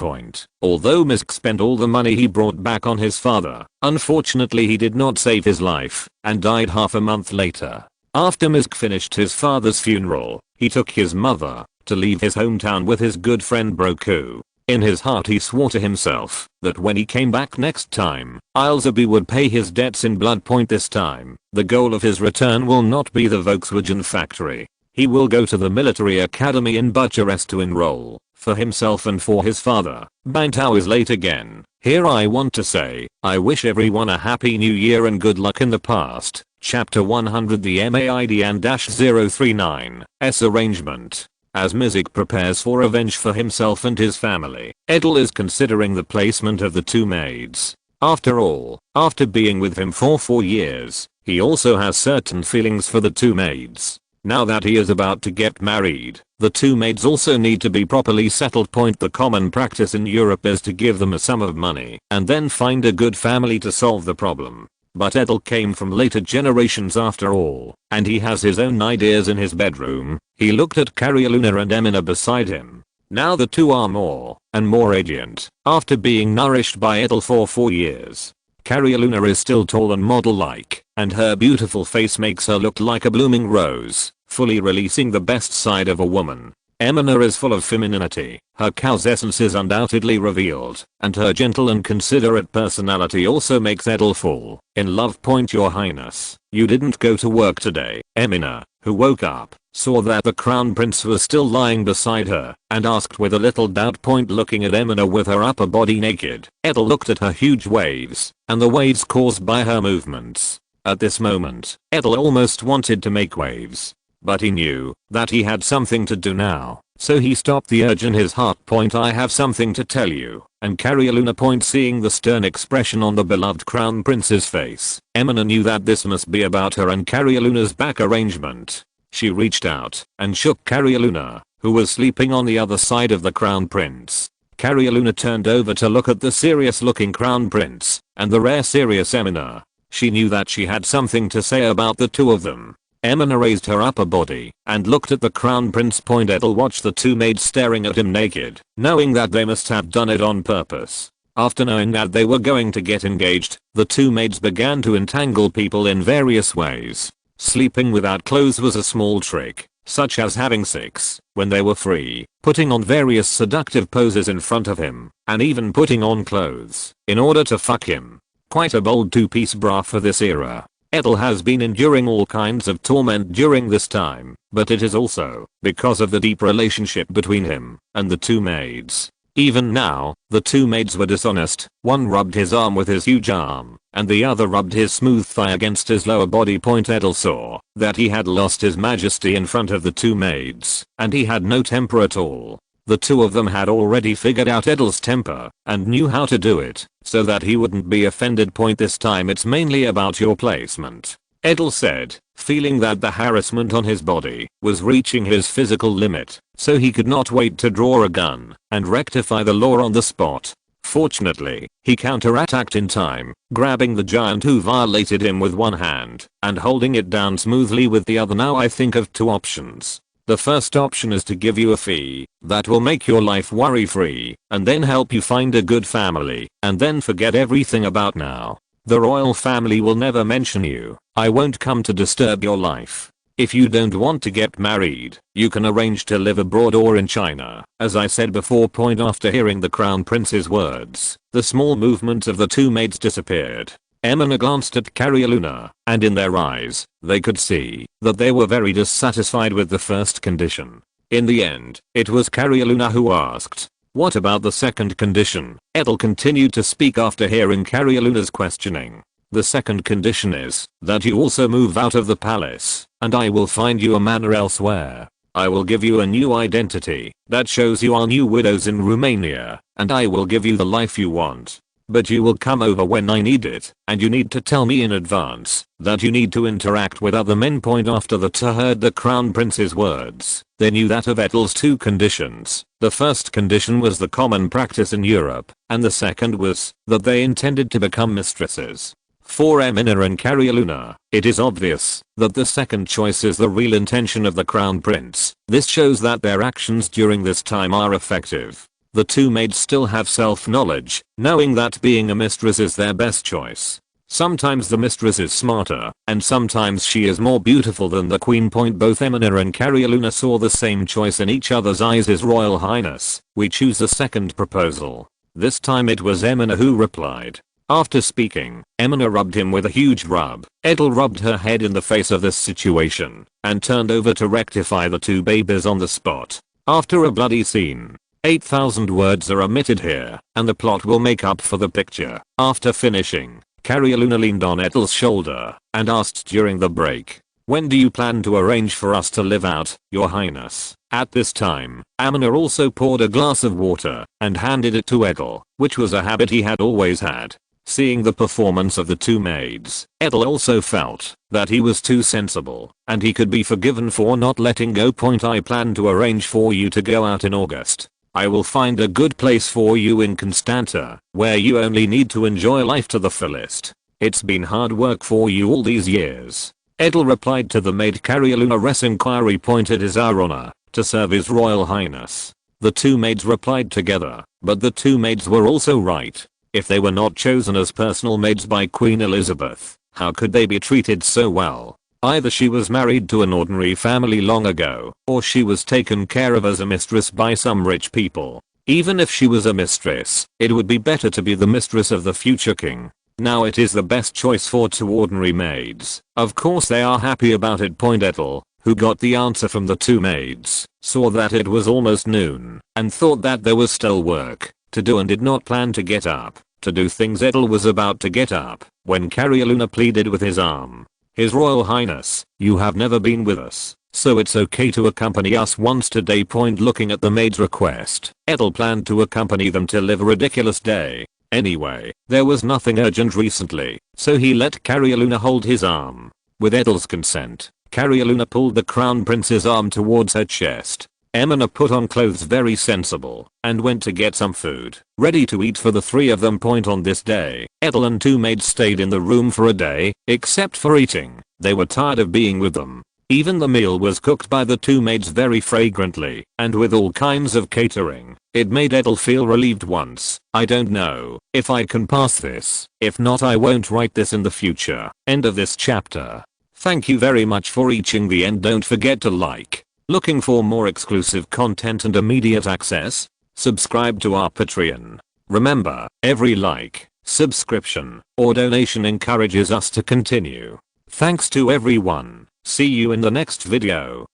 [SPEAKER 1] Although Misk spent all the money he brought back on his father, unfortunately he did not save his life, and died half a month later. After Misk finished his father's funeral, he took his mother to leave his hometown with his good friend Broku. In his heart he swore to himself that when he came back next time, Eilseby would pay his debts in blood. This time, the goal of his return will not be the Volkswagen factory. He will go to the military academy in Bucharest to enroll for himself and for his father. 9 hours late again. Here I want to say, I wish everyone a happy new year and good luck in the past. Chapter 100. The MAID and -039's arrangement. As Mizik prepares for revenge for himself and his family, Edel is considering the placement of the two maids. After all, after being with him for 4 years, he also has certain feelings for the two maids. Now that he is about to get married, the two maids also need to be properly settled. The common practice in Europe is to give them a sum of money and then find a good family to solve the problem. But Edel came from later generations after all, and he has his own ideas in his bedroom. He looked at Carialuna and Emina beside him. Now the two are more and more radiant after being nourished by Edel for 4 years. Carialuna is still tall and model-like, and her beautiful face makes her look like a blooming rose, fully releasing the best side of a woman. Emina is full of femininity, her cow's essence is undoubtedly revealed, and her gentle and considerate personality also makes Edel fall in love. Your Highness, you didn't go to work today. Emina, who woke up, saw that the crown prince was still lying beside her, and asked with a little doubt. Looking at Emina with her upper body naked, Edel looked at her huge waves, and the waves caused by her movements. At this moment, Edel almost wanted to make waves. But he knew that he had something to do now, so he stopped the urge in his heart. I have something to tell you, and Carialuna. Seeing the stern expression on the beloved crown prince's face, Emina knew that this must be about her and Carialuna's back arrangement. She reached out and shook Carialuna, who was sleeping on the other side of the crown prince. Carialuna turned over to look at the serious looking crown prince and the rare serious Emina. She knew that she had something to say about the two of them. Emina raised her upper body and looked at the crown prince. Edel watched the two maids staring at him naked, knowing that they must have done it on purpose. After knowing that they were going to get engaged, the two maids began to entangle people in various ways. Sleeping without clothes was a small trick, such as having sex when they were free, putting on various seductive poses in front of him, and even putting on clothes in order to fuck him. Quite a bold two-piece bra for this era. Edel has been enduring all kinds of torment during this time, but it is also because of the deep relationship between him and the two maids. Even now, the two maids were dishonest. One rubbed his arm with his huge arm, and the other rubbed his smooth thigh against his lower body. Edel saw that he had lost his majesty in front of the two maids, and he had no temper at all. The two of them had already figured out Edel's temper, and knew how to do it, so that he wouldn't be offended. This time it's mainly about your placement, Edel said, feeling that the harassment on his body was reaching his physical limit, so he could not wait to draw a gun and rectify the law on the spot. Fortunately, he counterattacked in time, grabbing the giant who violated him with one hand and holding it down smoothly with the other. Now I think of two options. The first option is to give you a fee that will make your life worry-free and then help you find a good family and then forget everything about now. The royal family will never mention you. I won't come to disturb your life. If you don't want to get married, you can arrange to live abroad or in China, as I said before. After hearing the crown prince's words, the small movement of the two maids disappeared. Emina glanced at Carioluna, and in their eyes, they could see that they were very dissatisfied with the first condition. In the end, it was Carioluna who asked, "What about the second condition?" Edel continued to speak after hearing Carioluna's questioning. "The second condition is that you also move out of the palace, and I will find you a manor elsewhere. I will give you a new identity that shows you are new widows in Romania, and I will give you the life you want. But you will come over when I need it, and you need to tell me in advance that you need to interact with other men." After the two heard the crown prince's words, they knew that of Edel's two conditions. The first condition was the common practice in Europe, and the second was that they intended to become mistresses. For Emina and Carioluna, it is obvious that the second choice is the real intention of the crown prince. This shows that their actions during this time are effective. The two maids still have self-knowledge, knowing that being a mistress is their best choice. Sometimes the mistress is smarter, and sometimes she is more beautiful than the queen. Both Emina and Carioluna saw the same choice in each other's eyes. "His Royal Highness, we choose the second proposal." This time it was Emina who replied. After speaking, Emina rubbed him with a huge rub. Edel rubbed her head in the face of this situation, and turned over to rectify the two babies on the spot. After a bloody scene, 8,000 words are omitted here, and the plot will make up for the picture. After finishing, Carioluna leaned on Edel's shoulder and asked during the break, "When do you plan to arrange for us to live out, Your Highness?" At this time, Emina also poured a glass of water and handed it to Edel, which was a habit he had always had. Seeing the performance of the two maids, Edel also felt that he was too sensible, and he could be forgiven for not letting go. "I plan to arrange for you to go out in August. I will find a good place for you in Constanta, where you only need to enjoy life to the fullest. It's been hard work for you all these years." Edel replied to the maid Carioluna's inquiry. "It is our honor to serve His Royal Highness." The two maids replied together, but the two maids were also right. If they were not chosen as personal maids by Queen Elizabeth, how could they be treated so well? Either she was married to an ordinary family long ago, or she was taken care of as a mistress by some rich people. Even if she was a mistress, it would be better to be the mistress of the future king. Now it is the best choice for two ordinary maids. Of course they are happy about it. Edel, who got the answer from the two maids, saw that it was almost noon, and thought that there was still work to do and did not plan to get up to do things. Edel was about to get up when Carioluna pleaded with his arm. "His Royal Highness, you have never been with us, so it's okay to accompany us once today." Looking at the maid's request, Edel planned to accompany them to live a ridiculous day. Anyway, there was nothing urgent recently, so he let Carioluna hold his arm. With Edel's consent, Carioluna pulled the crown prince's arm towards her chest. Emina put on clothes very sensible and went to get some food ready to eat for the three of them. On this day, Edel and two maids stayed in the room for a day, except for eating. They were tired of being with them. Even the meal was cooked by the two maids very fragrantly and with all kinds of catering. It made Edel feel relieved once. "I don't know if I can pass this. If not, I won't write this in the future." End of this chapter. Thank you very much for reaching the end. Don't forget to like. Looking for more exclusive content and immediate access? Subscribe to our Patreon. Remember, every like, subscription, or donation encourages us to continue. Thanks to everyone. See you in the next video.